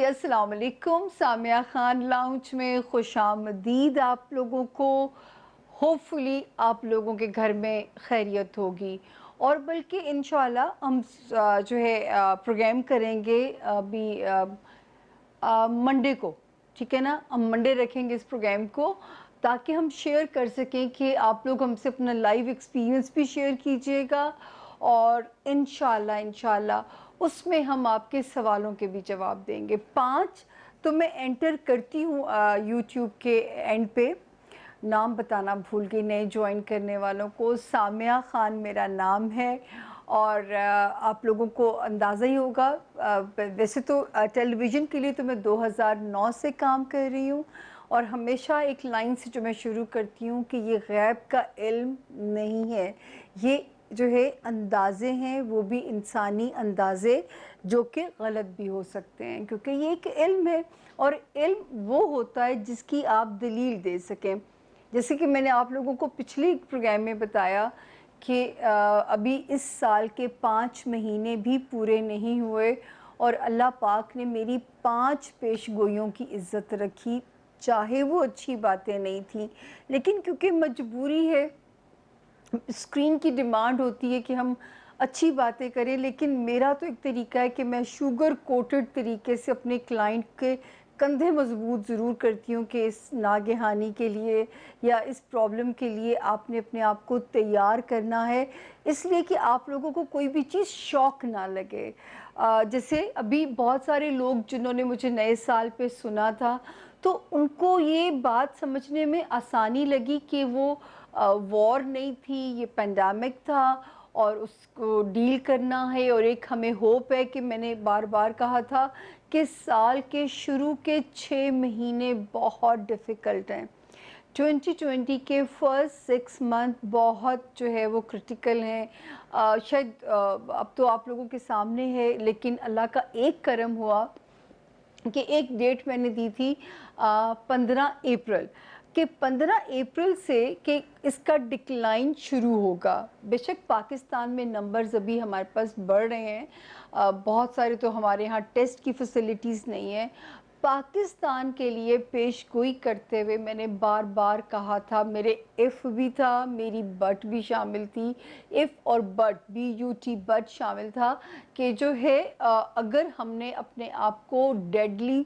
अस्सलाम वालेकुम। सामिया खान लाउंज में खुशामदीद आप लोगों को। होपफुली आप लोगों के घर में खैरियत होगी और बल्कि इंशाल्लाह हम जो है प्रोग्राम करेंगे अभी मंडे को। ठीक है ना, हम मंडे रखेंगे इस प्रोग्राम को ताकि हम शेयर कर सकें कि आप लोग हमसे अपना लाइव एक्सपीरियंस भी शेयर कीजिएगा और इंशाल्लाह इंशाल्लाह उसमें हम आपके सवालों के भी जवाब देंगे। 5 तो मैं एंटर करती हूँ यूट्यूब के एंड पे। नाम बताना भूल गई नए ज्वाइन करने वालों को। सामिया खान मेरा नाम है और आप लोगों को अंदाज़ा ही होगा। वैसे तो टेलीविज़न के लिए तो मैं 2009 से काम कर रही हूँ और हमेशा एक लाइन से जो मैं शुरू करती हूँ कि ये गैब का इल्म नहीं है, ये जो है अंदाज़े हैं, वो भी इंसानी अंदाज़े जो कि गलत भी हो सकते हैं, क्योंकि ये एक इल्म है और इल्म वो होता है जिसकी आप दलील दे सकें। जैसे कि मैंने आप लोगों को पिछले प्रोग्राम में बताया कि अभी इस साल के 5 महीने भी पूरे नहीं हुए और अल्लाह पाक ने मेरी 5 पेशगोइयों की इज़्ज़त रखी, चाहे वो अच्छी बातें नहीं थी, लेकिन क्योंकि मजबूरी है, स्क्रीन की डिमांड होती है कि हम अच्छी बातें करें। लेकिन मेरा तो एक तरीका है कि मैं शुगर कोटेड तरीके से अपने क्लाइंट के कंधे मजबूत ज़रूर करती हूँ कि इस नागहानी के लिए या इस प्रॉब्लम के लिए आपने अपने आप को तैयार करना है, इसलिए कि आप लोगों को कोई भी चीज़ शौक ना लगे। जैसे अभी बहुत सारे लोग जिन्होंने मुझे नए साल पे सुना था, तो उनको ये बात समझने में आसानी लगी कि वो वॉर नहीं थी, ये पेंडेमिक था और उसको डील करना है। और एक हमें होप है कि मैंने बार बार कहा था कि साल के शुरू के 6 महीने बहुत डिफ़िकल्ट हैं। 2020 के फर्स्ट 6 मंथ बहुत जो है वो क्रिटिकल हैं। शायद अब तो आप लोगों के सामने है, लेकिन अल्लाह का एक करम हुआ कि एक डेट मैंने दी थी 15 अप्रैल कि 15 अप्रैल से कि इसका डिक्लाइन शुरू होगा। बेशक पाकिस्तान में नंबर्स अभी हमारे पास बढ़ रहे हैं, बहुत सारे तो हमारे यहाँ टेस्ट की फैसिलिटीज़ नहीं है। पाकिस्तान के लिए पेशगोई करते हुए मैंने बार बार कहा था, मेरे इफ़ भी था, मेरी बट भी शामिल थी, इफ़ और बट BUT बट शामिल था कि जो है अगर हमने अपने आप को डेडली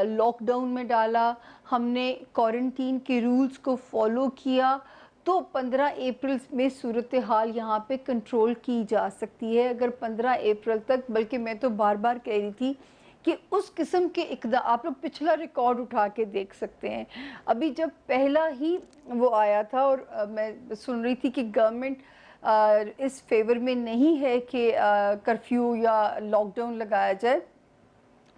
लॉकडाउन में डाला, हमने क्वारंटीन के रूल्स को फॉलो किया, तो 15 अप्रैल में सूरत हाल यहाँ पे कंट्रोल की जा सकती है। अगर 15 अप्रैल तक, बल्कि मैं तो बार बार कह रही थी कि उस किस्म के इक़दाम, आप लोग पिछला रिकॉर्ड उठा के देख सकते हैं। अभी जब पहला ही वो आया था और मैं सुन रही थी कि गवर्नमेंट इस फेवर में नहीं है कि कर्फ्यू या लॉकडाउन लगाया जाए,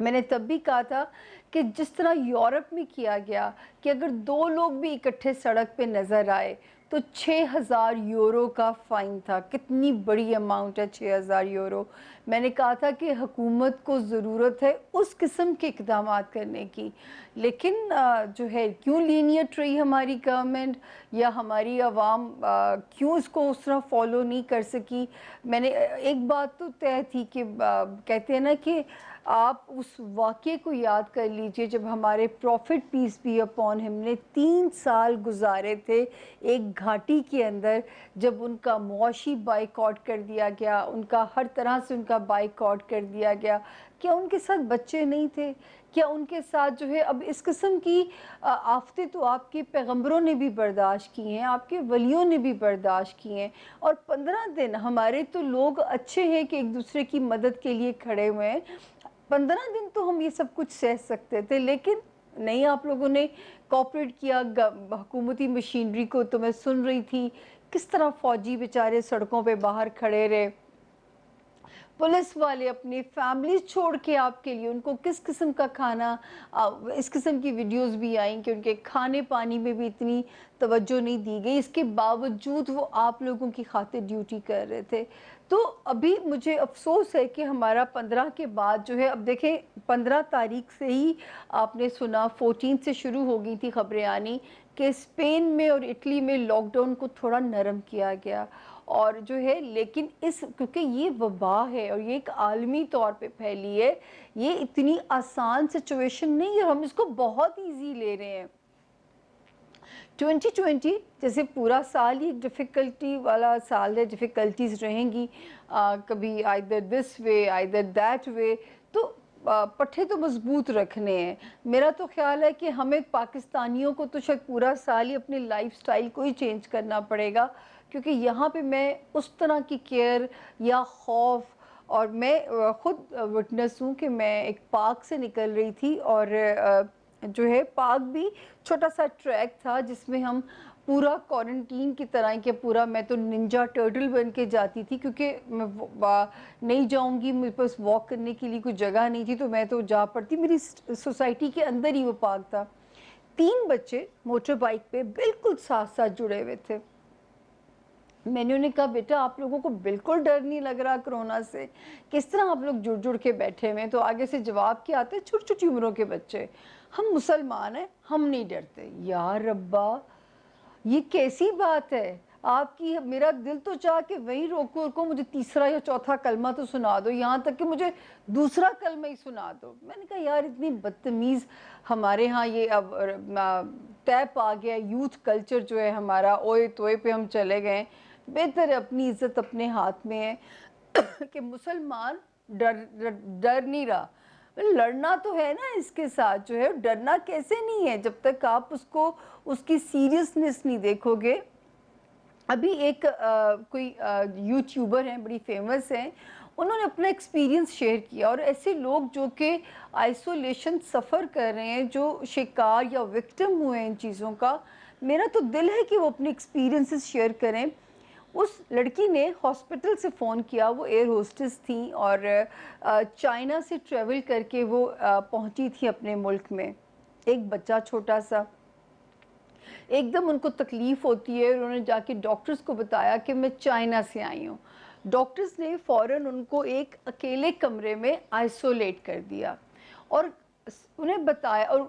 मैंने तब भी कहा था कि जिस तरह यूरोप में किया गया कि अगर 2 लोग भी इकट्ठे सड़क पे नज़र आए तो 6000 यूरो का फ़ाइन था। कितनी बड़ी अमाउंट है 6000 यूरो। मैंने कहा था कि हुकूमत को ज़रूरत है उस किस्म के इक़दामात करने की, लेकिन जो है क्यों लीनियट रही हमारी गवर्नमेंट या हमारी आवाम क्यों इसको उस तरह फॉलो नहीं कर सकी। मैंने एक बात तो तय थी कि कहते हैं ना कि आप उस वाक़ये को याद कर लीजिए जब हमारे prophet peace be upon him ने 3 साल गुजारे थे एक घाटी के अंदर, जब उनका मुआशी बाइकआउट कर दिया गया, उनका हर तरह से उनका बाइकआउट कर दिया गया। क्या उनके साथ बच्चे नहीं थे? क्या उनके साथ जो है अब इस किस्म की आफ़तें तो आपके पैगंबरों ने भी बर्दाश्त की हैं, आपके वलियों ने भी बर्दाश्त की हैं। और 15 दिन हमारे तो लोग अच्छे हैं कि एक दूसरे की मदद के लिए खड़े हुए हैं। 15 दिन तो हम ये सब कुछ सह सकते थे, लेकिन नहीं, आप लोगों ने कोऑपरेट किया। हुकूमती मशीनरी को तो मैं सुन रही थी किस तरह फ़ौजी बेचारे सड़कों पे बाहर खड़े रहे, पुलिस वाले अपनी फैमिलीज छोड़ के आपके लिए, उनको किस किस्म का खाना, इस किस्म की वीडियोस भी आई कि उनके खाने पानी में भी इतनी तवज्जो नहीं दी गई, इसके बावजूद वो आप लोगों की खातिर ड्यूटी कर रहे थे। तो अभी मुझे अफसोस है कि हमारा 15 के बाद जो है, अब देखें 15 तारीख से ही आपने सुना 14 से शुरू हो गई थी खबरें आनी कि स्पेन में और इटली में लॉकडाउन को थोड़ा नरम किया गया اور جو ہے لیکن کیونکہ یہ وبا ہے اور یہ ایک عالمی طور پہ پھیلی ہے، یہ اتنی آسان سچویشن نہیں ہے، ہم اس کو بہت ایزی لے رہے ہیں۔ 2020 جیسے پورا سال ہی ڈیفیکلٹی والا سال ہے، ڈیفیکلٹیز رہیں گی، کبھی either this way either that way، تو پٹھے تو مضبوط رکھنے ہیں۔ میرا تو خیال ہے کہ ہمیں پاکستانیوں کو تو شاید پورا سال ہی اپنی لائف سٹائل کو ہی چینج کرنا پڑے گا، کیونکہ یہاں پہ میں اس طرح کی کیئر یا خوف، اور میں خود وٹنس ہوں کہ میں ایک پارک سے نکل رہی تھی، اور جو ہے پارک بھی چھوٹا سا ٹریک تھا جس میں ہم پورا کوارنٹین کی طرح کہ پورا، میں تو ننجا ٹرٹل بن کے جاتی تھی کیونکہ میں نہیں جاؤں گی، میرے پاس واک کرنے کے لیے کوئی جگہ نہیں تھی، تو میں تو جا پڑتی، میری سوسائٹی کے اندر ہی وہ پارک تھا۔ 3 بچے موٹر بائک پہ بالکل ساتھ ساتھ جڑے ہوئے تھے۔ میں نے انہیں کہا بیٹا آپ لوگوں کو بالکل ڈر نہیں لگ رہا کرونا سے؟ کس طرح آپ لوگ جڑ جڑ کے بیٹھے ہوئے ہیں؟ تو آگے سے جواب کیا آتے، چھوٹی چھوٹی عمروں کے بچے، ہم مسلمان ہیں، ہم نہیں ڈرتے۔ یا ربا، یہ کیسی بات ہے آپ کی؟ میرا دل تو چاہ کہ وہیں روکو مجھے تیسرا یا چوتھا کلمہ تو سنا دو، یہاں تک کہ مجھے دوسرا کلمہ ہی سنا دو۔ میں نے کہا یار اتنی بدتمیز ہمارے ہاں یہ اب ٹیپ آ گیا، یوتھ کلچر جو ہے ہمارا، اوئے توئے پہ ہم چلے گئے۔ بہتر ہے اپنی عزت اپنے ہاتھ میں ہے کہ مسلمان ڈر نہیں رہا، لڑنا تو ہے نا اس کے ساتھ، جو ہے ڈرنا کیسے نہیں ہے جب تک آپ اس کی سیریسنس نہیں دیکھو گے۔ ابھی ایک کوئی یوٹیوبر ہیں، بڑی فیمس ہیں، انہوں نے اپنا ایکسپیرینس شیئر کیا، اور ایسے لوگ جو کہ آئسولیشن سفر کر رہے ہیں، جو شکار یا وکٹم ہوئے ہیں ان چیزوں کا، میرا تو دل ہے کہ وہ اپنے ایکسپیرینسز شیئر کریں۔ اس لڑکی نے ہاسپٹل سے فون کیا، وہ ایئر ہوسٹس تھیں، اور چائنا سے ٹریول کر کے وہ پہنچی تھی اپنے ملک میں، ایک بچہ چھوٹا سا۔ ایک دم ان کو تکلیف ہوتی ہے، انہوں نے جا کے ڈاکٹرز کو بتایا کہ میں چائنا سے آئی ہوں۔ ڈاکٹرز نے فوراً ان کو ایک اکیلے کمرے میں آئسولیٹ کر دیا، اور انہیں بتایا، اور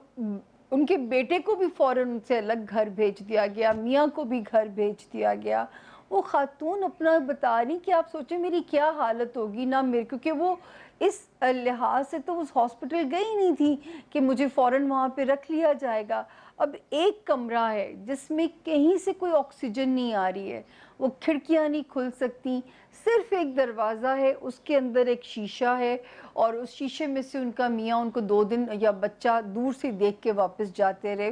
ان کے بیٹے کو بھی فوراً ان سے الگ گھر بھیج دیا گیا، میاں کو بھی گھر بھیج دیا گیا۔ وہ خاتون اپنا بتا رہی کہ آپ سوچیں میری کیا حالت ہوگی نا میرے، کیونکہ وہ اس لحاظ سے تو اس ہاسپٹل گئی نہیں تھی کہ مجھے فوراً وہاں پہ رکھ لیا جائے گا۔ اب ایک کمرہ ہے جس میں کہیں سے کوئی آکسیجن نہیں آ رہی ہے، وہ کھڑکیاں نہیں کھل سکتی، صرف ایک دروازہ ہے، اس کے اندر ایک شیشہ ہے، اور اس شیشے میں سے ان کا میاں ان کو 2 دن یا بچہ دور سے دیکھ کے واپس جاتے رہے۔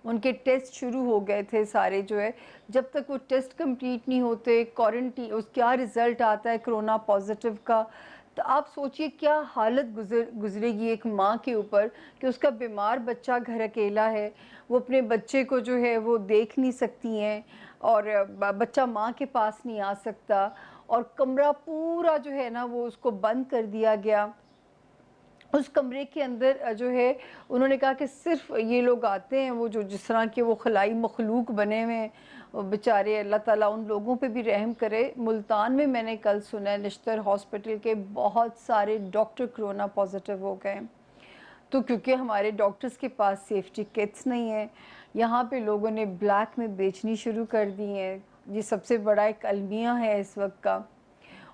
ان کے ٹیسٹ شروع ہو گئے تھے سارے، جو ہے جب تک وہ ٹیسٹ کمپلیٹ نہیں ہوتے، کوارنٹین اس کیا رزلٹ آتا ہے کرونا پازیٹیو کا، تو آپ سوچئے کیا حالت گزرے گی ایک ماں کے اوپر کہ اس کا بیمار بچہ گھر اکیلا ہے، وہ اپنے بچے کو جو ہے وہ دیکھ نہیں سکتی ہیں، اور بچہ ماں کے پاس نہیں آ سکتا، اور کمرہ پورا جو ہے نا وہ اس کو بند کر دیا گیا۔ اس کمرے کے اندر جو ہے انہوں نے کہا کہ صرف یہ لوگ آتے ہیں، وہ جو جس طرح کے وہ خلائی مخلوق بنے ہوئے ہیں، بیچارے اللہ تعالیٰ ان لوگوں پہ بھی رحم کرے۔ ملتان میں نے کل سنا ہے نشتر ہاسپٹل کے بہت سارے ڈاکٹر کرونا پازیٹیو ہو گئے، تو کیونکہ ہمارے ڈاکٹرز کے پاس سیفٹی کٹس نہیں ہیں، یہاں پہ لوگوں نے بلیک میں بیچنی شروع کر دی ہیں۔ یہ سب سے بڑا ایک المیہ ہے اس وقت کا۔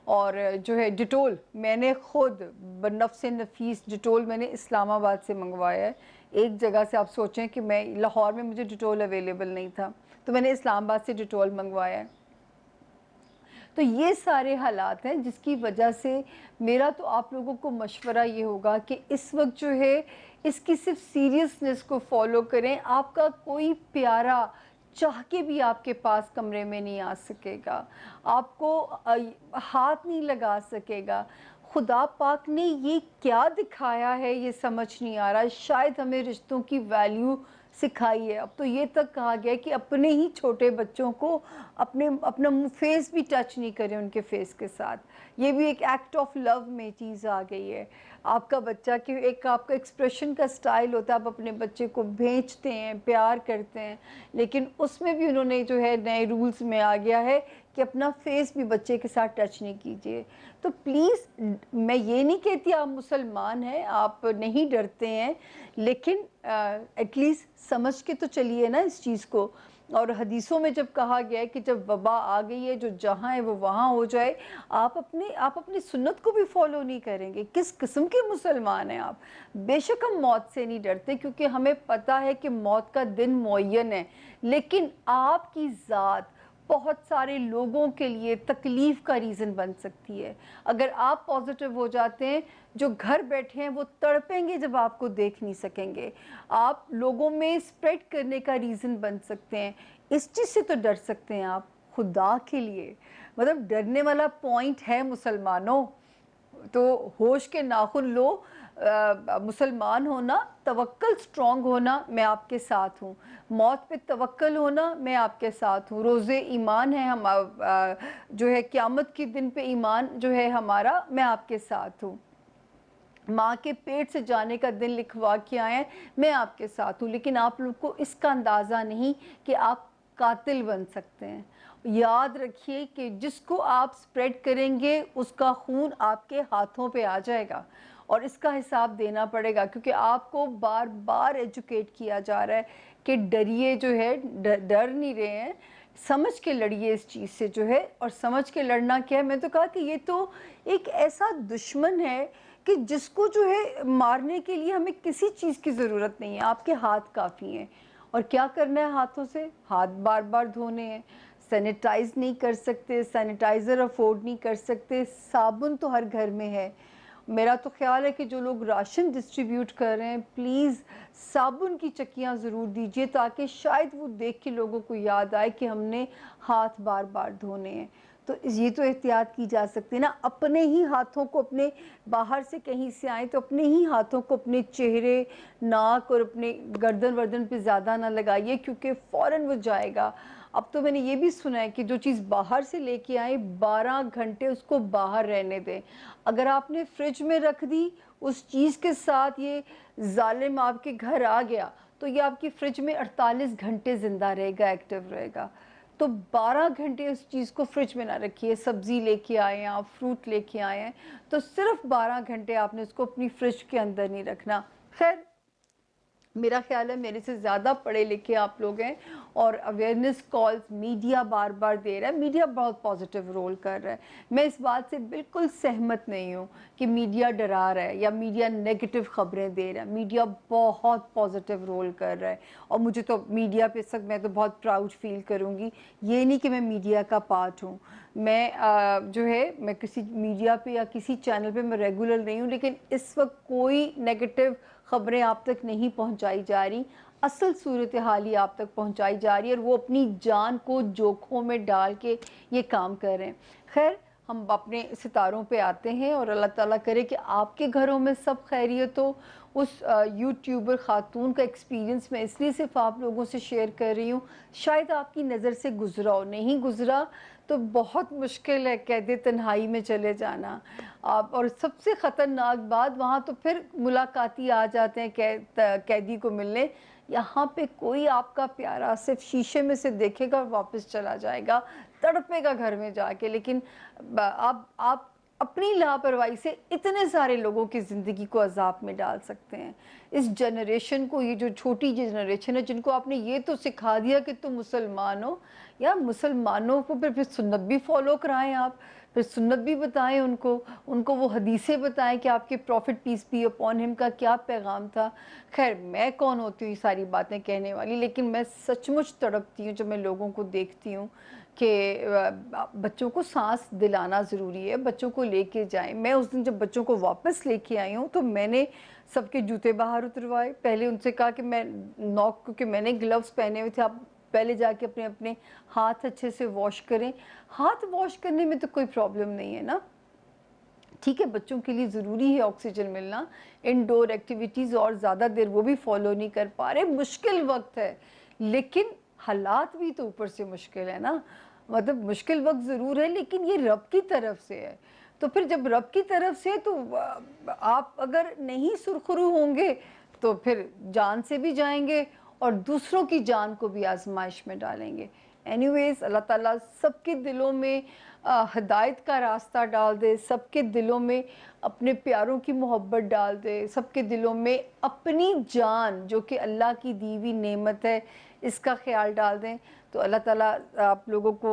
اور جو ہے ڈیٹول، میں نے خود بنفس نفیس ڈیٹول میں نے اسلام آباد سے منگوایا ہے۔ ایک جگہ سے آپ سوچیں کہ میں لاہور میں مجھے ڈیٹول اویلیبل نہیں تھا، تو میں نے اسلام آباد سے ڈیٹول منگوایا ہے۔ تو یہ سارے حالات ہیں جس کی وجہ سے میرا تو آپ لوگوں کو مشورہ یہ ہوگا کہ اس وقت جو ہے اس کی صرف سیریسنس کو فالو کریں۔ آپ کا کوئی پیارا چاہ کے بھی آپ کے پاس کمرے میں نہیں آ سکے گا، آپ کو ہاتھ نہیں لگا سکے گا۔ خدا پاک نے یہ کیا دکھایا ہے یہ سمجھ نہیں آ رہا، شاید ہمیں رشتوں کی ویلیو سکھائی ہے۔ اب تو یہ تک کہا گیا کہ اپنے ہی چھوٹے بچوں کو اپنا فیس بھی ٹچ نہیں کریں ان کے فیس کے ساتھ، یہ بھی ایک ایکٹ آف لو میں چیز آ گئی ہے۔ آپ کا بچہ کہ ایک آپ کا ایکسپریشن کا سٹائل ہوتا ہے، آپ اپنے بچے کو بھیجتے ہیں، پیار کرتے ہیں، لیکن اس میں بھی انہوں نے جو ہے نئے رولز میں آ گیا ہے کہ اپنا فیس بھی بچے کے ساتھ ٹچ نہیں کیجیے۔ تو پلیز، میں یہ نہیں کہتی آپ مسلمان ہیں، آپ نہیں ڈرتے ہیں، لیکن ایٹ لیسٹ سمجھ کے تو چلیے نا اس چیز کو۔ اور حدیثوں میں جب کہا گیا ہے کہ جب وبا آ گئی ہے جو جہاں ہے وہ وہاں ہو جائے، آپ اپنی سنت کو بھی فالو نہیں کریں گے، کس قسم کے مسلمان ہیں آپ؟ بے شک ہم موت سے نہیں ڈرتے کیونکہ ہمیں پتہ ہے کہ موت کا دن معین ہے، لیکن آپ کی ذات بہت سارے لوگوں کے لیے تکلیف کا ریزن بن سکتی ہے۔ اگر آپ پازیٹیو ہو جاتے ہیں، جو گھر بیٹھے ہیں وہ تڑپیں گے جب آپ کو دیکھ نہیں سکیں گے، آپ لوگوں میں اسپریڈ کرنے کا ریزن بن سکتے ہیں، اس چیز سے تو ڈر سکتے ہیں آپ خدا کے لیے۔ مطلب ڈرنے والا پوائنٹ ہے مسلمانوں، تو ہوش کے ناخن لو، مسلمان ہونا، توکل سٹرونگ ہونا، میں آپ کے ساتھ ہوں، موت پہ توکل ہونا، میں آپ کے ساتھ ہوں، روزے ایمان ہے ہم، جو ہے قیامت کے دن پہ ایمان جو ہے ہمارا، میں آپ کے ساتھ ہوں، ماں کے پیٹ سے جانے کا دن لکھوا کے آئے ہیں، میں آپ کے ساتھ ہوں، لیکن آپ لوگ کو اس کا اندازہ نہیں کہ آپ قاتل بن سکتے ہیں۔ یاد رکھیے کہ جس کو آپ سپریڈ کریں گے اس کا خون آپ کے ہاتھوں پہ آ جائے گا، اور اس کا حساب دینا پڑے گا، کیونکہ آپ کو بار بار ایجوکیٹ کیا جا رہا ہے کہ ڈریے، جو ہے ڈر نہیں رہے ہیں، سمجھ کے لڑیے اس چیز سے جو ہے، اور سمجھ کے لڑنا کیا ہے، میں تو کہا کہ یہ تو ایک ایسا دشمن ہے کہ جس کو جو ہے مارنے کے لیے ہمیں کسی چیز کی ضرورت نہیں ہے، آپ کے ہاتھ کافی ہیں۔ اور کیا کرنا ہے ہاتھوں سے؟ ہاتھ بار بار دھونے ہیں، سینیٹائز نہیں کر سکتے، سینیٹائزر افورڈ نہیں کر سکتے، صابن تو ہر گھر میں ہے۔ میرا تو خیال ہے کہ جو لوگ راشن ڈسٹریبیوٹ کر رہے ہیں، پلیز صابن کی چکیاں ضرور دیجئے، تاکہ شاید وہ دیکھ کے لوگوں کو یاد آئے کہ ہم نے ہاتھ بار بار دھونے ہیں۔ تو یہ تو احتیاط کی جا سکتی ہے نا، اپنے ہی ہاتھوں کو، اپنے باہر سے کہیں سے آئیں تو اپنے ہی ہاتھوں کو اپنے چہرے، ناک اور اپنے گردن وردن پہ زیادہ نہ لگائیے، کیونکہ فوراً وہ جائے گا۔ اب تو میں نے یہ بھی سنا ہے کہ جو چیز باہر سے لے کے آئیں 12 گھنٹے اس کو باہر رہنے دیں۔ اگر آپ نے فریج میں رکھ دی اس چیز کے ساتھ، یہ ظالم آپ کے گھر آ گیا تو یہ آپ کی فریج میں 48 گھنٹے زندہ رہے گا، ایکٹیو رہے گا۔ تو 12 گھنٹے اس چیز کو فریج میں نہ رکھیے۔ سبزی لے کے آئے ہیں آپ، فروٹ لے کے آئے ہیں، تو صرف 12 گھنٹے آپ نے اس کو اپنی فریج کے اندر نہیں رکھنا۔ خیر، میرا خیال ہے میرے سے زیادہ پڑھے لکھے آپ لوگ ہیں، اور اویئرنیس کالز میڈیا بار بار دے رہا ہے، میڈیا بہت پازیٹیو رول کر رہا ہے۔ میں اس بات سے بالکل سہمت نہیں ہوں کہ میڈیا ڈرا رہا ہے یا میڈیا نیگیٹو خبریں دے رہا ہے، میڈیا بہت پازیٹیو رول کر رہا ہے، اور مجھے تو میڈیا پہ سب، میں تو بہت پراؤڈ فیل کروں گی۔ یہ نہیں کہ میں میڈیا کا پارٹ ہوں، میں جو ہے میں کسی میڈیا پہ یا کسی چینل پہ میں ریگولر نہیں ہوں، لیکن اس وقت کوئی نیگیٹو خبریں آپ تک نہیں پہنچائی جا رہی، اصل صورتحال ہی آپ تک پہنچائی جا رہی ہے، اور وہ اپنی جان کو جوکھوں میں ڈال کے یہ کام کر رہے ہیں۔ خیر، ہم اپنے ستاروں پہ آتے ہیں، اور اللہ تعالیٰ کرے کہ آپ کے گھروں میں سب خیریت ہو۔ اس یوٹیوبر خاتون کا ایکسپیرینس میں اس لیے صرف آپ لوگوں سے شیئر کر رہی ہوں، شاید آپ کی نظر سے گزرا ہو، نہیں گزرا تو بہت مشکل ہے قید تنہائی میں چلے جانا آپ، اور سب سے خطرناک بات وہاں تو پھر ملاقاتی آ جاتے ہیں قیدی کو ملنے، یہاں پہ کوئی آپ کا پیارا صرف شیشے میں سے دیکھے گا اور واپس چلا جائے گا، تڑپے گا گھر میں جا کے، لیکن آپ اپنی لاپرواہی سے اتنے سارے لوگوں کی زندگی کو عذاب میں ڈال سکتے ہیں۔ اس جنریشن کو، یہ جو چھوٹی جنریشن ہے جن کو آپ نے یہ تو سکھا دیا کہ تم مسلمان ہو، یا مسلمانوں کو پھر سنت بھی فالو کرائیں آپ، پھر سنت بھی بتائیں ان کو وہ حدیثیں بتائیں کہ آپ کے profit piece be upon him کا کیا پیغام تھا۔ خیر، میں کون ہوتی ہوں یہ ساری باتیں کہنے والی، لیکن میں سچ مچ تڑپتی ہوں جب میں لوگوں کو دیکھتی ہوں کہ بچوں کو سانس دلانا ضروری ہے، بچوں کو لے کے جائیں۔ میں اس دن جب بچوں کو واپس لے کے آئی ہوں تو میں نے سب کے جوتے باہر اتروائے، پہلے ان سے کہا کہ میں نوک، کیونکہ میں نے گلوز پہنے ہوئے تھے، آپ پہلے جا کے اپنے ہاتھ اچھے سے واش کریں۔ ہاتھ واش کرنے میں تو کوئی پرابلم نہیں ہے نا، ٹھیک ہے، بچوں کے لیے ضروری ہے آکسیجن ملنا، انڈور ایکٹیویٹیز اور زیادہ دیر وہ بھی فالو نہیں کر پا رہے، مشکل وقت ہے، لیکن حالات بھی تو اوپر سے مشکل ہے نا، مطلب مشکل وقت ضرور ہے لیکن یہ رب کی طرف سے ہے، تو پھر جب رب کی طرف سے تو آپ اگر نہیں سرخرو ہوں گے تو پھر جان سے بھی جائیں گے اور دوسروں کی جان کو بھی آزمائش میں ڈالیں گے۔ اینی ویز، اللہ تعالیٰ سب کے دلوں میں ہدایت کا راستہ ڈال دے، سب کے دلوں میں اپنے پیاروں کی محبت ڈال دے، سب کے دلوں میں اپنی جان جو کہ اللہ کی دی ہوئی نعمت ہے، اس کا خیال ڈال دیں تو اللہ تعالیٰ آپ لوگوں کو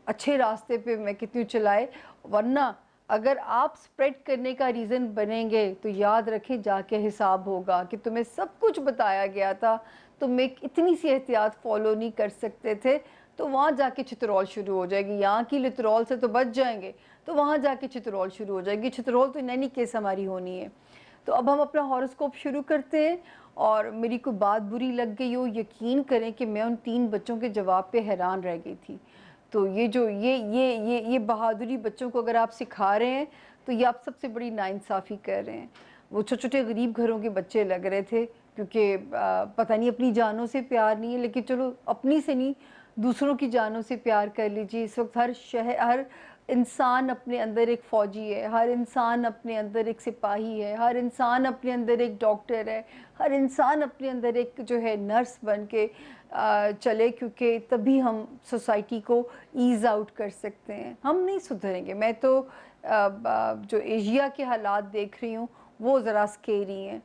اچھے راستے پہ میں کہتی ہوں چلائے. ورنہ اگر آپ سپریڈ کرنے کا ریزن بنیں گے تو یاد رکھیں جا کے حساب ہوگا کہ تمہیں سب کچھ بتایا گیا تھا, تم ایک اتنی سی احتیاط فالو نہیں کر سکتے تھے, تو وہاں جا کے چترول شروع ہو جائے گی. یہاں کی لترول سے تو بچ جائیں گے تو وہاں جا کے چترول شروع ہو جائے گی. چترول تو نینی کیس ہماری ہونی ہے. تو اب ہم اپنا ہاروسکوپ شروع کرتے ہیں. اور میری کوئی بات بری لگ گئی ہو, یقین کریں کہ میں ان 3 بچوں کے جواب پہ حیران رہ گئی تھی. تو یہ جو یہ بہادری بچوں کو اگر آپ سکھا رہے ہیں تو یہ آپ سب سے بڑی ناانصافی کر رہے ہیں. وہ چھوٹے چھوٹے غریب گھروں کے بچے لگ رہے تھے, کیونکہ پتہ نہیں اپنی جانوں سے پیار نہیں ہے, لیکن چلو اپنی سے نہیں دوسروں کی جانوں سے پیار کر لیجیے. اس وقت ہر انسان اپنے اندر ایک فوجی ہے, ہر انسان اپنے اندر ایک سپاہی ہے, ہر انسان اپنے اندر ایک ڈاکٹر ہے, ہر انسان اپنے اندر ایک جو ہے نرس بن کے چلے, کیونکہ تبھی ہم سوسائٹی کو ایز آؤٹ کر سکتے ہیں. ہم نہیں سدھریں گے. میں تو جو ایشیا کے حالات دیکھ رہی ہوں وہ ذرا سکیری ہیں.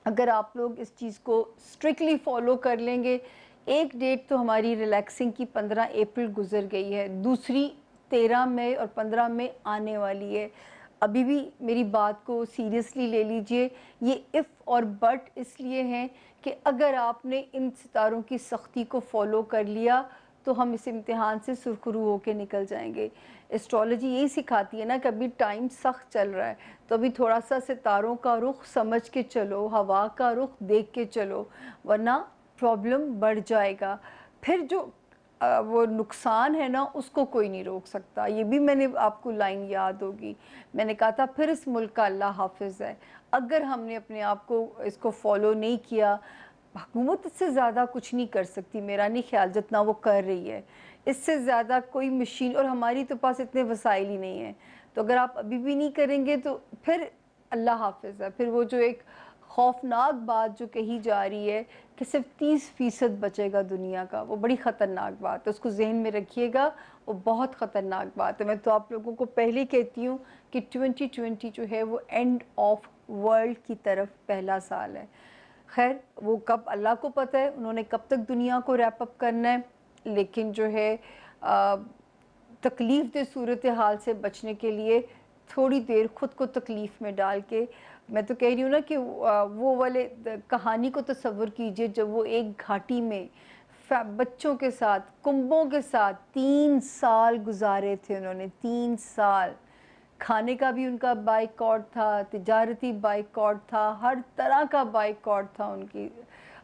اگر آپ لوگ اس چیز کو اسٹرکٹلی فالو کر لیں گے, ایک ڈیٹ تو ہماری ریلیکسنگ کی 15 اپریل گزر گئی ہے, دوسری 13 مئی اور 15 مئی آنے والی ہے. ابھی بھی میری بات کو سیریسلی لے لیجئے. یہ اف اور بٹ اس لیے ہیں کہ اگر آپ نے ان ستاروں کی سختی کو فالو کر لیا تو ہم اس امتحان سے سرخرو ہو کے نکل جائیں گے. اسٹرالوجی یہی سکھاتی ہے نا کہ ابھی ٹائم سخت چل رہا ہے, تو ابھی تھوڑا سا ستاروں کا رخ سمجھ کے چلو, ہوا کا رخ دیکھ کے چلو, ورنہ پرابلم بڑھ جائے گا. پھر جو وہ نقصان ہے نا اس کو کوئی نہیں روک سکتا. یہ بھی میں نے آپ کو لائن یاد ہوگی, میں نے کہا تھا پھر اس ملک کا اللہ حافظ ہے. اگر ہم نے اپنے آپ کو اس کو فالو نہیں کیا, حکومت اس سے زیادہ کچھ نہیں کر سکتی میرا نہیں خیال جتنا وہ کر رہی ہے. اس سے زیادہ کوئی مشین, اور ہماری تو پاس اتنے وسائل ہی نہیں ہیں. تو اگر آپ ابھی بھی نہیں کریں گے تو پھر اللہ حافظ ہے. پھر وہ جو ایک خوفناک بات جو کہی جا رہی ہے کہ صرف 30% بچے گا دنیا کا, وہ بڑی خطرناک بات ہے. اس کو ذہن میں رکھیے گا, وہ بہت خطرناک بات ہے. میں تو آپ لوگوں کو پہلے کہتی ہوں کہ 2020 جو ہے وہ اینڈ آف ورلڈ کی طرف پہلا سال ہے. خیر وہ کب اللہ کو پتہ ہے, انہوں نے کب تک دنیا کو ریپ اپ کرنا ہے. لیکن جو ہے تکلیف دہ صورتحال سے بچنے کے لیے تھوڑی دیر خود کو تکلیف میں ڈال کے, میں تو کہہ رہی ہوں نا کہ وہ والے کہانی کو تصور کیجئے جب وہ ایک گھاٹی میں بچوں کے ساتھ, کنبوں کے ساتھ 3 سال گزارے تھے انہوں نے. 3 سال کھانے کا بھی ان کا بائیکاٹ تھا, تجارتی بائیکاٹ تھا, ہر طرح کا بائیکاٹ تھا ان کی.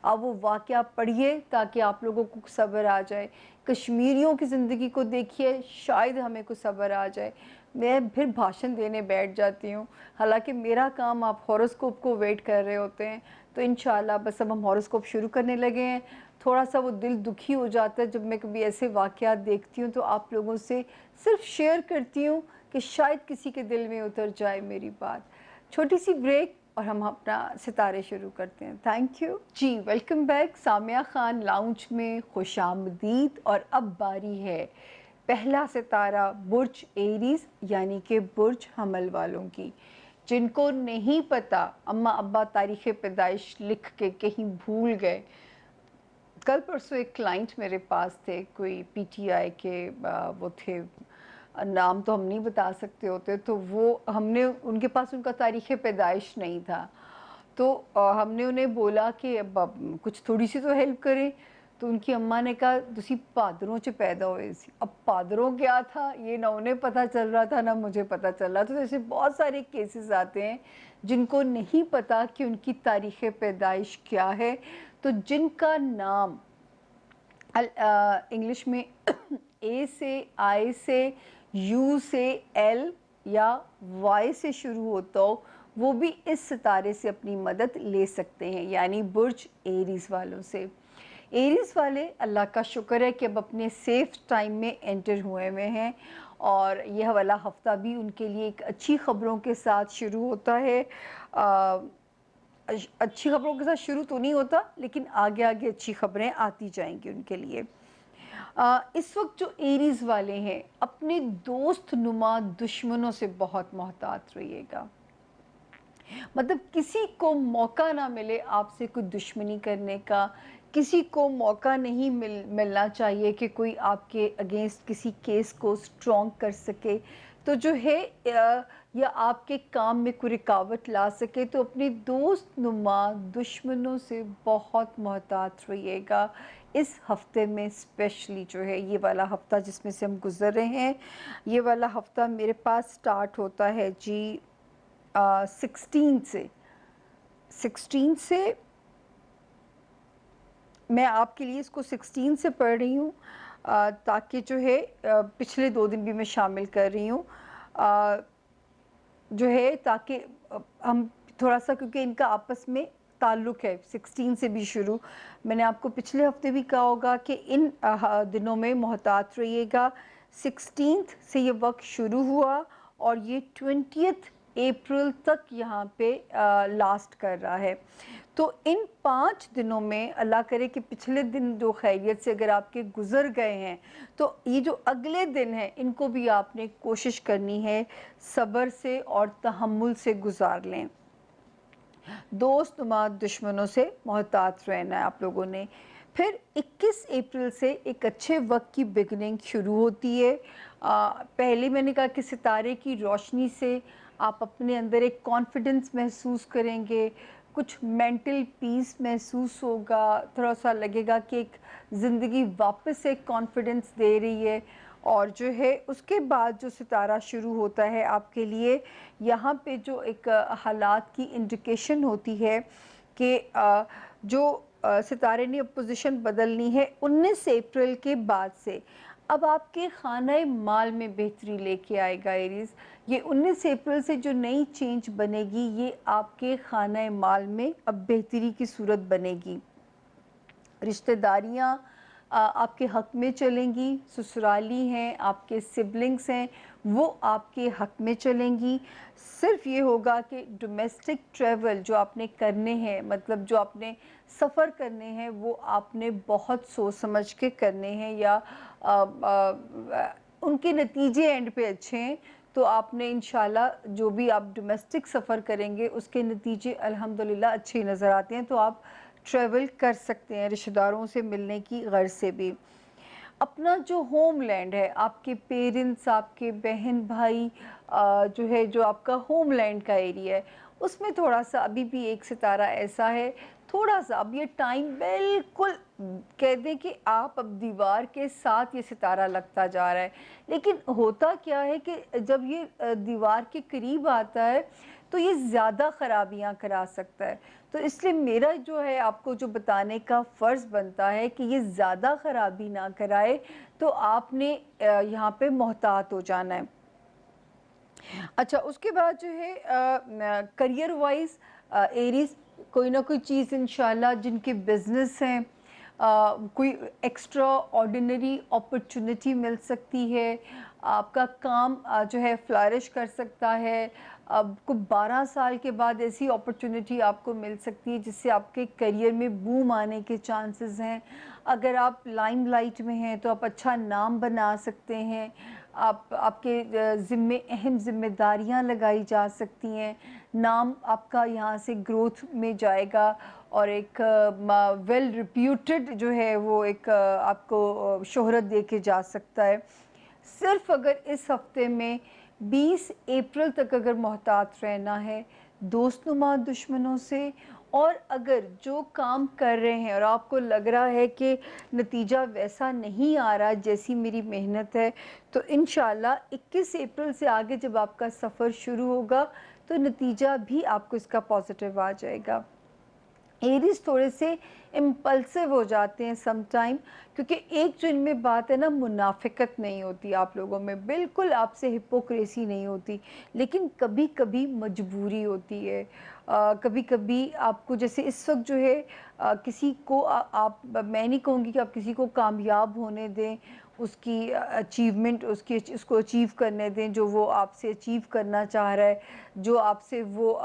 اب وہ واقعہ پڑھیے تاکہ آپ لوگوں کو صبر آ جائے. کشمیریوں کی زندگی کو دیکھیے, شاید ہمیں کو صبر آ جائے. میں پھر بھاشن دینے بیٹھ جاتی ہوں, حالانکہ میرا کام آپ ہاروسکوپ کو ویٹ کر رہے ہوتے ہیں. تو انشاءاللہ بس اب ہم ہاروسکوپ شروع کرنے لگے ہیں. تھوڑا سا وہ دل دکھی ہو جاتا ہے جب میں کبھی ایسے واقعات دیکھتی ہوں, تو آپ لوگوں سے صرف شیئر کرتی ہوں کہ شاید کسی کے دل میں اتر جائے میری بات. چھوٹی سی بریک اور ہم اپنا ستارے شروع کرتے ہیں. تھینک یو جی. Welcome back. Samia Khan lounge میں خوش آمدید. اور اب باری ہے پہلا ستارہ برج ایریز یعنی کہ برج حمل والوں کی. جن کو نہیں پتا, اماں ابا تاریخ پیدائش لکھ کے کہیں بھول گئے. کل پرسوں ایک کلائنٹ میرے پاس تھے, کوئی پی ٹی آئی کے وہ تھے, نام تو ہم نہیں بتا سکتے ہوتے, تو وہ ہم نے ان کے پاس ان کا تاریخ پیدائش نہیں تھا. تو ہم نے انہیں بولا کہ اب کچھ تھوڑی سی تو ہیلپ کریں. تو ان کی اماں نے کہا تسی پادروں چ پیدا ہوئے سی. اب پادروں کیا تھا یہ نہ انہیں پتہ چل رہا تھا نہ مجھے پتہ چل رہا. تو ایسے بہت سارے کیسز آتے ہیں جن کو نہیں پتا کہ ان کی تاریخ پیدائش کیا ہے. تو جن کا نام انگلش میں اے سے, آئی سے, یو سے, ایل یا وائی سے شروع ہوتا ہو, وہ بھی اس ستارے سے اپنی مدد لے سکتے ہیں, یعنی برج ایریز والوں سے. ایریز والے اللہ کا شکر ہے کہ اب اپنے سیف ٹائم میں انٹر ہوئے ہیں, اور یہ والا ہفتہ بھی ان کے لیے ایک اچھی خبروں کے ساتھ شروع ہوتا ہے. اچھی خبروں کے ساتھ شروع تو نہیں ہوتا, لیکن آگے آگے اچھی خبریں آتی جائیں گی ان کے لیے. اس وقت جو ایریز والے ہیں اپنے دوست نما دشمنوں سے بہت محتاط رہیے گا. مطلب کسی کو موقع نہ ملے آپ سے کوئی دشمنی کرنے کا, किसी को मौका नहीं मिलना चाहिए कि कोई आपके अगेंस्ट किसी केस को स्ट्रॉन्ग कर सके। तो जो है या आपके काम में कोई रुकावट ला सके, तो अपने दोस्त नुमा दुश्मनों से बहुत मोहतात रहिएगा। इस हफ्ते में स्पेशली जो है ये वाला हफ्ता जिसमें से हम गुजर रहे हैं, ये वाला हफ्ता मेरे पास स्टार्ट होता है जी 16 से मैं आपके लिए इसको 16 से पढ़ रही हूँ, ताकि जो है पिछले 2 दिन भी मैं शामिल कर रही हूँ, जो है ताकि हम थोड़ा सा, क्योंकि इनका आपस में ताल्लुक़ है। 16 से भी शुरू, मैंने आपको पिछले हफ्ते भी कहा होगा कि इन दिनों में मोहतात रहिएगा। 16 से ये वक्त शुरू हुआ और ये 20 अप्रैल तक यहाँ पे लास्ट कर रहा है। तो इन 5 दिनों में अल्लाह करे कि पिछले दिन जो खैरियत से अगर आपके गुज़र गए हैं, तो ये जो अगले दिन हैं इनको भी आपने कोशिश करनी है सब्र से और तहम्मुल से गुजार लें। दोस्त नुमा दुश्मनों से मोहतात रहना है आप लोगों ने। फिर 21 अप्रैल से एक अच्छे वक्त की बिगनिंग शुरू होती है। पहले मैंने कहा कि सितारे की रोशनी से आप अपने अंदर एक कॉन्फिडेंस महसूस करेंगे, कुछ मेंटल पीस महसूस होगा, थोड़ा सा लगेगा कि एक ज़िंदगी वापस एक कॉन्फिडेंस दे रही है। और जो है उसके बाद जो सितारा शुरू होता है आपके लिए, यहाँ पे जो एक हालात की इंडिकेशन होती है कि जो सितारे ने पोजीशन बदलनी है 19 अप्रैल के बाद से। अब आपके खाना माल में बेहतरी लेके आएगा एरीज़। ये 19 अप्रैल से जो नई चेंज बनेगी, ये आपके खाना माल में अब बेहतरी की सूरत बनेगी। रिश्तेदारियाँ आपके हक़ में चलेंगी, ससुराली हैं, आपके सिबलिंग्स हैं, वो आपके हक़ में चलेंगी। सिर्फ़ ये होगा कि डोमेस्टिक ट्रैवल जो आपने करने हैं, मतलब जो आपने सफ़र करने हैं, वो आपने बहुत सोच समझ के करने हैं, या उनके नतीजे एंड पे अच्छे हैं, तो आपने इंशाल्लाह जो भी आप डोमेस्टिक सफ़र करेंगे उसके नतीजे अल्हम्दुलिल्लाह अच्छे ही नज़र आते हैं, तो आप ट्रैवल कर सकते हैं रिश्तेदारों से मिलने की गर्ज़ से भी। अपना जो होमलैंड है, आपके पेरेंट्स, आपके बहन भाई, जो है जो आपका होमलैंड का एरिया है, उसमें थोड़ा सा अभी भी एक सितारा ऐसा है, थोड़ा सा अब ये टाइम बिल्कुल कह दें कि आप अब दीवार के साथ ये सितारा लगता जा रहा है। लेकिन होता क्या है कि जब ये दीवार के करीब आता है तो ये ज़्यादा ख़राबियाँ करा सकता है। तो इसलिए मेरा जो है आपको जो बताने का फ़र्ज़ बनता है कि ये ज़्यादा ख़राबी ना कराए, तो आपने यहाँ पे मोहतात हो जाना है। अच्छा, उसके बाद जो है करियर वाइज़ एरीज़ कोई ना कोई चीज़ इंशाल्लाह जिनके बिज़नेस हैं, कोई एक्स्ट्रा ऑर्डिनरी अपॉर्चुनिटी मिल सकती है, आपका काम जो है फ्लरिश कर सकता है। अब को 12 साल के बाद ऐसी अपॉर्चुनिटी आपको मिल सकती है जिससे आपके करियर में बूम आने के चांसेस हैं। अगर आप लाइमलाइट में हैं तो आप अच्छा नाम बना सकते हैं, आपके ज़िम्मे अहम ज़िम्मेदारियाँ लगाई जा सकती हैं, नाम आपका यहाँ से ग्रोथ में जाएगा और एक वेल रिप्यूटेड जो है वो एक आपको शोहरत दे के जा सकता है। सिर्फ अगर इस हफ्ते में 20 अप्रैल तक अगर मोहतात रहना है दोस्तनुमा दुश्मनों से, और अगर जो काम कर रहे हैं और आपको लग रहा है कि नतीजा वैसा नहीं आ रहा जैसी मेरी मेहनत है, तो इंशाल्लाह 21 अप्रैल से आगे जब आपका सफ़र शुरू होगा तो नतीजा भी आपको इसका पॉजिटिव आ जाएगा। एरीज़ थोड़े से इम्पल्सिव हो जाते हैं सम टाइम, क्योंकि एक जो इनमें बात है ना, मुनाफ़िकत नहीं होती आप लोगों में, बिल्कुल आपसे हिपोक्रेसी नहीं होती, लेकिन कभी कभी मजबूरी होती है। कभी कभी आपको, जैसे इस वक्त जो है किसी को आप, मैं नहीं कहूँगी कि आप किसी को कामयाब होने दें, उसकी अचीवमेंट उसको अचीव करने दें जो वो आपसे अचीव करना चाह रहा है, जो आपसे वो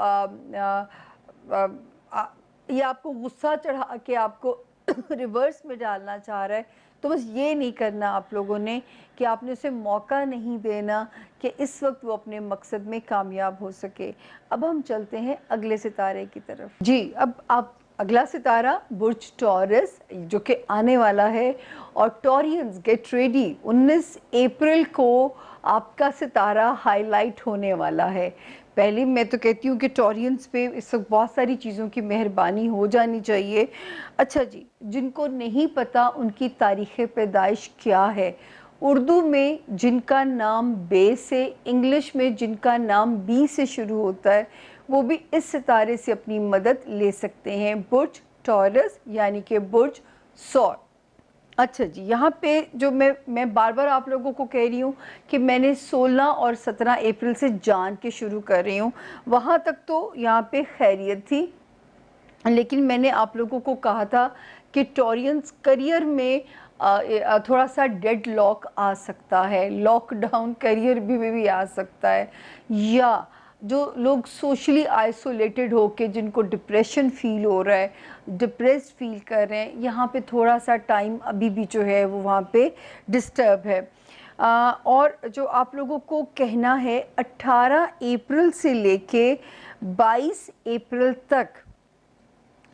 ये आपको गुस्सा चढ़ा के आपको रिवर्स में डालना चाह रहा है, तो बस ये नहीं करना आप लोगों ने कि आपने उसे मौका नहीं देना कि इस वक्त वो अपने मकसद में कामयाब हो सके। अब हम चलते हैं अगले सितारे की तरफ। जी, अब आप अगला सितारा बुर्ज टॉरस जो कि आने वाला है, और टॉरियंस गेट रेडी, 19 अप्रैल को आपका सितारा हाईलाइट होने वाला है। पहले मैं तो कहती हूँ कि टॉरियंस पे इस वक्त बहुत सारी चीज़ों की मेहरबानी हो जानी चाहिए। अच्छा जी, जिनको नहीं पता उनकी तारीख़ पैदाइश क्या है, उर्दू में जिनका नाम बे से, इंग्लिश में जिनका नाम बी से शुरू होता है, वो भी इस सितारे से अपनी मदद ले सकते हैं। बुर्ज टॉरस यानी कि बुर्ज सौर। अच्छा जी, यहाँ पे जो मैं बार बार आप लोगों को कह रही हूँ कि मैंने 16 और 17 अप्रैल से जान के शुरू कर रही हूँ, वहाँ तक तो यहाँ पे खैरियत थी, लेकिन मैंने आप लोगों को कहा था कि टॉरियंस करियर में थोड़ा सा डेड लॉक आ सकता है, लॉकडाउन करियर में भी आ सकता है, या जो लोग सोशली आइसोलेटेड होके जिनको डिप्रेशन फील हो रहा है, डिप्रेस्ड फील कर रहे हैं, यहाँ पे थोड़ा सा टाइम अभी भी जो है वो वहाँ पे डिस्टर्ब है। और जो आप लोगों को कहना है, 18 अप्रैल से लेके 22 अप्रैल तक,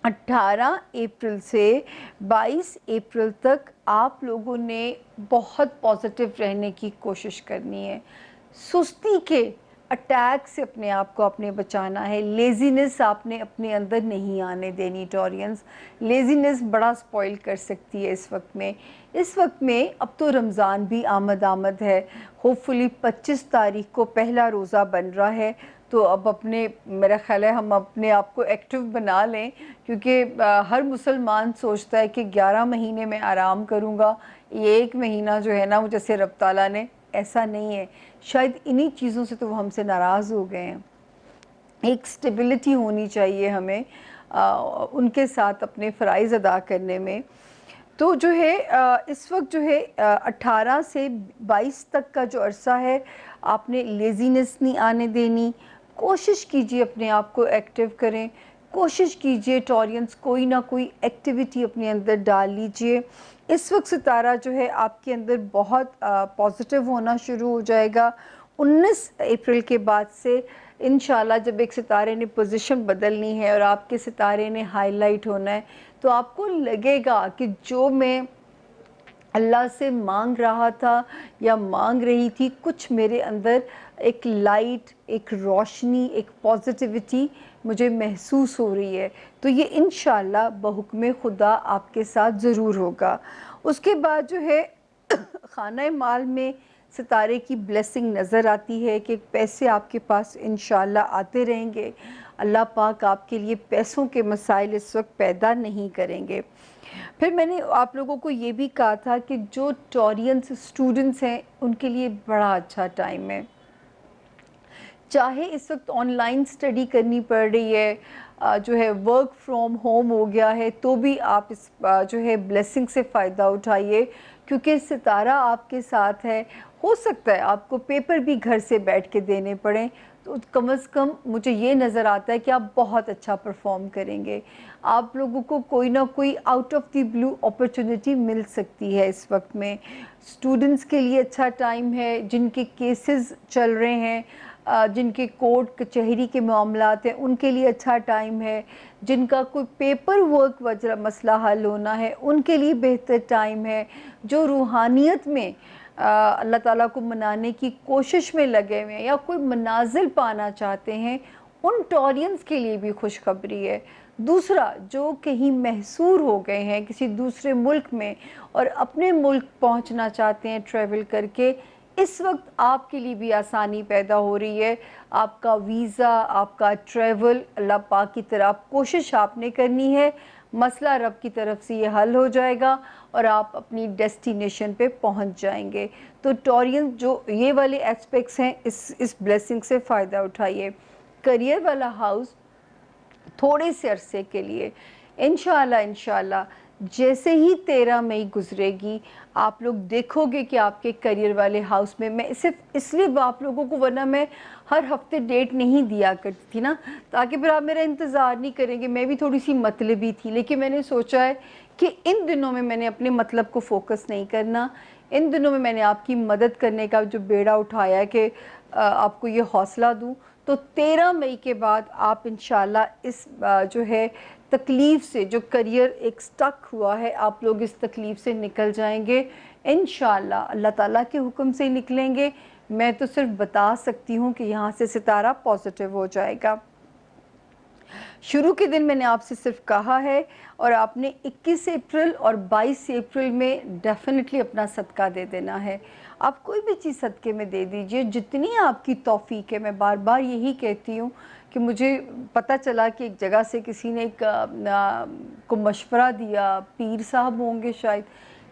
18 अप्रैल से 22 अप्रैल तक आप लोगों ने बहुत पॉजिटिव रहने की कोशिश करनी है। सुस्ती के अटैक से अपने आप को आपने बचाना है। लेज़ीनेस आपने अपने अंदर नहीं आने देनी टॉरियंस। लेज़ीनेस बड़ा स्पॉइल कर सकती है इस वक्त में। इस वक्त में अब तो रमज़ान भी आमद है, होपफुली 25 तारीख को पहला रोज़ा बन रहा है, तो अब अपने, मेरा ख्याल है हम अपने आप को एक्टिव बना लें, क्योंकि हर मुसलमान सोचता है कि 11 महीने में आराम करूँगा, ये एक महीना जो है ना वो जैसे रब ताला ने, ऐसा नहीं है। शायद इन्हीं चीज़ों से तो वो हमसे नाराज़ हो गए हैं। एक स्टेबिलिटी होनी चाहिए हमें उनके साथ अपने फ़राइज़ अदा करने में। तो जो है इस वक्त जो है 18 से 22 तक का जो अरसा है, आपने लेज़ीनेस नहीं आने देनी। कोशिश कीजिए अपने आप को एक्टिव करें, कोशिश कीजिए टॉरियंस कोई ना कोई एक्टिविटी अपने अंदर डाल लीजिए। इस वक्त सितारा जो है आपके अंदर बहुत पॉजिटिव होना शुरू हो जाएगा। 19 अप्रैल के बाद से इंशाल्लाह जब एक सितारे ने पोजीशन बदलनी है और आपके सितारे ने हाईलाइट होना है, तो आपको लगेगा कि जो मैं अल्लाह से मांग रहा था या मांग रही थी, कुछ मेरे अंदर एक लाइट, एक रोशनी, एक पॉजिटिविटी मुझे महसूस हो रही है। तो ये इंशाल्लाह बहुक्म खुदा आपके साथ ज़रूर होगा। उसके बाद जो है खाना माल में सितारे की ब्लेसिंग नज़र आती है कि पैसे आपके पास इंशाल्लाह आते रहेंगे। अल्लाह पाक आपके लिए पैसों के मसाइल इस वक्त पैदा नहीं करेंगे। फिर मैंने आप लोगों को ये भी कहा था कि जो टॉरियंस स्टूडेंट्स हैं उनके लिए बड़ा अच्छा टाइम है। चाहे इस वक्त ऑनलाइन स्टडी करनी पड़ रही है, जो है वर्क फ्रॉम होम हो गया है, तो भी आप इस जो है ब्लेसिंग से फ़ायदा उठाइए, क्योंकि सितारा आपके साथ है। हो सकता है आपको पेपर भी घर से बैठ के देने पड़ें, तो कम से कम मुझे ये नज़र आता है कि आप बहुत अच्छा परफॉर्म करेंगे। आप लोगों को कोई ना कोई out of the blue opportunity मिल सकती है इस वक्त में। स्टूडेंट्स के लिए अच्छा टाइम है, जिनके केसेस चल रहे हैं, जिनके कोर्ट कचहरी के मामलात हैं, उनके लिए अच्छा टाइम है। जिनका कोई पेपर वर्क वजह मसला हल होना है, उनके लिए बेहतर टाइम है। जो रूहानियत में अल्लाह ताला को मनाने की कोशिश में लगे हुए हैं या कोई मनाजिल पाना चाहते हैं, उन टॉरियंस के लिए भी खुशखबरी है। दूसरा, जो कहीं महसूर हो गए हैं किसी दूसरे मुल्क में और अपने मुल्क पहुंचना चाहते हैं ट्रैवल करके, इस वक्त आपके लिए भी आसानी पैदा हो रही है। आपका वीज़ा, आपका ट्रैवल, अल्लाह पाक की तरफ कोशिश आपने करनी है, मसला रब की तरफ से ये हल हो जाएगा और आप अपनी डेस्टिनेशन पे पहुंच जाएंगे। तो टॉरियन जो ये वाले एस्पेक्ट्स हैं, इस ब्लेसिंग से फ़ायदा उठाइए। करियर वाला हाउस थोड़े से अरसे के लिए इंशाल्लाह जैसे ही 13 मई गुजरेगी, आप लोग देखोगे कि आपके करियर वाले हाउस में, मैं सिर्फ इसलिए आप लोगों को, वरना मैं हर हफ्ते डेट नहीं दिया करती थी ना, ताकि फिर आप मेरा इंतज़ार नहीं करेंगे। मैं भी थोड़ी सी मतलबी थी, लेकिन मैंने सोचा है कि इन दिनों में मैंने अपने मतलब को फोकस नहीं करना। इन दिनों में मैंने आपकी मदद करने का जो बेड़ा उठाया है कि आपको ये हौसला दूँ। तो 13 मई के बाद आप इंशाल्लाह इस जो है تکلیف سے جو کریئر ایک سٹک ہوا ہے آپ لوگ اس تکلیف سے نکل جائیں گے انشاءاللہ، اللہ تعالیٰ کے حکم سے نکلیں گے۔ میں تو صرف بتا سکتی ہوں کہ یہاں سے ستارہ پازیٹیو ہو جائے گا۔ شروع کے دن میں نے آپ سے صرف کہا ہے اور آپ نے 21 اپریل اور 22 اپریل میں ڈیفینیٹلی اپنا صدقہ دے دینا ہے۔ آپ کوئی بھی چیز صدقے میں دے دیجئے جتنی آپ کی توفیق ہے۔ میں بار بار یہی کہتی ہوں کہ مجھے پتہ چلا کہ ایک جگہ سے کسی نے کو مشورہ دیا، پیر صاحب ہوں گے شاید،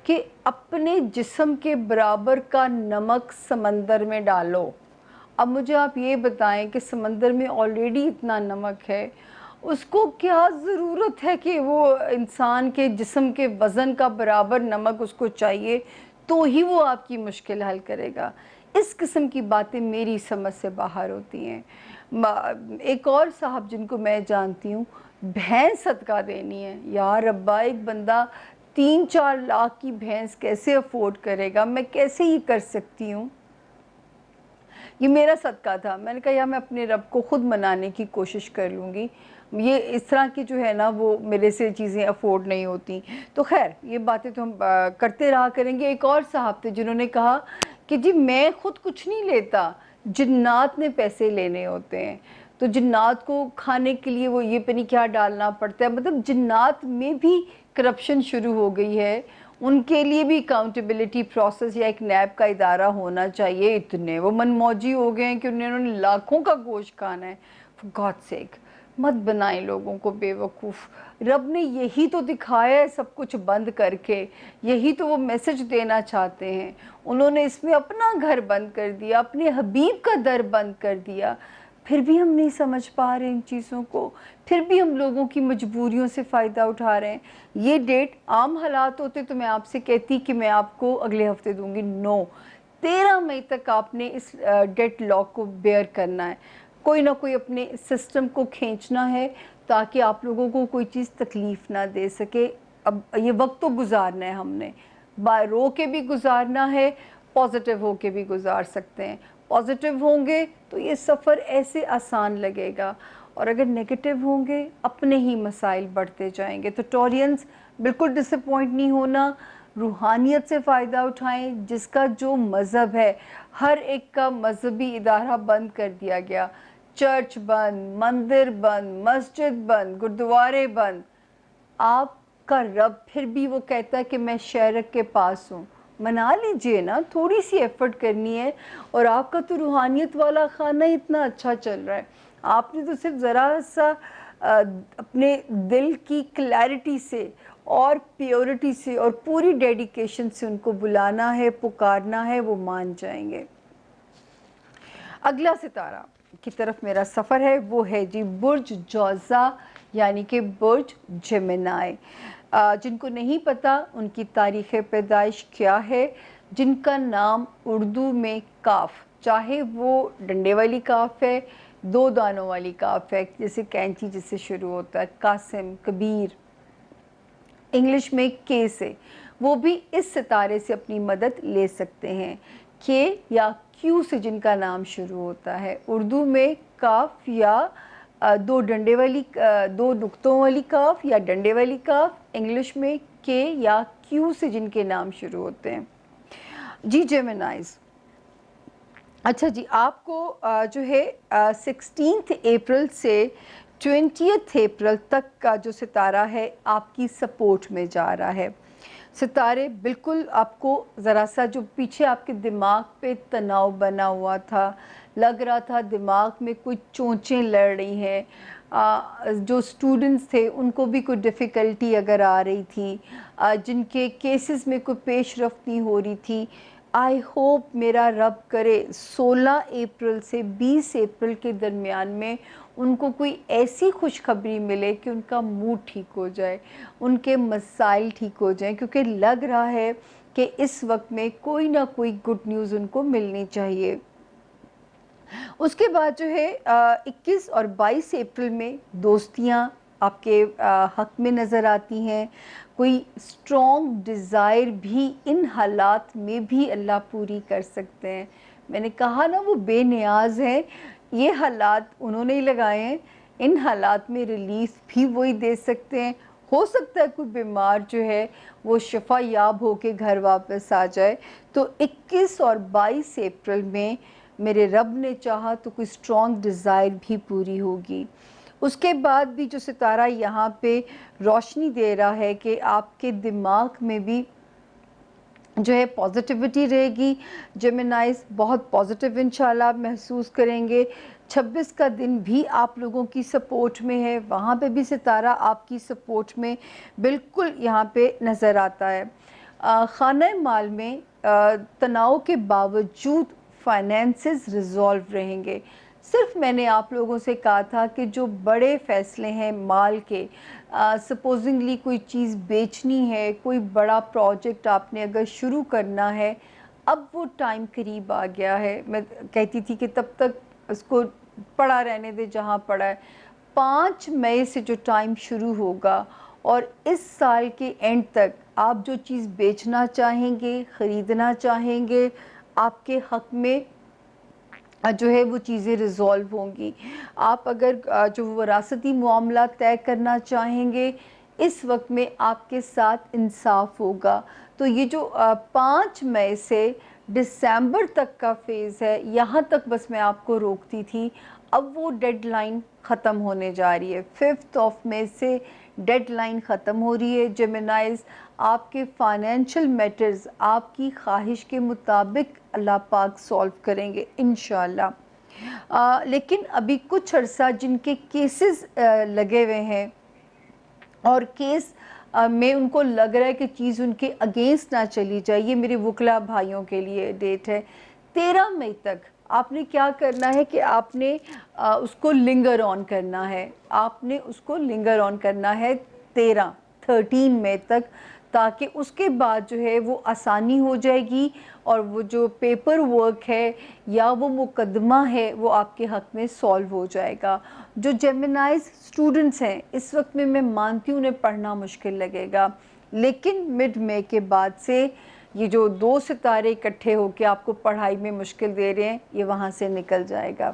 کہ اپنے جسم کے برابر کا نمک سمندر میں ڈالو۔ اب مجھے آپ یہ بتائیں کہ سمندر میں آلریڈی اتنا نمک ہے، اس کو کیا ضرورت ہے کہ وہ انسان کے جسم کے وزن کا برابر نمک اس کو چاہیے تو ہی وہ آپ کی مشکل حل کرے گا۔ اس قسم کی باتیں میری سمجھ سے باہر ہوتی ہیں۔ ایک اور صاحب جن کو میں جانتی ہوں، بھینس صدقہ دینی ہے، یا ربا ایک بندہ 3-4 لاکھ کی بھینس کیسے افورڈ کرے گا؟ میں کیسے یہ کر سکتی ہوں؟ یہ میرا صدقہ تھا، میں نے کہا یا میں اپنے رب کو خود منانے کی کوشش کر لوں گی، یہ اس طرح کی جو ہے نا وہ میرے سے چیزیں افورڈ نہیں ہوتی۔ تو خیر یہ باتیں تو ہم کرتے رہا کریں گے۔ ایک اور صاحب تھے جنہوں نے کہا کہ جی میں خود کچھ نہیں لیتا، جنات نے پیسے لینے ہوتے ہیں، تو جنات کو کھانے کے لیے وہ یہ پہ نہیں کیا ڈالنا پڑتا ہے، مطلب جنات میں بھی کرپشن شروع ہو گئی ہے، ان کے لیے بھی اکاؤنٹیبلٹی پروسیس یا ایک نیب کا ادارہ ہونا چاہیے۔ اتنے وہ من موجی ہو گئے ہیں کہ انہوں نے لاکھوں کا گوشت کھانا ہے۔ For God's sake مت بنائیں لوگوں کو بے وقوف۔ رب نے یہی تو دکھایا ہے سب کچھ بند کر کے، یہی تو وہ میسج دینا چاہتے ہیں۔ انہوں نے اس میں اپنا گھر بند کر دیا، اپنے حبیب کا در بند کر دیا، پھر بھی ہم نہیں سمجھ پا رہے ان چیزوں کو، پھر بھی ہم لوگوں کی مجبوریوں سے فائدہ اٹھا رہے ہیں۔ یہ ڈیٹ عام حالات ہوتے تو میں آپ سے کہتی کہ میں آپ کو اگلے ہفتے دوں گی، نو، 13 مئی تک آپ نے اس ڈیٹ لاک کو بیئر کرنا ہے، کوئی نہ کوئی اپنے سسٹم کو کھینچنا ہے تاکہ آپ لوگوں کو کوئی چیز تکلیف نہ دے سکے۔ اب یہ وقت تو گزارنا ہے ہم نے، رو کے بھی گزارنا ہے، پازیٹیو ہو کے بھی گزار سکتے ہیں۔ پازیٹیو ہوں گے تو یہ سفر ایسے آسان لگے گا، اور اگر نیگیٹو ہوں گے اپنے ہی مسائل بڑھتے جائیں گے۔ تو ٹورینز بالکل ڈس اپوائنٹ نہیں ہونا، روحانیت سے فائدہ اٹھائیں، جس کا جو مذہب ہے، ہر ایک کا مذہبی ادارہ بند کر دیا گیا، چرچ بند، مندر بند، مسجد بند، گردوارے بند۔ آپ کا رب پھر بھی وہ کہتا ہے کہ میں شہرک کے پاس ہوں، منا لیجئے نا، تھوڑی سی ایفرٹ کرنی ہے، اور آپ کا تو روحانیت والا خانہ اتنا اچھا چل رہا ہے، آپ نے تو صرف ذرا سا اپنے دل کی کلیئرٹی سے اور پیورٹی سے اور پوری ڈیڈیکیشن سے ان کو بلانا ہے، پکارنا ہے، وہ مان جائیں گے۔ اگلا ستارہ کی طرف میرا سفر ہے وہ ہے جی برج جوزا، یعنی کہ برج جیمنائی۔ جن کو نہیں پتا ان کی تاریخ پیدائش کیا ہے، جن کا نام اردو میں کاف، چاہے وہ ڈنڈے والی کاف ہے، 2 دانوں والی کاف ہے، جیسے کینچی جس سے شروع ہوتا ہے، قاسم، کبیر، انگلش میں کے سے، وہ بھی اس ستارے سے اپنی مدد لے سکتے ہیں۔ کے یا کیو سے جن کا نام شروع ہوتا ہے، اردو میں کاف یا 2 نقطوں والی کاف یا ڈنڈے والی کاف، انگلش میں کے یا کیو سے جن کے نام شروع ہوتے ہیں۔ جی جیمنائز، اچھا جی، آپ کو جو ہے 16 اپریل سے 20 اپریل تک کا جو ستارہ ہے آپ کی سپورٹ میں جا رہا ہے۔ ستارے بالکل آپ کو ذرا سا جو پیچھے آپ کے دماغ پہ تناؤ بنا ہوا تھا، لگ رہا تھا دماغ میں کوئی چونچیں لڑ رہی ہیں، جو سٹوڈنٹس تھے ان کو بھی کوئی ڈیفیکلٹی اگر آ رہی تھی، جن کے کیسز میں کوئی پیش رفت نہیں ہو رہی تھی، آئی ہوپ میرا رب کرے 16 اپریل سے 20 اپریل کے درمیان میں ان کو کوئی ایسی خوشخبری ملے کہ ان کا موڈ ٹھیک ہو جائے، ان کے مسائل ٹھیک ہو جائیں، کیونکہ لگ رہا ہے کہ اس وقت میں کوئی نہ کوئی گڈ نیوز ان کو ملنی چاہیے۔ اس کے بعد جو ہے 21 اور 22 اپریل میں دوستیاں آپ کے حق میں نظر آتی ہیں، کوئی اسٹرانگ ڈیزائر بھی ان حالات میں بھی اللہ پوری کر سکتے ہیں۔ میں نے کہا نا وہ بے نیاز ہیں، یہ حالات انہوں نے ہی لگائے ہیں، ان حالات میں ریلیف بھی وہی دے سکتے ہیں. ہو سکتا ہے کوئی بیمار جو ہے وہ شفا یاب ہو کے گھر واپس آ جائے. تو 21 اور 22 اپریل میں میرے رب نے چاہا تو کوئی اسٹرانگ ڈیزائر بھی پوری ہوگی. اس کے بعد بھی جو ستارہ یہاں پہ روشنی دے رہا ہے کہ آپ کے دماغ میں بھی جو ہے پازیٹیوٹی رہے گی. جیمنائز بہت پازیٹیو انشاءاللہ آپ محسوس کریں گے. 26 کا دن بھی آپ لوگوں کی سپورٹ میں ہے, وہاں پہ بھی ستارہ آپ کی سپورٹ میں بالکل یہاں پہ نظر آتا ہے. خانہ مال میں تناؤ کے باوجود فائنینسز ریزالو رہیں گے. صرف میں نے آپ لوگوں سے کہا تھا کہ جو بڑے فیصلے ہیں مال کے, سپوزنگلی کوئی چیز بیچنی ہے, کوئی بڑا پروجیکٹ آپ نے اگر شروع کرنا ہے, اب وہ ٹائم قریب آ گیا ہے. میں کہتی تھی کہ تب تک اس کو پڑا رہنے دے جہاں پڑا ہے. 5 مئی سے جو ٹائم شروع ہوگا اور اس سال کے اینڈ تک آپ جو چیز بیچنا چاہیں گے, خریدنا چاہیں گے, آپ کے حق میں جو ہے وہ چیزیں ریزالو ہوں گی. آپ اگر جو وراثتی معاملات طے کرنا چاہیں گے, اس وقت میں آپ کے ساتھ انصاف ہوگا. تو یہ جو 5 مئی سے دسمبر تک کا فیز ہے, یہاں تک بس میں آپ کو روکتی تھی. اب وہ ڈیڈ لائن ختم ہونے جا رہی ہے. 5 مئی سے ڈیڈ لائن ختم ہو رہی ہے. جیمنائز آپ کے فائنینشل میٹرز آپ کی خواہش کے مطابق اللہ پاک سولو کریں گے انشاءاللہ. لیکن ابھی کچھ عرصہ جن کے کیسز لگے ہوئے ہیں اور کیس میں ان کو لگ رہا ہے کہ چیز ان کے اگینسٹ نہ چلی جائے, یہ میرے وکلا بھائیوں کے لیے ڈیٹ ہے 13 مئی تک. آپ نے کیا کرنا ہے کہ آپ نے اس کو لنگر آن کرنا ہے. آپ نے اس کو لنگر آن کرنا ہے 13 مئی تک, تاکہ اس کے بعد جو ہے وہ آسانی ہو جائے گی اور وہ جو پیپر ورک ہے یا وہ مقدمہ ہے وہ آپ کے حق میں سولو ہو جائے گا. جو جیمنائز اسٹوڈنٹس ہیں اس وقت میں مانتی ہوں انہیں پڑھنا مشکل لگے گا, لیکن مڈ مئی کے بعد سے یہ جو 2 ستارے اکٹھے ہو کے آپ کو پڑھائی میں مشکل دے رہے ہیں, یہ وہاں سے نکل جائے گا.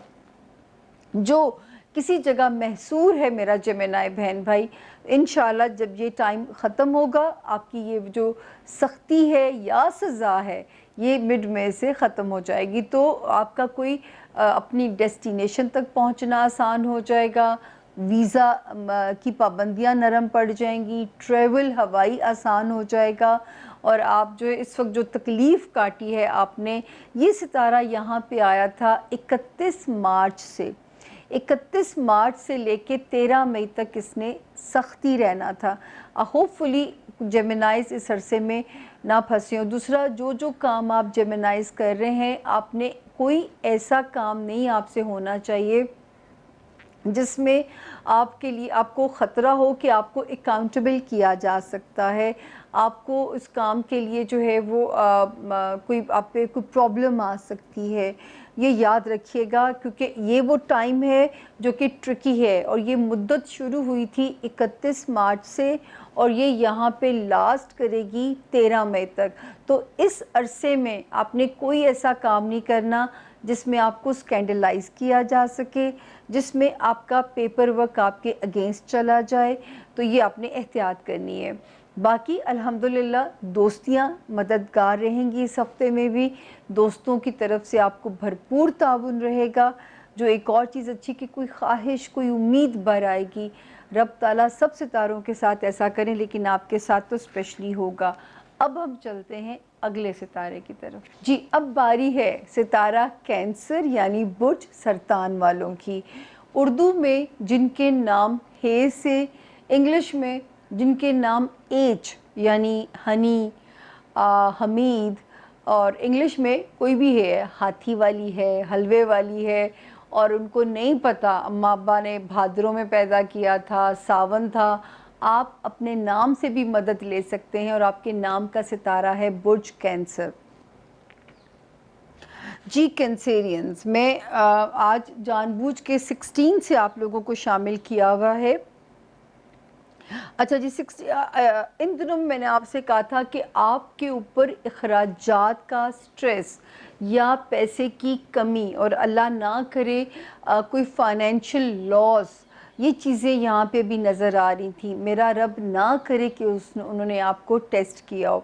جو کسی جگہ محصور ہے میرا جیمنائی بہن بھائی, انشاءاللہ جب یہ ٹائم ختم ہوگا آپ کی یہ جو سختی ہے یا سزا ہے یہ مڈ مئی سے ختم ہو جائے گی. تو آپ کا کوئی اپنی ڈیسٹینیشن تک پہنچنا آسان ہو جائے گا, ویزا کی پابندیاں نرم پڑ جائیں گی, ٹریول ہوائی آسان ہو جائے گا. اور آپ جو اس وقت جو تکلیف کاٹی ہے آپ نے, یہ ستارہ یہاں پہ آیا تھا 31 مارچ سے لے کے 13 مئی تک اس نے سختی رہنا تھا. ہوپ فلی جیمنائز اس عرصے میں نہ پھنسے ہوں. دوسرا, جو کام آپ جیمنائز کر رہے ہیں, آپ نے کوئی ایسا کام نہیں آپ سے ہونا چاہیے جس میں آپ کے لیے آپ کو خطرہ ہو کہ آپ کو اکاؤنٹیبل کیا جا سکتا ہے. آپ کو اس کام کے لیے جو ہے وہ کوئی آپ پہ کوئی پرابلم آ سکتی ہے. یہ یاد رکھیے گا کیونکہ یہ وہ ٹائم ہے جو کہ ٹرکی ہے, اور یہ مدت شروع ہوئی تھی 31 مارچ سے اور یہ یہاں پہ لاسٹ کرے گی 13 مئی تک. تو اس عرصے میں آپ نے کوئی ایسا کام نہیں کرنا جس میں آپ کو اسکینڈلائز کیا جا سکے, جس میں آپ کا پیپر ورک آپ کے اگینسٹ چلا جائے. تو یہ آپ نے احتیاط کرنی ہے. باقی الحمدللہ دوستیاں مددگار رہیں گی اس ہفتے میں بھی, دوستوں کی طرف سے آپ کو بھرپور تعاون رہے گا. جو ایک اور چیز اچھی کہ کوئی خواہش کوئی امید بھر آئے گی. رب تعالیٰ سب ستاروں کے ساتھ ایسا کریں, لیکن آپ کے ساتھ تو اسپیشلی ہوگا. اب ہم چلتے ہیں اگلے ستارے کی طرف. جی, اب باری ہے ستارہ کینسر یعنی برج سرطان والوں کی. اردو میں جن کے نام ہے سے, انگلش میں جن کے نام ایچ یعنی ہنی, حمید, اور انگلش میں کوئی بھی ہے, ہاتھی والی ہے, حلوے والی ہے, اور ان کو نہیں پتہ اماں ابا نے بھادروں میں پیدا کیا تھا, ساون تھا. آپ اپنے نام سے بھی مدد لے سکتے ہیں اور آپ کے نام کا ستارہ ہے برج کینسر. جی کینسیرینز, میں آج جان بوجھ کے 16 سے آپ لوگوں کو شامل کیا ہوا ہے. اچھا جی, ان دنوں میں نے آپ سے کہا تھا کہ آپ کے اوپر اخراجات کا سٹریس یا پیسے کی کمی, اور اللہ نہ کرے کوئی فائنینشل لاس یہ چیزیں یہاں پہ بھی نظر آ رہی تھیں. میرا رب نہ کرے کہ انہوں نے آپ کو ٹیسٹ کیا ہو.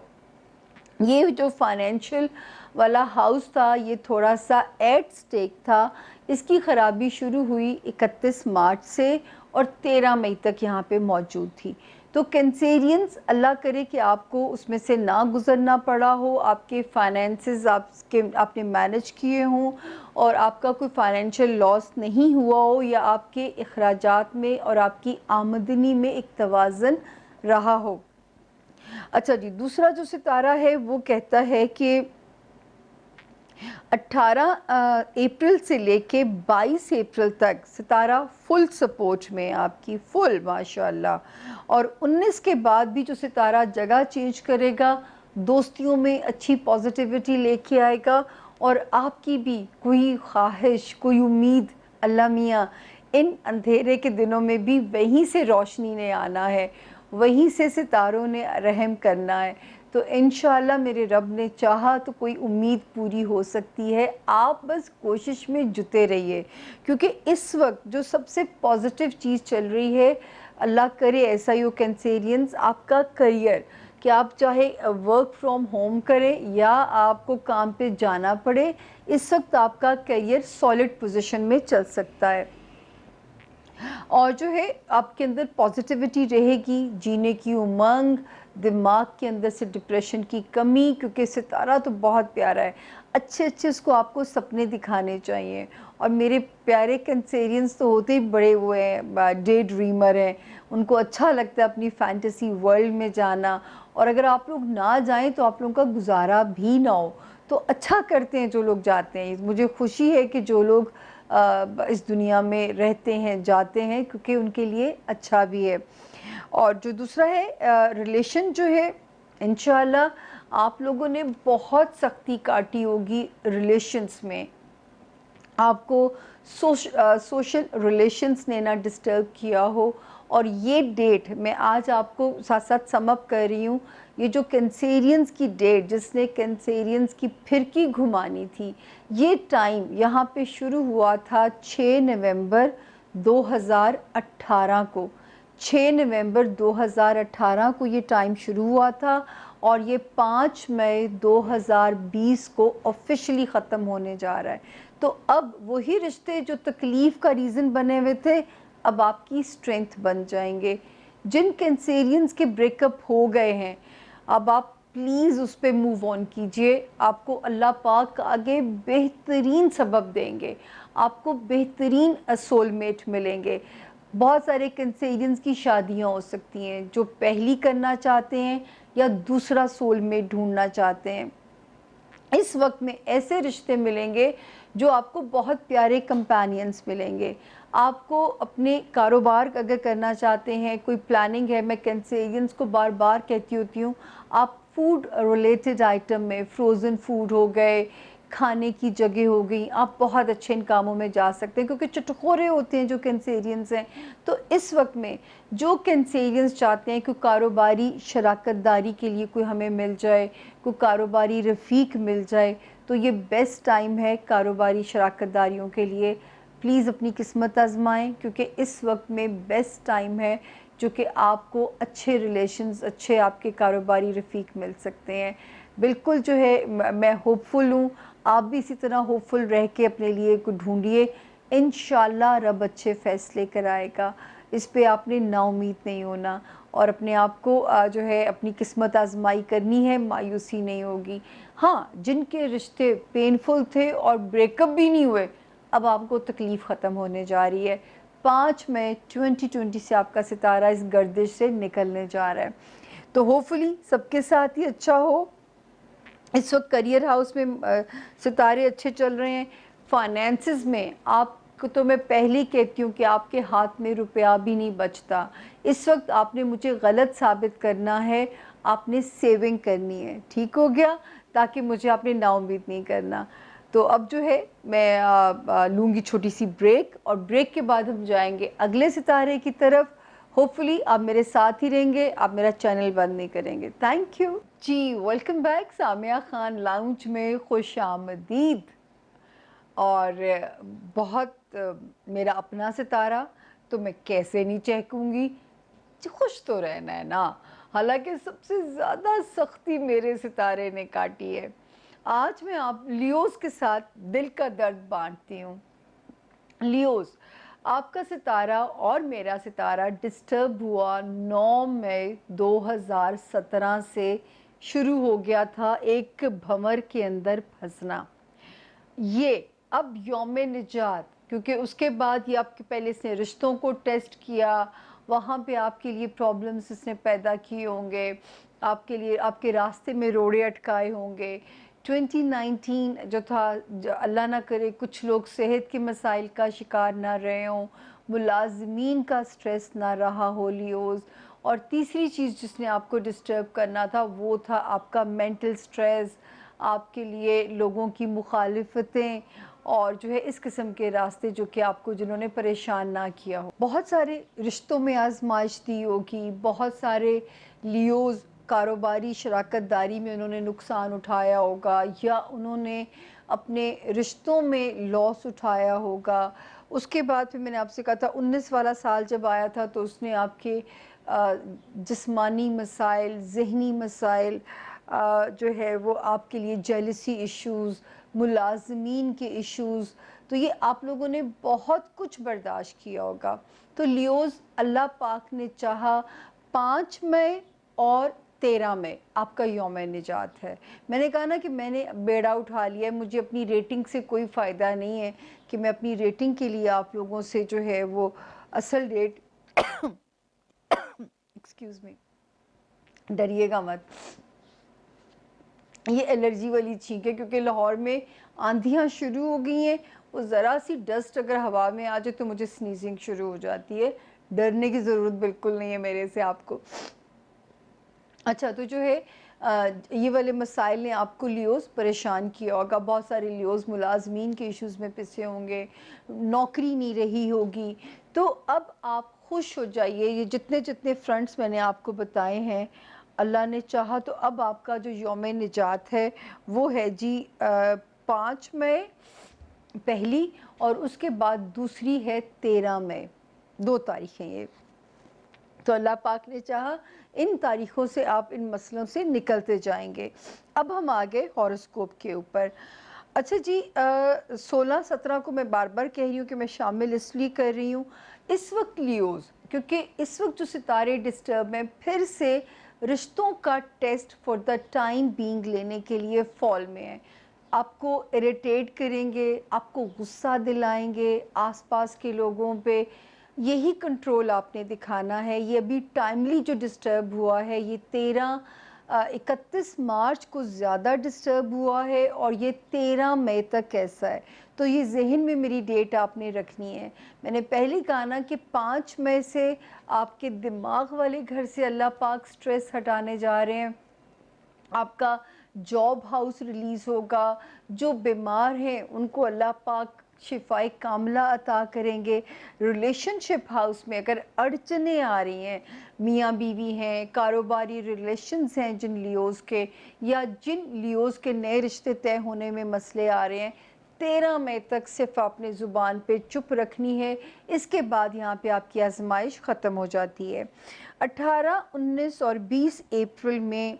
یہ جو فائنینشیل والا ہاؤس تھا یہ تھوڑا سا ایٹ سٹیک تھا. اس کی خرابی شروع ہوئی 31 مارچ سے اور 13 مئی تک یہاں پہ موجود تھی. تو کینسیرینز اللہ کرے کہ آپ کو اس میں سے نہ گزرنا پڑا ہو, آپ کے فائنینسز آپ نے مینج کیے ہوں اور آپ کا کوئی فائنینشیل لاس نہیں ہوا ہو, یا آپ کے اخراجات میں اور آپ کی آمدنی میں ایک توازن رہا ہو. اچھا جی, دوسرا جو ستارہ ہے وہ کہتا ہے کہ 18 اپریل سے لے کے 22 اپریل تک ستارہ فل سپورٹ میں آپ کی, فل ماشاءاللہ. اور 19 کے بعد بھی جو ستارہ جگہ چینج کرے گا, دوستیوں میں اچھی پازیٹیوٹی لے کے آئے گا, اور آپ کی بھی کوئی خواہش, کوئی امید اللہ میاں ان اندھیرے کے دنوں میں بھی وہیں سے روشنی نے آنا ہے, وہیں سے ستاروں نے رحم کرنا ہے. تو انشاءاللہ میرے رب نے چاہا تو کوئی امید پوری ہو سکتی ہے. آپ بس کوشش میں جتے رہیے, کیونکہ اس وقت جو سب سے پازیٹیو چیز چل رہی ہے, اللہ کرے ایسا ہی ہو کینسیرینز, آپ کا کریئر, کہ آپ چاہے ورک فرام ہوم کریں یا آپ کو کام پہ جانا پڑے, اس وقت آپ کا کریئر سالڈ پوزیشن میں چل سکتا ہے. اور جو ہے آپ کے اندر پازیٹیوٹی رہے گی, جینے کی امنگ, دماغ کے اندر سے ڈپریشن کی کمی, کیونکہ ستارہ تو بہت پیارا ہے. اچھے اس کو آپ کو سپنے دکھانے چاہیے. اور میرے پیارے کنسیرینز تو ہوتے ہی بڑے ہوئے ہیں, ڈے ڈریمر ہیں, ان کو اچھا لگتا ہے اپنی فینٹیسی ورلڈ میں جانا. اور اگر آپ لوگ نہ جائیں تو آپ لوگوں کا گزارا بھی نہ ہو, تو اچھا کرتے ہیں جو لوگ جاتے ہیں. مجھے خوشی ہے کہ جو لوگ اس دنیا میں رہتے ہیں, جاتے ہیں, کیونکہ ان کے لیے اچھا بھی ہے. اور جو دوسرا ہے ریلیشن جو ہے, انشاءاللہ آپ لوگوں نے بہت سختی کاٹی ہوگی ریلیشنز میں. آپ کو سوشل ریلیشنز نے نہ ڈسٹرب کیا ہو. اور یہ ڈیٹ میں آج آپ کو ساتھ ساتھ سم اپ کر رہی ہوں, یہ جو کینسیرینز کی ڈیٹ, جس نے کینسیرینز کی پھرکی گھمانی تھی, یہ ٹائم یہاں پہ شروع ہوا تھا 6 نومبر 2018 کو. 6 نومبر 2018 کو یہ ٹائم شروع ہوا تھا, اور یہ 5 مئی 2020 کو آفیشلی ختم ہونے جا رہا ہے. تو اب وہی رشتے جو تکلیف کا ریزن بنے ہوئے تھے, اب آپ کی اسٹرینتھ بن جائیں گے. جن کینسیرینز کے بریک اپ ہو گئے ہیں, اب آپ پلیز اس پہ موو آن کیجئے. آپ کو اللہ پاک آگے بہترین سبب دیں گے, آپ کو بہترین سول میٹ ملیں گے. بہت سارے کینسیرینز کی شادیاں ہو سکتی ہیں جو پہلی کرنا چاہتے ہیں یا دوسرا سول میٹ ڈھونڈنا چاہتے ہیں. اس وقت میں ایسے رشتے ملیں گے جو آپ کو بہت پیارے کمپینینز ملیں گے. آپ کو اپنے کاروبار اگر کرنا چاہتے ہیں, کوئی پلاننگ ہے, میں کینسیرینز کو بار بار کہتی ہوتی ہوں, آپ فوڈ ریلیٹڈ آئٹم میں, فروزن فوڈ ہو گئے, کھانے کی جگہ ہو گئی, آپ بہت اچھے ان کاموں میں جا سکتے ہیں, کیونکہ چٹخورے ہوتے ہیں جو کینسیرینز ہیں. تو اس وقت میں جو کینسیرینز چاہتے ہیں کہ کاروباری شراکت داری کے لیے کوئی ہمیں مل جائے, کوئی کاروباری رفیق مل جائے, تو یہ بیسٹ ٹائم ہے کاروباری شراکت داریوں کے لیے. پلیز اپنی قسمت آزمائیں, کیونکہ اس وقت میں بیسٹ ٹائم ہے جو کہ آپ کو اچھے ریلیشنز, اچھے آپ کے کاروباری رفیق مل سکتے ہیں. بالکل جو ہے میں ہوپ فل ہوں, آپ بھی اسی طرح ہوپ فل رہ کے اپنے لیے کو ڈھونڈیے. انشاءاللہ رب اچھے فیصلے کرائے گا, اس پہ آپ نے نا امید نہیں ہونا, اور اپنے آپ کو جو ہے اپنی قسمت آزمائی کرنی ہے, مایوسی نہیں ہوگی. ہاں, جن کے رشتے پینفل تھے اور بریک اپ بھی نہیں ہوئے, اب آپ کو تکلیف ختم ہونے جا رہی ہے. 5 مئی 2020 سے آپ کا ستارہ اس گردش سے نکلنے جا رہا ہے. تو ہوپفلی سب کے ساتھ ہی اچھا ہو. اس وقت کریئر ہاؤس میں ستارے اچھے چل رہے ہیں. فائنینسز میں آپ کو تو میں پہلے کہتی ہوں کہ آپ کے ہاتھ میں روپیہ بھی نہیں بچتا. اس وقت آپ نے مجھے غلط ثابت کرنا ہے, آپ نے سیونگ کرنی ہے. ٹھیک ہو گیا, تاکہ مجھے آپ نے نا امید نہیں کرنا. تو اب جو ہے میں لوں گی چھوٹی سی بریک, اور بریک کے بعد ہم جائیں گے اگلے ستارے کی طرف. ہوپفلی آپ میرے ساتھ ہی رہیں گے, آپ میرا چینل بند نہیں کریں گے. تھینک یو جی. Welcome back Samia Khan lounge میں, خوش آمدید. اور بہت میرا اپنا ستارہ तो मैं कैसे नहीं चहकूँगी? खुश तो रहना है ना। हालाँकि सबसे ज़्यादा सख्ती मेरे सितारे ने काटी है। आज मैं आप लियोज़ के साथ दिल का दर्द बाँटती हूँ। लियोज़, आपका सितारा और मेरा सितारा डिस्टर्ब हुआ 9 मई 2017 से शुरू हो गया था एक भंवर के अंदर फँसना। ये अब यौम निजात, क्योंकि उसके बाद ये आपके पहले इसने रिश्तों को टेस्ट किया, वहाँ पे आपके लिए प्रॉब्लम्स इसने पैदा किए होंगे, आपके लिए आपके रास्ते में रोड़े अटकाए होंगे। 2019 जो था, अल्लाह ना करे कुछ लोग सेहत के मसाइल का शिकार ना रहे हों, मुलाजमीन का स्ट्रेस ना रहा हो लियोज़, और तीसरी चीज़ जिसने आपको डिस्टर्ब करना था वो था आपका मेंटल स्ट्रेस, आपके लिए लोगों की मुखालिफतें और जो है इस किस्म के रास्ते जो कि आपको जिन्होंने परेशान ना किया हो। बहुत सारे रिश्तों में आजमाइश दी होगी, बहुत सारे लियोज़ कारोबारी शराकत दारी में उन्होंने नुकसान उठाया होगा, या उन्होंने अपने रिश्तों में लॉस उठाया होगा। उसके बाद फिर मैंने आपसे कहा था 19 वाला साल जब आया था तो उसने आपके जिस्मानी मसाइल, ज़हनी मसाइल, जो है वो आपके लिए जेलसी इश्यूज़, मुलाज़मीन के इश्यूज़, तो ये आप लोगों ने बहुत कुछ बर्दाश्त किया होगा। तो लियोज़, अल्लाह पाक ने चाहा 5 मई और 13 मई आपका यौम निजात है। मैंने कहा ना कि मैंने बेड़ा उठा लिया है, मुझे अपनी रेटिंग से कोई फ़ायदा नहीं है कि मैं अपनी रेटिंग के लिए आप लोगों से जो है वो असल डेट एक्सक्यूज़ मी, डरिएगा मत, ये एलर्जी वाली छींक है, क्योंकि लाहौर में आंधियाँ शुरू हो गई हैं, वो ज़रा सी डस्ट अगर हवा में आ जाए तो मुझे स्नीजिंग शुरू हो जाती है। डरने की ज़रूरत बिल्कुल नहीं है मेरे से आपको। अच्छा, तो जो है ये वाले मसाइल ने आपको लियोज़ परेशान किया होगा, बहुत सारे लियोज़ मुलाजमीन के इश्यूज़ में पिसे होंगे, नौकरी नहीं रही होगी। तो अब आप खुश हो जाइए, ये जितने जितने फ्रंट्स मैंने आपको बताए हैं, अल्लाह ने चाहा तो अब आपका जो यौम निजात है वो है जी 5 मई पहली, और उसके बाद दूसरी है 13 मई, 2 तारीखें ये। तो अल्लाह पाक ने चाहा इन तारीख़ों से आप इन मसलों से निकलते जाएंगे। अब हम आ गए हॉरोस्कोप के ऊपर। अच्छा जी, 16-17 को मैं बार बार कह रही हूँ कि मैं शामिल इसलिए कर रही हूँ इस वक्त लियोज़, क्योंकि इस वक्त जो सितारे डिस्टर्ब हैं, फिर से रिश्तों का test for the time being लेने के लिए फॉल में है। आपको इरिटेट करेंगे, आपको गुस्सा दिलाएंगे, आसपास के लोगों पे यही कंट्रोल आपने दिखाना है। ये अभी टाइमली जो डिस्टर्ब हुआ है, ये 31 मार्च को ज़्यादा डिस्टर्ब हुआ है और ये 13 मई तक ऐसा है। तो ये ज़हन में मेरी डेट आपने रखनी है। मैंने पहले कहा ना कि 5 मई से आपके दिमाग वाले घर से अल्लाह पाक स्ट्रेस हटाने जा रहे हैं। आपका जॉब हाउस रिलीज़ होगा, जो बीमार हैं उनको अल्लाह पाक शिफाए कामला अता करेंगे। रिलेशनशिप हाउस में अगर अड़चनें आ रही हैं, मियाँ बीवी हैं, कारोबारी रिलेशंस हैं जिन लियोज़ के, या जिन लियोज़ के नए रिश्ते तय होने में मसले आ रहे हैं, 13 मई तक सिर्फ आपने ज़ुबान पे चुप रखनी है। इसके बाद यहाँ पे आपकी आजमाइश ख़त्म हो जाती है। 18, 19 और 20 अप्रैल में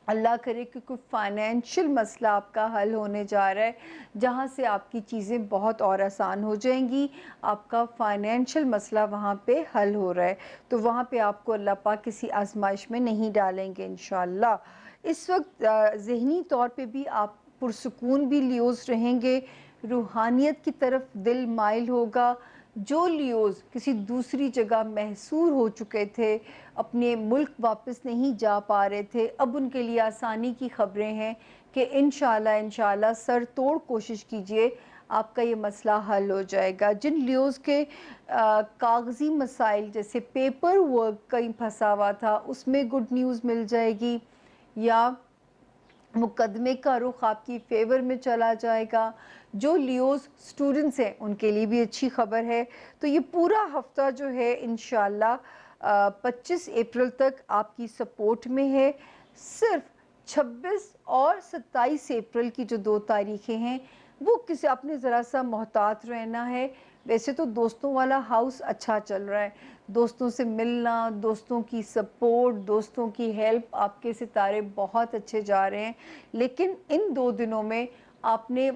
अल्लाह करे कि कोई फाइनेंशियल मसला आपका हल होने जा रहा है, जहाँ से आपकी चीज़ें बहुत और आसान हो जाएंगी। आपका फाइनेंशियल मसला वहाँ पे हल हो रहा है, तो वहाँ पे आपको अल्लाह पाक किसी आजमाइश में नहीं डालेंगे इंशाअल्लाह। इस वक्त ज़हनी तौर पे भी आप पुरसुकून भी लियोज़ रहेंगे, रूहानियत की तरफ दिल माइल होगा। जो लियोज़ किसी दूसरी जगह महसूर हो चुके थे, अपने मुल्क वापस नहीं जा पा रहे थे, अब उनके लिए आसानी की ख़बरें हैं कि इंशाअल्लाह सर तोड़ कोशिश कीजिए, आपका ये मसला हल हो जाएगा। जिन लियोज़ के कागज़ी मसाइल जैसे पेपर वर्क कहीं फंसा हुआ था, उसमें गुड न्यूज़ मिल जाएगी, या मुकदमे का रुख आपकी फेवर में चला जाएगा। जो लियोज़ स्टूडेंट्स हैं उनके लिए भी अच्छी खबर है। तो ये पूरा हफ्ता जो है इंशाअल्लाह 25 अप्रैल तक आपकी सपोर्ट में है। सिर्फ 26 और 27 अप्रैल की जो 2 तारीखें हैं, वो किसी आपने ज़रा सा मोहतात रहना है। वैसे तो दोस्तों वाला हाउस अच्छा चल रहा है, दोस्तों से मिलना, दोस्तों की सपोर्ट, दोस्तों की हेल्प, आपके सितारे बहुत अच्छे जा रहे हैं। लेकिन इन 2 दिनों में आपने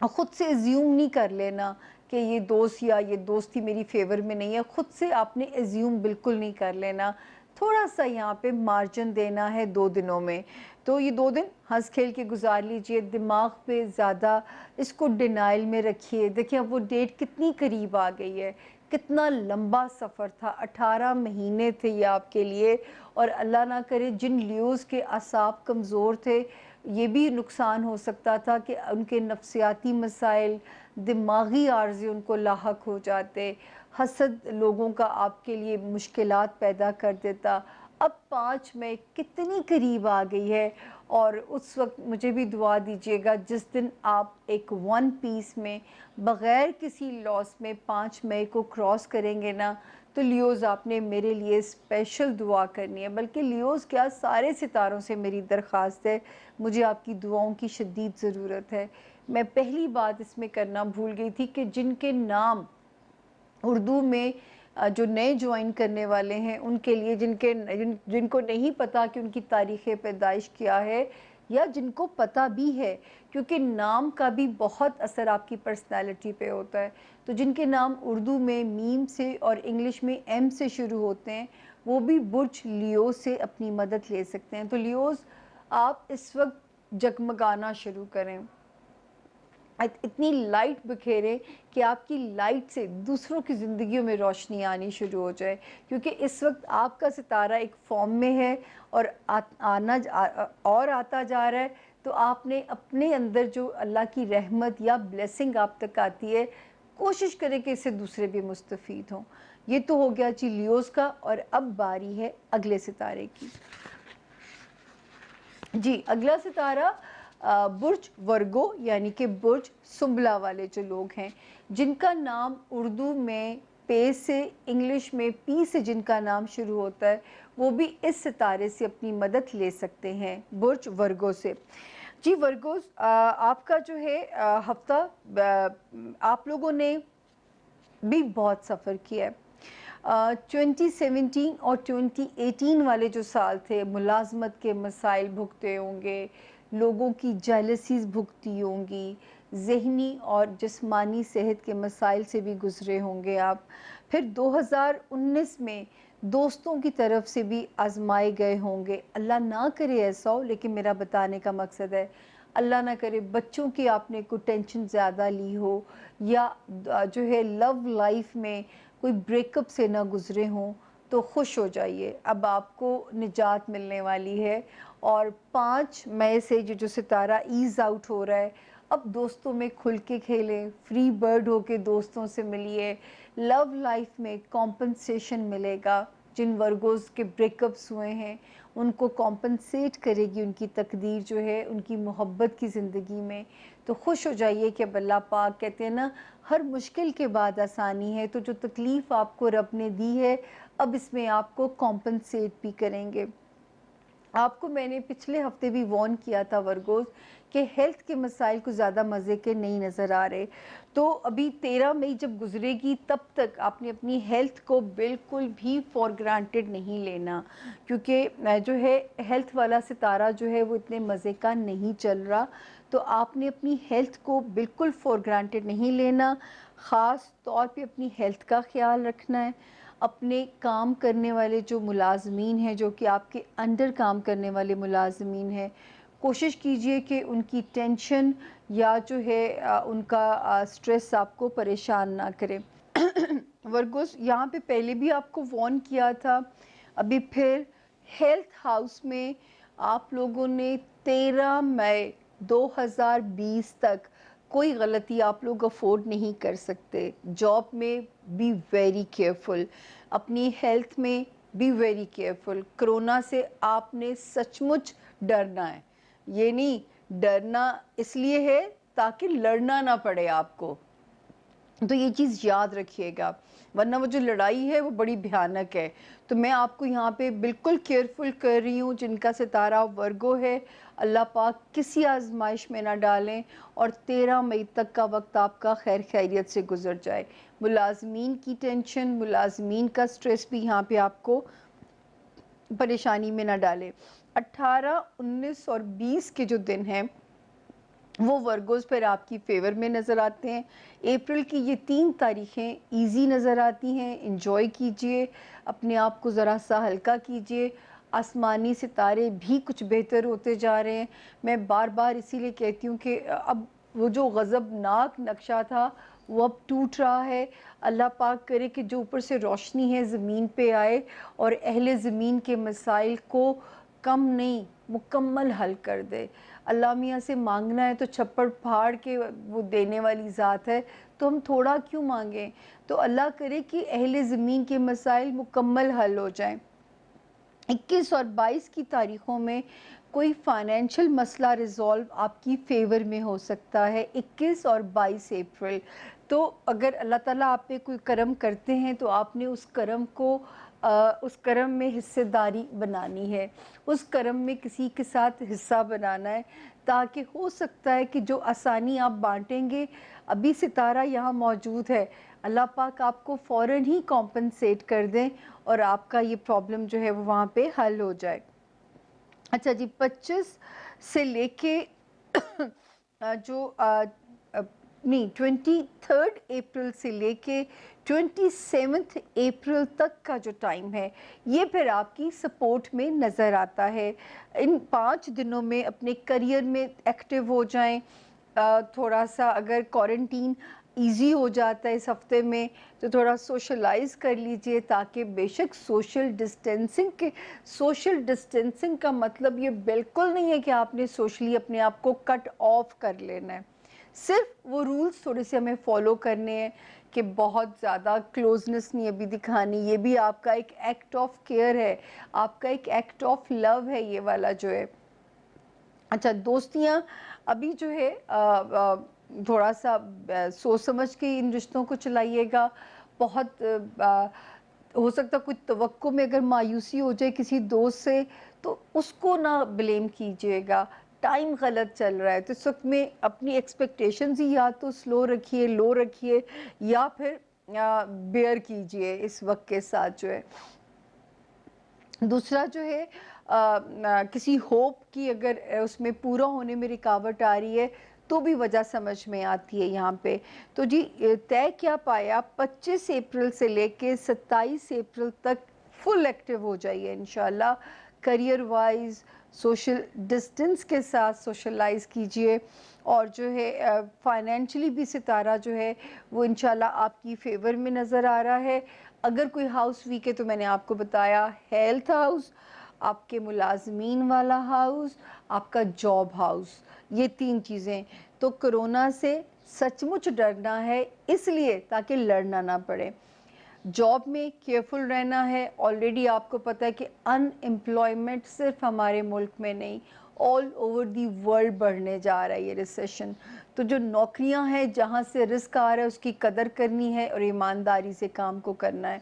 खुद से एज्यूम नहीं कर लेना कि ये दोस्त या ये दोस्ती मेरी फेवर में नहीं है। खुद से आपने एज्यूम बिल्कुल नहीं कर लेना। थोड़ा सा यहाँ पे मार्जिन देना है 2 दिनों में। तो ये 2 दिन हंस खेल के गुजार लीजिए, दिमाग पे ज़्यादा इसको डिनाइल में रखिए। देखिए अब वो डेट कितनी करीब आ गई है, कितना लंबा सफ़र था, 18 महीने थे ये आपके लिए। और अल्लाह ना करे जिन लियोज़ के असाब कमज़ोर थे, ये भी नुकसान हो सकता था कि उनके नफ्सियाती मसाइल, दिमागी आर्ज़े उनको लाहक हो जाते, हसद लोगों का आपके लिए मुश्किलात पैदा कर देता। अब 5 मई कितनी करीब आ गई है, और उस वक़्त मुझे भी दुआ दीजिएगा जिस दिन आप एक वन पीस में बग़ैर किसी लॉस में 5 मई को क्रॉस करेंगे ना, तो लियोज़ आपने मेरे लिए स्पेशल दुआ करनी है। बल्कि लियोज़ क्या, सारे सितारों से मेरी दरख्वास्त है, मुझे आपकी दुआओं की शदीद ज़रूरत है। मैं पहली बात इसमें करना भूल गई थी कि जिनके नाम उर्दू में जो नए ज्वाइन करने वाले हैं उनके लिए, जिनको नहीं पता कि उनकी तारीख़ पैदाइश क्या है, या जिनको पता भी है, क्योंकि नाम का भी बहुत असर आपकी पर्सनैलिटी पे होता है। तो जिनके नाम उर्दू में मीम से और इंग्लिश में एम से शुरू होते हैं, वो भी बुर्ज लियो से अपनी मदद ले सकते हैं। तो लियोज़ आप इस वक्त जगमगाना शुरू करें, इतनी लाइट बिखेरें कि आपकी लाइट से दूसरों की ज़िंदगियों में रोशनी आनी शुरू हो जाए। क्योंकि इस वक्त आपका सितारा एक फॉर्म में है और और आता जा रहा है। तो आपने अपने अंदर जो अल्लाह की रहमत या ब्लेसिंग आप तक आती है, कोशिश करें कि इससे दूसरे भी मुस्तफ़ीद हों। ये तो हो गया जी लियोज़ का, और अब बारी है अगले सितारे की। जी, अगला सितारा बुर्ज वर्गो यानी कि बुर्ज सुंबला वाले जो लोग हैं, जिनका नाम उर्दू में पे से, इंग्लिश में पी से जिनका नाम शुरू होता है, वो भी इस सितारे से अपनी मदद ले सकते हैं, बुर्ज वर्गो से। जी वर्गोस, आपका जो है हफ्ता, आप लोगों ने भी बहुत सफ़र किया है। 2017 और 2018 वाले जो साल थे, मुलाजमत के मसाइल भुगते होंगे, लोगों की जेलसीज भुगती होंगी, ज़हनी और जिस्मानी सेहत के मसाइल से भी गुज़रे होंगे आप। फिर 2019 में दोस्तों की तरफ से भी आजमाए गए होंगे। अल्लाह ना करे ऐसा हो, लेकिन मेरा बताने का मकसद है, अल्लाह ना करे बच्चों की आपने कोई टेंशन ज़्यादा ली हो, या जो है लव लाइफ में कोई ब्रेकअप से ना गुज़रे हों, तो खुश हो जाइए, अब आपको निजात मिलने वाली है। और 5 मई से जो सितारा ईज़ आउट हो रहा है, अब दोस्तों में खुल के खेलें, फ्री बर्ड होके दोस्तों से मिलिए। लव लाइफ में कॉम्पनसेशन मिलेगा। जिन वर्गोज़ के ब्रेकअप्स हुए हैं, उनको कॉम्पनसेट करेगी उनकी तकदीर जो है उनकी मोहब्बत की ज़िंदगी में। तो खुश हो जाइए कि अब अल्लाह पाक कहते हैं ना, हर मुश्किल के बाद आसानी है। तो जो तकलीफ़ आपको रब ने दी है, अब इसमें आपको कॉम्पनसेट भी करेंगे। आपको मैंने पिछले हफ्ते भी वार्न किया था वर्गोस, कि हेल्थ के मसाइल को ज़्यादा मज़े के नहीं नज़र आ रहे। तो अभी 13 मई जब गुजरेगी, तब तक आपने अपनी हेल्थ को बिल्कुल भी फॉर ग्रांटेड नहीं लेना, क्योंकि जो है हेल्थ वाला सितारा जो है वो इतने मज़े का नहीं चल रहा। तो आपने अपनी हेल्थ को बिल्कुल फॉर ग्रांटेड नहीं लेना, ख़ास तौर पे अपनी हेल्थ का ख्याल रखना है। अपने काम करने वाले जो मुलाजमीन हैं, जो कि आपके अंडर काम करने वाले मुलाजमीन हैं, कोशिश कीजिए कि उनकी टेंशन या जो है उनका स्ट्रेस आपको परेशान ना करे। वर्गोस, यहाँ पे पहले भी आपको वार्न किया था, अभी फिर हेल्थ हाउस में आप लोगों ने 13 मई 2020 तक कोई गलती आप लोग अफोर्ड नहीं कर सकते। जॉब में बी वेरी केयरफुल, अपनी हेल्थ में बी वेरी केयरफुल। कोरोना से आपने सचमुच डरना है, ये नहीं डरना इसलिए है ताकि लड़ना ना पड़े आपको। تو یہ چیز یاد رکھیے گا، ورنہ وہ جو لڑائی ہے وہ بڑی بھیانک ہے۔ تو میں آپ کو یہاں پہ بالکل کیئرفل کر رہی ہوں، جن کا ستارہ ورگو ہے، اللہ پاک کسی آزمائش میں نہ ڈالیں، اور 13 مئی تک کا وقت آپ کا خیر خیریت سے گزر جائے۔ ملازمین کی ٹینشن، ملازمین کا سٹریس بھی یہاں پہ آپ کو پریشانی میں نہ ڈالے۔ 18، 19 اور 20 کے جو دن ہیں وہ ورگوز پھر آپ کی فیور میں نظر آتے ہیں۔ اپریل کی یہ 3 تاریخیں ایزی نظر آتی ہیں، انجوائے کیجئے، اپنے آپ کو ذرا سا ہلکا کیجئے۔ آسمانی ستارے بھی کچھ بہتر ہوتے جا رہے ہیں۔ میں بار بار اسی لیے کہتی ہوں کہ اب وہ جو غضبناک نقشہ تھا وہ اب ٹوٹ رہا ہے۔ اللہ پاک کرے کہ جو اوپر سے روشنی ہے زمین پہ آئے اور اہل زمین کے مسائل کو کم نہیں مکمل حل کر دے۔ اللہ میاں سے مانگنا ہے تو چھپڑ پھاڑ کے وہ دینے والی ذات ہے، تو ہم تھوڑا کیوں مانگیں؟ تو اللہ کرے کہ اہل زمین کے مسائل مکمل حل ہو جائیں۔ 21 اور 22 کی تاریخوں میں کوئی فائنینشل مسئلہ ریزولو آپ کی فیور میں ہو سکتا ہے، 21 اور 22 اپریل۔ تو اگر اللہ تعالیٰ آپ پہ کوئی کرم کرتے ہیں تو آپ نے اس کرم کو اس کرم میں حصے داری بنانی ہے، اس کرم میں کسی کے ساتھ حصہ بنانا ہے، تاکہ ہو سکتا ہے کہ جو آسانی آپ بانٹیں گے، ابھی ستارہ یہاں موجود ہے، اللہ پاک آپ کو فوراً ہی کمپنسیٹ کر دیں اور آپ کا یہ پرابلم جو ہے وہ وہاں پہ حل ہو جائے۔ اچھا جی، 25 سے لے کے جو نہیں 23 اپریل سے لے کے 27 اپریل تک کا جو ٹائم ہے یہ پھر آپ کی سپورٹ میں نظر آتا ہے۔ ان 5 دنوں میں اپنے کریئر میں ایکٹیو ہو جائیں، تھوڑا سا اگر کوارنٹین ایزی ہو جاتا ہے اس ہفتے میں تو تھوڑا سوشلائز کر لیجئے، تاکہ بے شک سوشل ڈسٹینسنگ کا مطلب یہ بالکل نہیں ہے کہ آپ نے سوشلی اپنے آپ کو کٹ آف کر لینا ہے، صرف وہ رولز تھوڑے سے ہمیں فالو کرنے ہیں کہ بہت زیادہ کلوزنس نہیں ابھی دکھانی، یہ بھی آپ کا ایک ایکٹ آف کیئر ہے، آپ کا ایک ایکٹ آف لو ہے یہ والا جو ہے۔ اچھا، دوستیاں ابھی جو ہے تھوڑا سا سوچ سمجھ کے ان رشتوں کو چلائیے گا۔ بہت ہو سکتا کوئی توقع میں اگر مایوسی ہو جائے کسی دوست سے تو اس کو نہ بلیم کیجیے گا، ٹائم غلط چل رہا ہے تو اس وقت میں اپنی ایکسپیکٹیشنز ہی یا تو سلو رکھیے، لو رکھیے، یا پھر بیئر کیجیے اس وقت کے ساتھ جو ہے۔ دوسرا جو ہے کسی ہوپ کی اگر اس میں پورا ہونے میں رکاوٹ آ رہی ہے تو بھی وجہ سمجھ میں آتی ہے یہاں پہ۔ تو جی طے کیا پایا، 25 اپریل سے لے کے 27 اپریل تک فل ایکٹیو ہو جائیے انشاءاللہ، کریئر وائز سوشل ڈسٹنس کے ساتھ سوشلائز کیجئے، اور جو ہے فائنینشلی بھی ستارہ جو ہے وہ انشاءاللہ آپ کی فیور میں نظر آ رہا ہے۔ اگر کوئی ہاؤس ویک ہے تو میں نے آپ کو بتایا ہیلتھ ہاؤس، آپ کے ملازمین والا ہاؤس، آپ کا جاب ہاؤس، یہ 3 چیزیں۔ تو کرونا سے سچ مچ ڈرنا ہے اس لیے تاکہ لڑنا نہ پڑے، جاب میں کیئرفل رہنا ہے۔ آلریڈی آپ کو پتہ ہے کہ ان امپلائمنٹ صرف ہمارے ملک میں نہیں آل اوور دی ورلڈ بڑھنے جا رہا ہے یہ ریسیشن، تو جو نوکریاں ہیں جہاں سے رزق آ رہا ہے اس کی قدر کرنی ہے اور ایمانداری سے کام کو کرنا ہے۔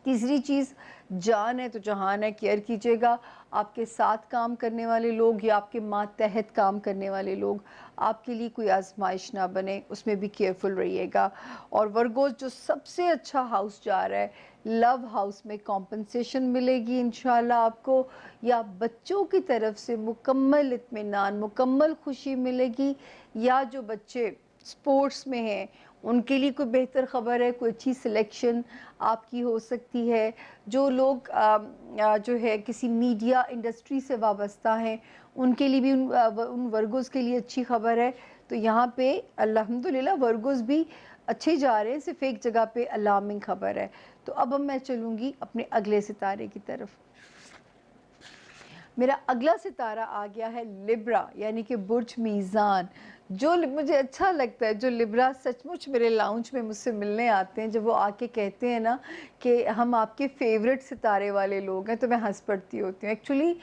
تیسری چیز جان ہے تو جہان ہے، کیئر کیجیے گا، آپ کے ساتھ کام کرنے والے لوگ یا آپ کے ماتحت کام کرنے والے لوگ آپ کے لیے کوئی آزمائش نہ بنے، اس میں بھی کیئرفل رہیے گا۔ اور ورگوز جو سب سے اچھا ہاؤس جا رہا ہے لو ہاؤس میں کمپنسیشن ملے گی انشاءاللہ آپ کو، یا بچوں کی طرف سے مکمل اطمینان، مکمل خوشی ملے گی، یا جو بچے سپورٹس میں ہیں ان کے لیے کوئی بہتر خبر ہے، کوئی اچھی سلیکشن آپ کی ہو سکتی ہے۔ جو لوگ جو ہے کسی میڈیا انڈسٹری سے وابستہ ہیں ان کے لیے بھی ان ورگوز کے لیے اچھی خبر ہے۔ تو یہاں پہ الحمدللہ ورگوز بھی اچھے جا رہے ہیں، صرف ایک جگہ پہ الارمنگ خبر ہے۔ تو اب میں چلوں گی اپنے اگلے ستارے کی طرف۔ میرا اگلا ستارہ آ گیا ہے لبرا، یعنی کہ برج میزان۔ جو مجھے اچھا لگتا ہے، جو لبرا سچ مچ میرے لاؤنج میں مجھ سے ملنے آتے ہیں، جب وہ آ کے کہتے ہیں نا کہ ہم آپ کے فیوریٹ ستارے والے لوگ ہیں، تو میں ہنس پڑتی ہوتی ہوں۔ ایکچولی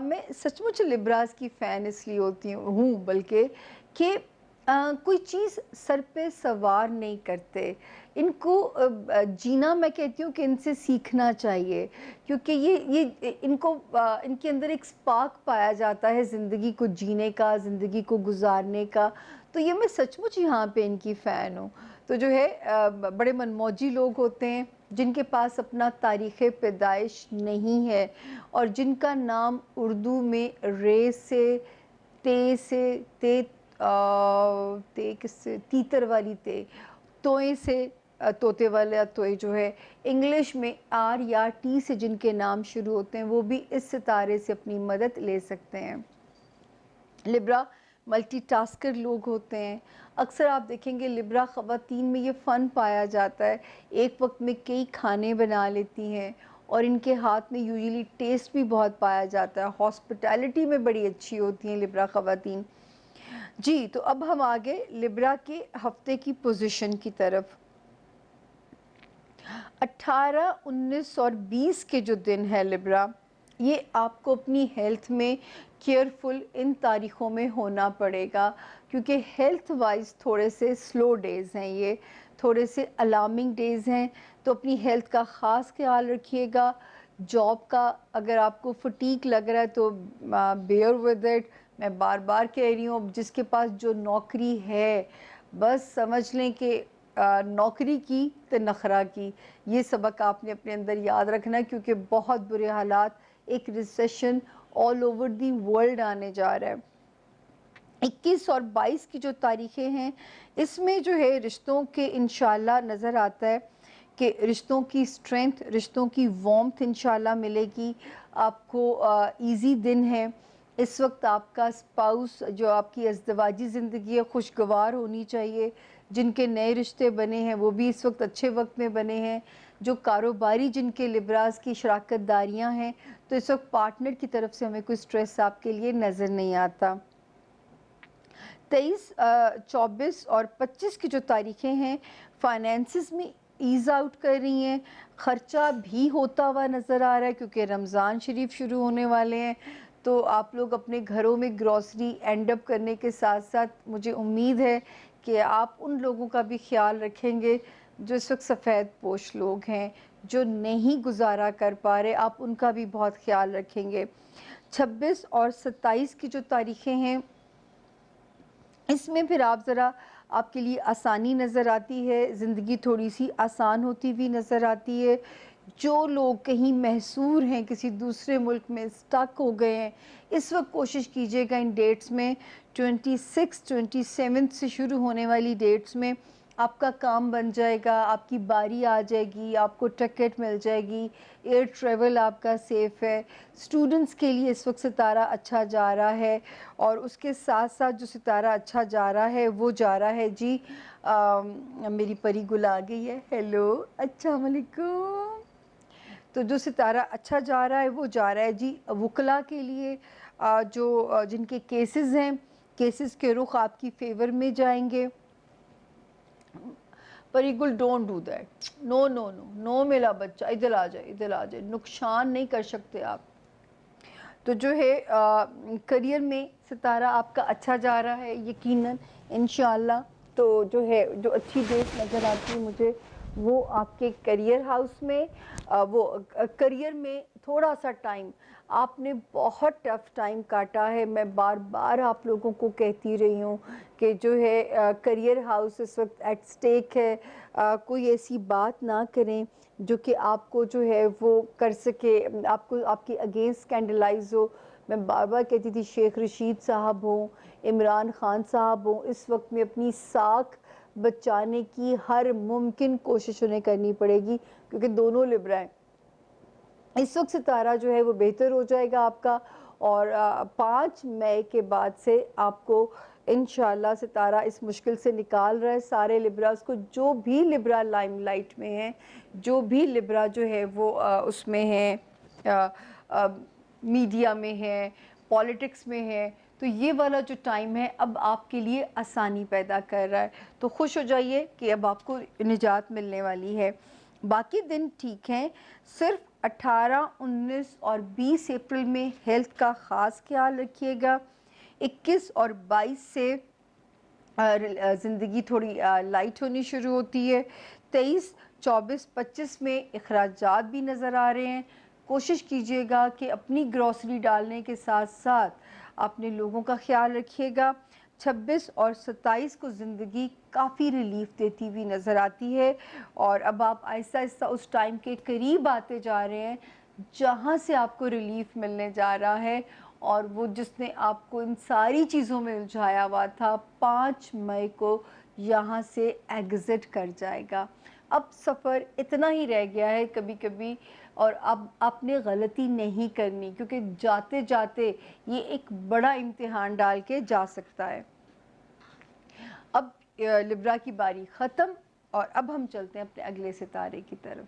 میں سچ مچ لبراز کی فین اس لیے ہوتی ہوں بلکہ کہ कोई चीज़ सर पे सवार नहीं करते। इनको जीना मैं कहती हूँ कि इनसे सीखना चाहिए, क्योंकि ये इनको इनके अंदर एक स्पार्क पाया जाता है ज़िंदगी को जीने का, ज़िंदगी को गुज़ारने का। तो ये मैं सचमुच यहाँ पे इनकी फ़ैन हूँ। तो जो है बड़े मनमौजी लोग होते हैं, जिनके पास अपना तारीख़ पैदाइश नहीं है और जिनका नाम उर्दू में रे से, ते से, ते किससे, तीतर वाली ते, तोए से, तोते वाला तोए जो है, इंग्लिश में आर या टी से जिनके नाम शुरू होते हैं, वो भी इस सितारे से अपनी मदद ले सकते हैं। लिब्रा मल्टीटास्कर लोग होते हैं। अक्सर आप देखेंगे लिब्रा ख़वातीन में ये फ़न पाया जाता है, एक वक्त में कई खाने बना लेती हैं और इनके हाथ में यूजुअली टेस्ट भी बहुत पाया जाता है। हॉस्पिटैलिटी में बड़ी अच्छी होती हैं लिब्रा ख़वातीन। जी, तो अब हम आ गए लिब्रा के हफ्ते की पोजीशन की तरफ। 18, 19 और 20 के जो दिन है लिब्रा, ये आपको अपनी हेल्थ में केयरफुल इन तारीख़ों में होना पड़ेगा, क्योंकि हेल्थ वाइज थोड़े से स्लो डेज़ हैं, ये थोड़े से अलार्मिंग डेज़ हैं। तो अपनी हेल्थ का ख़ास ख्याल रखिएगा। जॉब का अगर आपको फटीक लग रहा है तो बेयर विद इट। मैं बार बार कह रही हूँ, जिसके पास जो नौकरी है, बस समझ लें कि नौकरी की तो नखरा की। ये सबक आपने अपने अंदर याद रखना है, क्योंकि बहुत बुरे हालात, एक recession all over the world आने जा रहा है। 21 और 22 की जो तारीखें हैं, इसमें जो है रिश्तों के इंशाल्लाह नज़र आता है कि रिश्तों की स्ट्रेंथ, रिश्तों की वार्मथ इंशाल्लाह मिलेगी आपको। इजी दिन है। इस वक्त आपका स्पाउस, जो आपकी अज़दवाजी ज़िंदगी है, खुशगवार होनी चाहिए। जिनके नए रिश्ते बने हैं वो भी इस वक्त अच्छे वक्त में बने हैं। जो कारोबारी जिनके लिब्रास की शराकत दारियाँ हैं, तो इस वक्त पार्टनर की तरफ से हमें कोई स्ट्रेस आपके लिए नज़र नहीं आता। 23, 24 और 25 की जो तारीखें हैं, फाइनेंसिस में ईज़ आउट कर रही हैं। ख़र्चा भी होता हुआ नज़र आ रहा है, क्योंकि रमज़ान शरीफ शुरू होने वाले हैं। तो आप लोग अपने घरों में ग्रॉसरी एंड अप करने के साथ साथ, मुझे उम्मीद है कि आप उन लोगों का भी ख्याल रखेंगे जो इस वक्त सफ़ेद पोश लोग हैं, जो नहीं गुजारा कर पा रहे, आप उनका भी बहुत ख्याल रखेंगे। 26 और 27 की जो तारीखें हैं, इसमें फिर आप ज़रा, आपके लिए आसानी नज़र आती है, ज़िंदगी थोड़ी सी आसान होती हुई नज़र आती है। जो लोग कहीं महसूर हैं, किसी दूसरे मुल्क में स्टक हो गए हैं, इस वक्त कोशिश कीजिएगा इन डेट्स में, 26, 27 से शुरू होने वाली डेट्स में आपका काम बन जाएगा, आपकी बारी आ जाएगी, आपको टिकट मिल जाएगी, एयर ट्रैवल आपका सेफ़ है। स्टूडेंट्स के लिए इस वक्त सितारा अच्छा जा रहा है, और उसके साथ साथ जो सितारा अच्छा जा रहा है वो जा रहा है जी, मेरी परी गुल आ गई है, हेलो अस्सलाम वालेकुम। तो जो सितारा अच्छा जा रहा है वो जा रहा है जी वकला के लिए, जो जिनके केसेस हैं, केसेस के रुख आपकी फेवर में जाएंगे। Pari Gul don't do that, no no no no, मेरा बच्चा इधर आ जाए, इधर आ जाए, नुकसान नहीं कर सकते आप। तो जो है करियर में सितारा आपका अच्छा जा रहा है यकीनन, इंशाअल्लाह। तो जो है, जो अच्छी डेट नज़र आती है मुझे, वो आपके करियर हाउस में, वो करियर में थोड़ा सा टाइम, आपने बहुत टफ टाइम काटा है। मैं बार बार आप लोगों को कहती रही हूँ कि जो है करियर हाउस इस वक्त एट स्टेक है। कोई ऐसी बात ना करें जो कि आपको जो है वो कर सके, आपको आपके अगेंस्ट स्कैंडलाइज हो। मैं बार बार कहती थी, शेख रशीद साहब हों, इमरान खान साहब हों, इस वक्त में अपनी साख बचाने की हर मुमकिन कोशिश उन्हें करनी पड़ेगी, क्योंकि दोनों लिब्रा हैं। इस वक्त सितारा जो है वो बेहतर हो जाएगा आपका, और 5 मई के बाद से आपको इंशाल्लाह सितारा इस मुश्किल से निकाल रहा है सारे लिब्रास को। जो भी लिब्रा लाइमलाइट में है, जो भी लिब्रा जो है वो उसमें है, मीडिया में है, पॉलिटिक्स में है, तो ये वाला जो टाइम है अब आपके लिए आसानी पैदा कर रहा है। तो खुश हो जाइए कि अब आपको निजात मिलने वाली है। बाकी दिन ठीक हैं, सिर्फ 18, 19 और 20 अप्रैल में हेल्थ का ख़ास ख्याल रखिएगा। 21 और 22 से ज़िंदगी थोड़ी लाइट होनी शुरू होती है। 23, 24, 25 में अखराजात भी नज़र आ रहे हैं। कोशिश कीजिएगा कि अपनी ग्रॉसरी डालने के साथ-साथ अपने लोगों का ख़्याल रखिएगा। 26 और 27 को ज़िंदगी काफ़ी रिलीफ़ देती हुई नज़र आती है और अब आप आहिस्ता-आहिस्ता उस टाइम के करीब आते जा रहे हैं, जहाँ से आपको रिलीफ़ मिलने जा रहा है और वो जिसने आपको इन सारी चीज़ों में उलझाया हुआ था, 5 मई को यहाँ से एग्ज़िट कर जाएगा। अब सफ़र इतना ही रह गया है कभी-कभी और अब आपने गलती नहीं करनी, क्योंकि जाते-जाते ये एक बड़ा इम्तिहान डाल के जा सकता है। अब लिब्रा की बारी ख़त्म और अब हम चलते हैं अपने अगले सितारे की तरफ।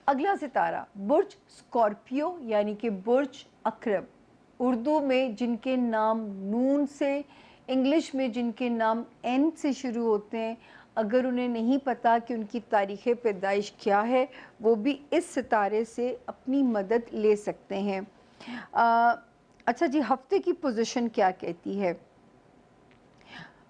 अगला सितारा बुर्ज स्कॉर्पियो यानी कि बुर्ज अक्रब। उर्दू में जिनके नाम नून से, इंग्लिश में जिनके नाम एन से शुरू होते हैं, अगर उन्हें नहीं पता कि उनकी तारीख़ पैदाइश क्या है, वो भी इस सितारे से अपनी मदद ले सकते हैं। अच्छा जी, हफ्ते की पोजीशन क्या कहती है?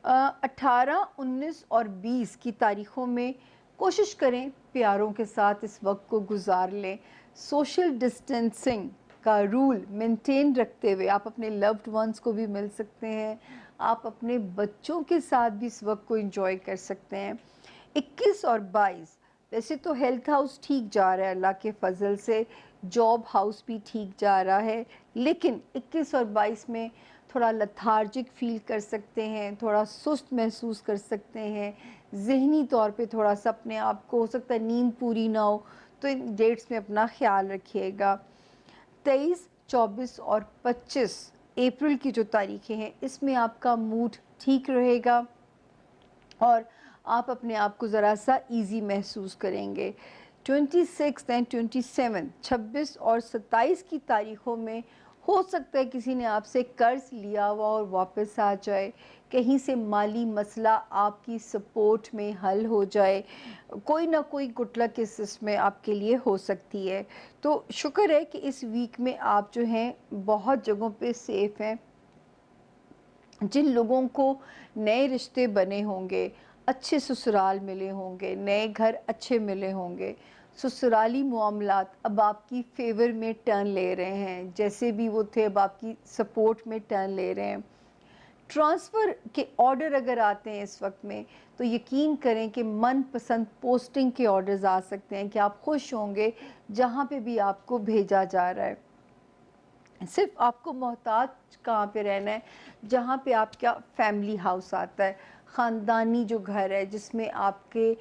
18, 19 और 20 की तारीख़ों में कोशिश करें प्यारों के साथ इस वक्त को गुजार लें। सोशल डिस्टेंसिंग का रूल मेंटेन रखते हुए आप अपने लव्ड वंस को भी मिल सकते हैं, आप अपने बच्चों के साथ भी इस वक्त को एंजॉय कर सकते हैं। 21 और 22 वैसे तो हेल्थ हाउस ठीक जा रहा है अल्लाह के फजल से, जॉब हाउस भी ठीक जा रहा है, लेकिन 21 और 22 में थोड़ा लथार्जिक फील कर सकते हैं, थोड़ा सुस्त महसूस कर सकते हैं, ज़हनी तौर पे थोड़ा सा अपने आप को, हो सकता है नींद पूरी ना हो, तो इन डेट्स में अपना ख़्याल रखिएगा। 23, 24 और 25 अप्रैल की जो तारीखें हैं, इसमें आपका मूड ठीक रहेगा और आप अपने आप को ज़रा सा ईज़ी महसूस करेंगे। 26 एंड 27, 26 और 27 की तारीख़ों में हो सकता है किसी ने आपसे कर्ज़ लिया हुआ और वापस आ जाए, कहीं से माली मसला आपकी सपोर्ट में हल हो जाए, कोई ना कोई गुड लक इसमें आपके लिए हो सकती है। तो शुक्र है कि इस वीक में आप जो हैं बहुत जगहों पे सेफ़ हैं। जिन लोगों को नए रिश्ते बने होंगे, अच्छे ससुराल मिले होंगे, नए घर अच्छे मिले होंगे, ससुराली मामलात अब आपकी फ़ेवर में टर्न ले रहे हैं, जैसे भी वो थे अब आपकी सपोर्ट में टर्न ले रहे हैं। ट्रांसफ़र के ऑर्डर अगर आते हैं इस वक्त में, तो यकीन करें कि मनपसंद पोस्टिंग के ऑर्डर्स आ सकते हैं कि आप खुश होंगे जहाँ पे भी आपको भेजा जा रहा है। सिर्फ आपको मोहताज कहाँ पे रहना है, जहाँ पे आपका फैमिली हाउस आता है, ख़ानदानी जो घर है जिसमें आपके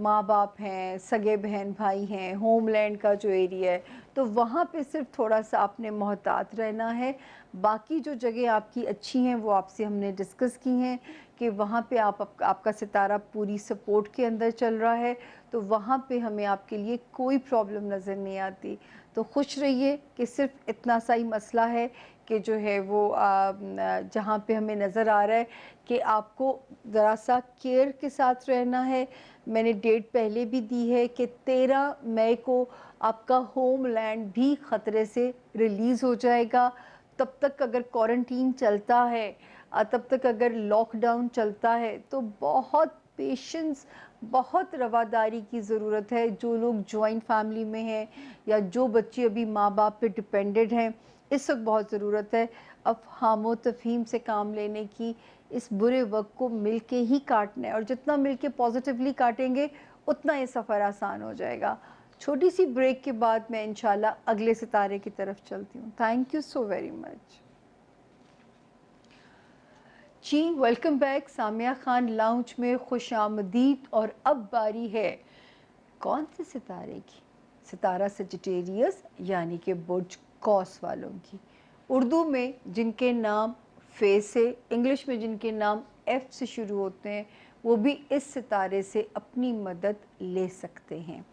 माँ बाप हैं, सगे बहन भाई हैं, होमलैंड का जो एरिया है, तो वहाँ पे सिर्फ थोड़ा सा आपने मोहतात रहना है। बाकी जो जगह आपकी अच्छी हैं वो आपसे हमने डिस्कस की हैं कि वहाँ पे आपका सितारा पूरी सपोर्ट के अंदर चल रहा है, तो वहाँ पे हमें आपके लिए कोई प्रॉब्लम नज़र नहीं आती। तो खुश रहिए कि सिर्फ इतना सा ही मसला है कि जो है वो जहाँ पे हमें नज़र आ रहा है कि आपको ज़रा सा केयर के साथ रहना है। मैंने डेट पहले भी दी है कि 13 मई को आपका होमलैंड भी ख़तरे से रिलीज़ हो जाएगा। तब तक अगर क्वारंटीन चलता है, तब तक अगर लॉकडाउन चलता है, तो बहुत पेशेंस, बहुत रवादारी की ज़रूरत है। जो लोग जॉइंट फैमिली में हैं या जो बच्चे अभी माँ बाप पे डिपेंडेड हैं, इस वक्त बहुत ज़रूरत है अफ़हाम व तफ़हीम से काम लेने की। इस बुरे वक्त को मिल के ही काटना है और जितना मिल के पॉजिटिवली काटेंगे उतना ये सफ़र आसान हो जाएगा। छोटी सी ब्रेक के बाद मैं इंशाल्लाह अगले सितारे की तरफ चलती हूँ। Thank you so very much जी। Welcome back Samia Khan lounge में खुशामदीद। और अब बारी है कौन से सितारे की? सितारा सजिटेरियस यानी कि बुर्ज कौस वालों की। उर्दू में जिनके नाम फे से, इंग्लिश में जिनके नाम एफ से शुरू होते हैं, वो भी इस सितारे से अपनी मदद ले सकते हैं।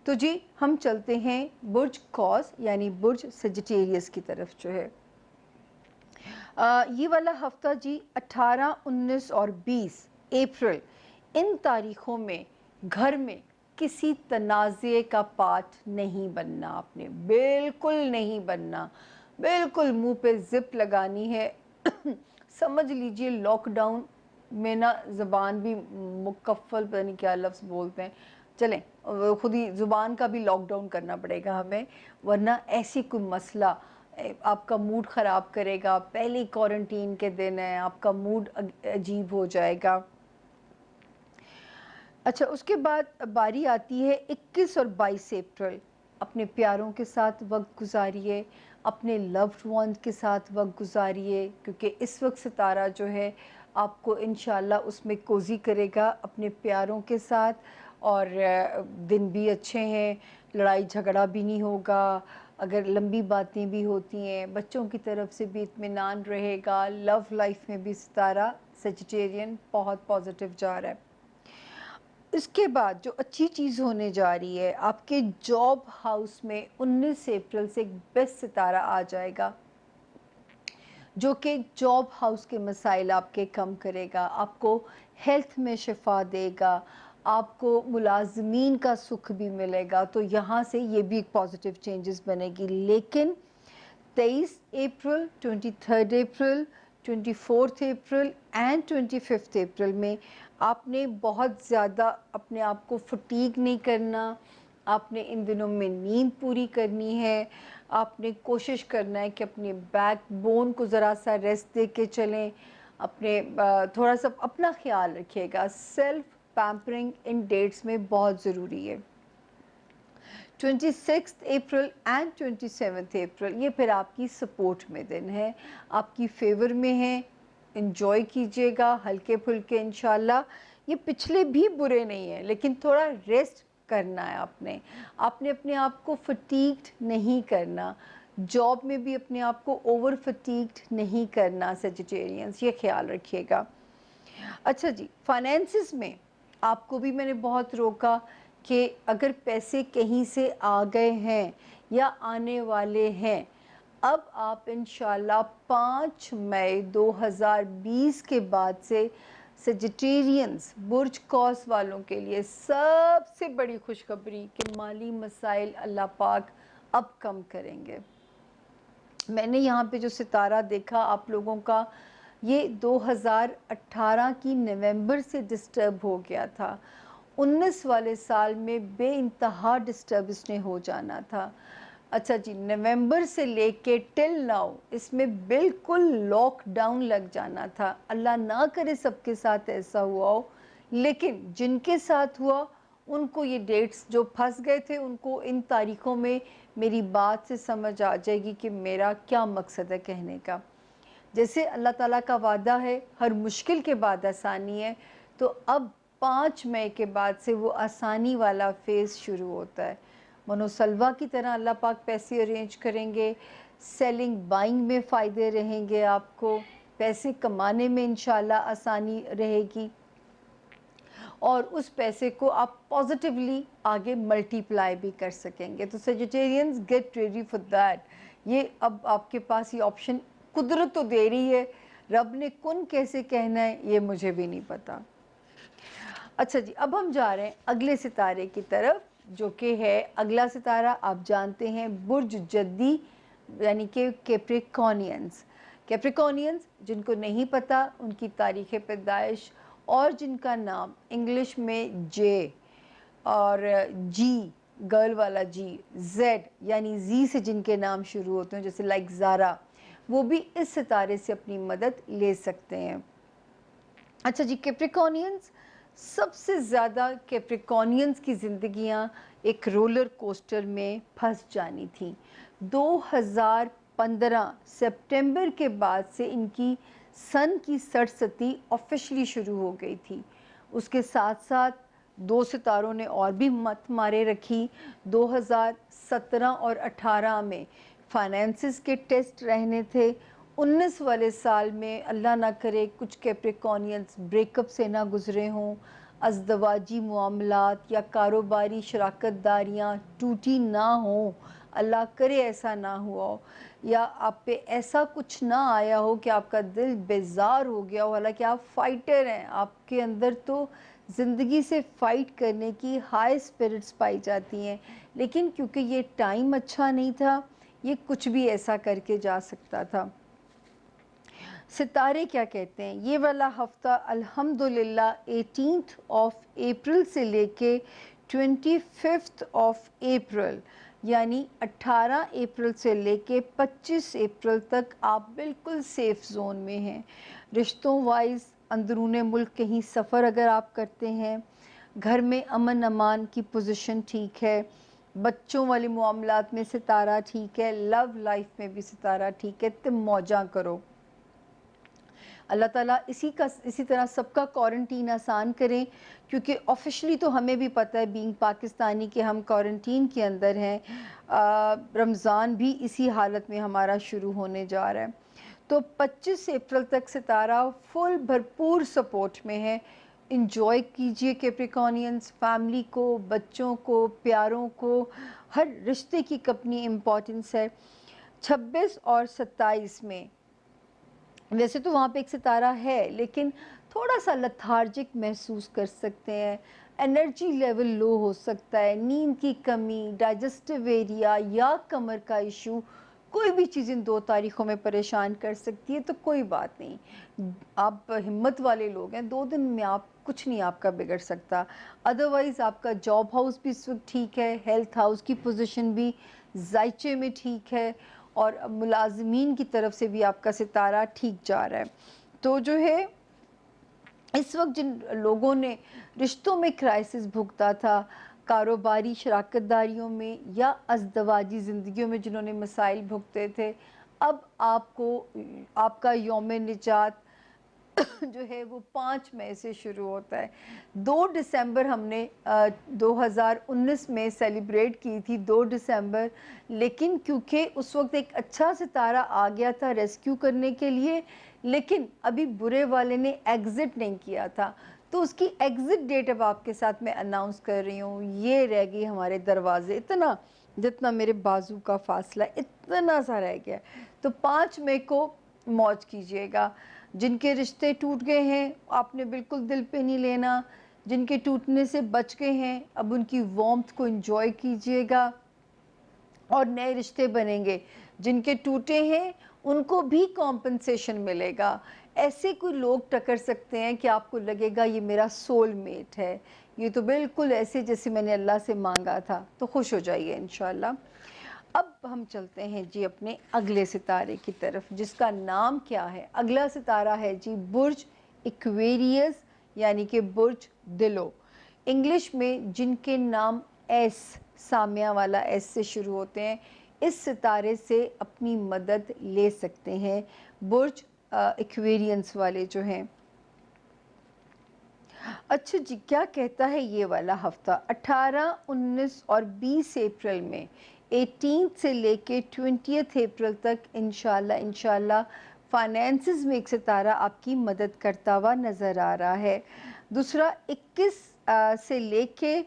तो जी हम चलते हैं बुर्ज कौस यानी बुर्ज सजिटेरियस की तरफ जो है। ये वाला हफ्ता जी 18, 19 और 20 अप्रैल, इन तारीख़ों में घर में किसी तनाज़े का पार्ट नहीं बनना आपने, बिल्कुल नहीं बनना, बिल्कुल मुंह पे ज़िप लगानी है समझ लीजिए लॉकडाउन में ना ज़बान भी मुकफ़्फ़ल पता नहीं क्या लफ्ज़ बोलते हैं, चलें खुद ही ज़ुबान का भी लॉकडाउन करना पड़ेगा हमें, वरना ऐसी कोई मसला आपका मूड ख़राब करेगा, पहले ही क्वारंटीन के दिन है, आपका मूड अजीब हो जाएगा। अच्छा, उसके बाद बारी आती है 21 और 22 अप्रैल। अपने प्यारों के साथ वक़्त गुज़ारिए, अपने लव्ड वन्स के साथ वक़्त गुज़ारिए, क्योंकि इस वक़्त सितारा जो है आपको इंशाअल्लाह उसमें कोज़ी करेगा अपने प्यारों के साथ। और दिन भी अच्छे हैं, लड़ाई झगड़ा भी नहीं होगा, अगर लंबी बातें भी होती हैं, बच्चों की तरफ से भी इत्मीनान रहेगा, लव लाइफ़ में भी सितारा सजिटेरियन बहुत पॉज़िटिव जा रहा है। इसके बाद जो अच्छी चीज़ होने जा रही है, आपके जॉब हाउस में 19 अप्रैल से एक बेस्ट सितारा आ जाएगा, जो कि जॉब हाउस के मसाइल आपके कम करेगा, आपको हेल्थ में शिफा देगा, आपको मुलाज़मीन का सुख भी मिलेगा। तो यहाँ से ये भी एक पॉजिटिव चेंजेस बनेगी। लेकिन 23 अप्रैल, 23 अप्रैल, 24 अप्रैल एंड 25 अप्रैल में आपने बहुत ज़्यादा अपने आप को फटीग नहीं करना। आपने इन दिनों में नींद पूरी करनी है, आपने कोशिश करना है कि अपने बैकबोन को ज़रा सा रेस्ट दे के चलें, अपने थोड़ा सा अपना ख्याल रखिएगा। सेल्फ पैम्परिंग इन डेट्स में बहुत ज़रूरी है। 26 अप्रैल एंड 27 अप्रैल ये फिर आपकी सपोर्ट में दिन है, आपकी फेवर में है, इन्जॉय कीजिएगा हल्के फुल्के इंशाल्लाह। ये पिछले भी बुरे नहीं हैं, लेकिन थोड़ा रेस्ट करना है आपने। आपने अपने आप को फटीग्ड नहीं करना, जॉब में भी अपने आप को ओवर फटीग्ड नहीं करना सेजिटेरियंस, ये ख्याल रखिएगा। अच्छा जी, फाइनेंसिस में आपको भी मैंने बहुत रोका कि अगर पैसे कहीं से आ गए हैं या आने वाले हैं, अब आप इंशाल्लाह 5 मई 2020 के बाद से सेजिटेरियंस बुर्ज कौस वालों के लिए सबसे बड़ी खुशखबरी कि माली मसाइल अल्लाह पाक अब कम करेंगे। मैंने यहाँ पे जो सितारा देखा आप लोगों का, ये 2018 की नवंबर से डिस्टर्ब हो गया था। 19 वाले साल में बेइंतहा डिस्टर्ब इसने हो जाना था। अच्छा जी, नवंबर से लेके टिल नाउ इसमें बिल्कुल लॉकडाउन लग जाना था। अल्लाह ना करे सबके साथ ऐसा हुआ हो, लेकिन जिनके साथ हुआ उनको ये डेट्स जो फंस गए थे, उनको इन तारीख़ों में मेरी बात से समझ आ जाएगी कि मेरा क्या मकसद है कहने का। जैसे अल्लाह ताला का वादा है, हर मुश्किल के बाद आसानी है, तो अब 5 मई के बाद से वो आसानी वाला फ़ेज़ शुरू होता है। मनोसलवा की तरह अल्लाह पाक पैसे अरेंज करेंगे, सेलिंग बाइंग में फ़ायदे रहेंगे, आपको पैसे कमाने में इंशाल्लाह आसानी रहेगी, और उस पैसे को आप पॉजिटिवली आगे मल्टीप्लाई भी कर सकेंगे। तो Sagittarians get ready for that. ये अब आपके पास ये ऑप्शन कुदरत तो दे रही है, रब ने कुन कैसे कहना है ये मुझे भी नहीं पता। अच्छा जी, अब हम जा रहे हैं अगले सितारे की तरफ, जो कि है अगला सितारा आप जानते हैं बुर्ज जद्दी, यानी कि कैप्रिकॉनियंस। कैप्रिकॉनियंस जिनको नहीं पता, उनकी तारीख़ पैदाइश और जिनका नाम इंग्लिश में जे और जी, गर्ल वाला जी, जेड यानी जी से जिनके नाम शुरू होते हैं, जैसे लाइक ज़ारा, वो भी इस सितारे से अपनी मदद ले सकते हैं। अच्छा जी, कैप्रिकॉनियंस सबसे ज़्यादा कैप्रिकॉनियंस की ज़िंदगियाँ एक रोलर कोस्टर में फंस जानी थी। 2015 सितंबर के बाद से इनकी सन की सरसती ऑफिशियली शुरू हो गई थी। उसके साथ साथ दो सितारों ने और भी मत मारे रखी। 2017 और 18 में फाइनेंसिस के टेस्ट रहने थे। 19 वाले साल में अल्लाह ना करे कुछ कैप्रिकॉनियंस ब्रेकअप से ना गुज़रे हों, अज़दवाजी मामलात या कारोबारी शराकतदारियाँ टूटी ना हों, अल्लाह करे ऐसा ना हुआ हो, या आप पे ऐसा कुछ ना आया हो कि आपका दिल बेजार हो गया हो। हालांकि आप फाइटर हैं, आपके अंदर तो ज़िंदगी से फ़ाइट करने की हाई स्पिरिट्स पाई जाती हैं, लेकिन क्योंकि ये टाइम अच्छा नहीं था, ये कुछ भी ऐसा करके जा सकता था। सितारे क्या कहते हैं, ये वाला हफ्ता अल्हम्दुलिल्लाह 18th ऑफ अप्रैल से लेके 25th ऑफ अप्रैल, यानी 18 अप्रैल से लेके 25 अप्रैल तक आप बिल्कुल सेफ जोन में हैं। रिश्तों वाइज अंदरूने मुल्क कहीं सफ़र अगर आप करते हैं, घर में अमन अमान की पोजीशन ठीक है, बच्चों वाले मामलात में सितारा ठीक है, लव लाइफ में भी सितारा ठीक है, तुम मौजा करो। अल्लाह ताला इसी तरह सबका क्वारंटीन आसान करें, क्योंकि ऑफिशियली तो हमें भी पता है बीइंग पाकिस्तानी कि हम क्वारंटीन के अंदर हैं। रमज़ान भी इसी हालत में हमारा शुरू होने जा रहा है। तो 25 अप्रैल तक सितारा फुल भरपूर सपोर्ट में है। इंजॉय कीजिए कैप्रिकॉनियंस, फैमिली को, बच्चों को, प्यारों को, हर रिश्ते की अपनी इम्पोर्टेंस है। 26 और 27 में वैसे तो वहाँ पे एक सितारा है, लेकिन थोड़ा सा लथार्जिक महसूस कर सकते हैं, एनर्जी लेवल लो हो सकता है, नींद की कमी, डाइजेस्टिव एरिया या कमर का इशू, कोई भी चीज़ इन 2 तारीख़ों में परेशान कर सकती है। तो कोई बात नहीं, आप हिम्मत वाले लोग हैं, 2 दिन में आप कुछ नहीं आपका बिगड़ सकता। अदरवाइज़ आपका जॉब हाउस भी इस वक्त ठीक है, हेल्थ हाउस की पोजीशन भी जायचे में ठीक है, और मुलाजमीन की तरफ से भी आपका सितारा ठीक जा रहा है। तो जो है इस वक्त जिन लोगों ने रिश्तों में क्राइसिस भुगता था, कारोबारी शराकतदारियों में या अज़दवाजी ज़िंदगियों में जिन्होंने मसाइल भुगते थे, अब आपको आपका यौम निजात जो है वो 5 मई से शुरू होता है। 2 दिसंबर हमने 2019 में सेलिब्रेट की थी, 2 दिसंबर, लेकिन क्योंकि उस वक्त एक अच्छा सितारा आ गया था रेस्क्यू करने के लिए, लेकिन अभी बुरे वाले ने एग्ज़िट नहीं किया था, तो उसकी एग्ज़िट डेट अब आपके साथ मैं अनाउंस कर रही हूँ। ये रह गई हमारे दरवाज़े, इतना जितना मेरे बाजू का फासला, इतना सा रह गया। तो 5 मई को मौज कीजिएगा। जिनके रिश्ते टूट गए हैं, आपने बिल्कुल दिल पे नहीं लेना। जिनके टूटने से बच गए हैं, अब उनकी वार्मथ को एंजॉय कीजिएगा और नए रिश्ते बनेंगे। जिनके टूटे हैं, उनको भी कॉम्पनसेशन मिलेगा। ऐसे कोई लोग टकर सकते हैं कि आपको लगेगा ये मेरा सोलमेट है। ये तो बिल्कुल ऐसे जैसे मैंने अल्लाह से मांगा था। तो खुश हो जाइए इंशाल्लाह। अब हम चलते हैं जी अपने अगले सितारे की तरफ, जिसका नाम क्या है। अगला सितारा है जी बुर्ज इक्वेरियस, यानी कि बुर्ज दिलो। इंग्लिश में जिनके नाम एस, सामिया वाला एस से शुरू होते हैं, इस सितारे से अपनी मदद ले सकते हैं बुर्ज इक्वेरियंस वाले जो हैं। अच्छा जी, क्या कहता है ये वाला हफ्ता। 18, 19 और 20 अप्रैल में, 18 से लेके 20 अप्रैल तक इंशाल्लाह फाइनेंसेस में एक सितारा आपकी मदद करता हुआ नज़र आ रहा है। दूसरा 21 से लेके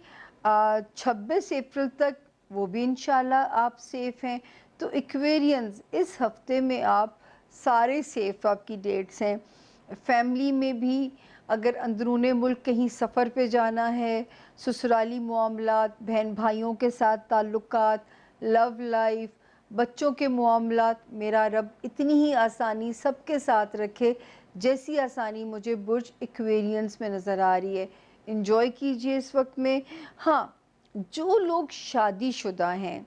26 अप्रैल तक, वो भी इंशाल्लाह आप सेफ़ हैं। तो इक्वेरियंस, इस हफ्ते में आप सारे सेफ़ आपकी डेट्स हैं। फैमिली में भी अगर अंदरूने मुल्क कहीं सफ़र पे जाना है, ससुराली मामलात, बहन भाइयों के साथ ताल्लुकात, लव लाइफ, बच्चों के मामलात, मेरा रब इतनी ही आसानी सबके साथ रखे जैसी आसानी मुझे बुर्ज इक्वेरियंस में नज़र आ रही है। इंजॉय कीजिए इस वक्त में। हाँ, जो लोग शादीशुदा हैं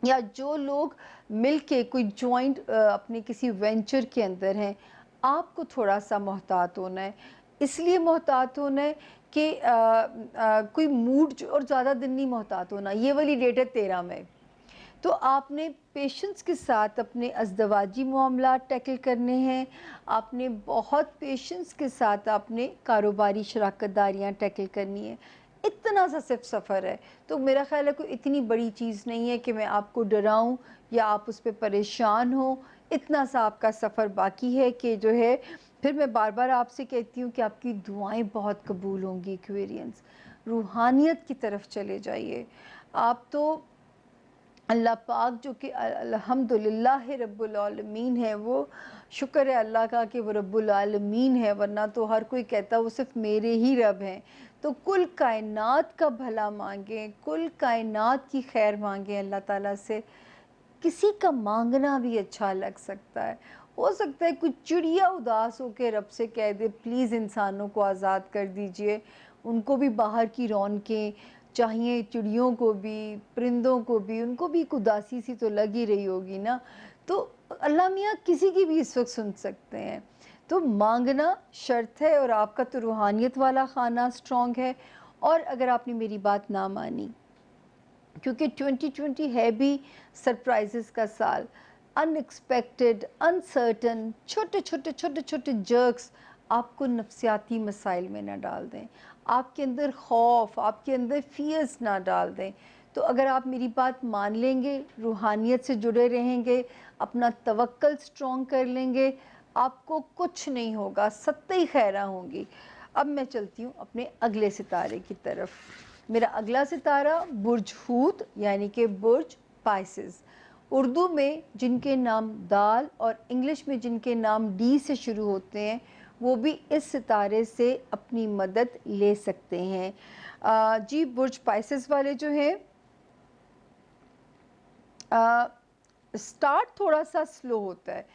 या जो लोग मिलके कोई जॉइंट अपने किसी वेंचर के अंदर हैं, आपको थोड़ा सा मोहतात होना है। इसलिए मोहतात होना है कि कोई मूड और ज़्यादा दिन नहीं मोहतात होना। ये वाली डेट है 13 मई। तो आपने पेशेंस के साथ अपने अज़दवाजी मामलात टैकल करने हैं। आपने बहुत पेशेंस के साथ आपने कारोबारी शराकतदारियाँ टैकल करनी है। इतना सा सिर्फ सफ़र है, तो मेरा ख़्याल है कोई इतनी बड़ी चीज़ नहीं है कि मैं आपको डराऊं या आप उस पे परेशान हो। इतना सा आपका सफ़र बाकी है कि जो है, फिर मैं बार बार आपसे कहती हूँ कि आपकी दुआएं बहुत कबूल होंगी। एक्वेरियंस, रूहानियत की तरफ चले जाइए। आप तो अल्लाह पाक जो कि अल्हम्दुलिल्लाह रब्बुल आलमीन है, वो शुक्र है अल्लाह का कि वो रब्बुल आलमीन है, वरना तो हर कोई कहता वो सिर्फ मेरे ही रब हैं। तो कुल कायनात का भला मांगें, कुल कायनात की खैर मांगें अल्लाह ताला से। किसी का मांगना भी अच्छा लग सकता है, हो सकता है कुछ चिड़िया उदास होकर रब से कह दे प्लीज़ इंसानों को आज़ाद कर दीजिए, उनको भी बाहर की रौनकें चाहिए, चिड़ियों को भी, परिंदों को भी, उनको भी एक उदासी सी तो लग ही रही होगी ना। तो अल्लाह मियाँ किसी की भी इस वक़्त सुन सकते हैं। तो माँगना शर्त है और आपका तो रूहानियत वाला खाना स्ट्रॉन्ग है। और अगर आपने मेरी बात ना मानी, क्योंकि 2020 है भी सरप्राइजेस का साल, अनएक्सपेक्टेड, अनसर्टन, छोटे-छोटे जर्क्स आपको नफ्सियाती मसाइल में ना डाल दें, आपके अंदर खौफ, आपके अंदर फ़ियर्स ना डाल दें। तो अगर आप मेरी बात मान लेंगे, रूहानियत से जुड़े रहेंगे, अपना तवक्कल स्ट्रॉन्ग कर लेंगे, आपको कुछ नहीं होगा, सत्ते खैरा होंगी। अब मैं चलती हूँ अपने अगले सितारे की तरफ। मेरा अगला सितारा बुर्ज हूत यानी कि बुर्ज पाइसेस। उर्दू में जिनके नाम दाल और इंग्लिश में जिनके नाम डी से शुरू होते हैं, वो भी इस सितारे से अपनी मदद ले सकते हैं। जी, बुर्ज पाइसेस वाले जो हैं, स्टार्ट थोड़ा सा स्लो होता है।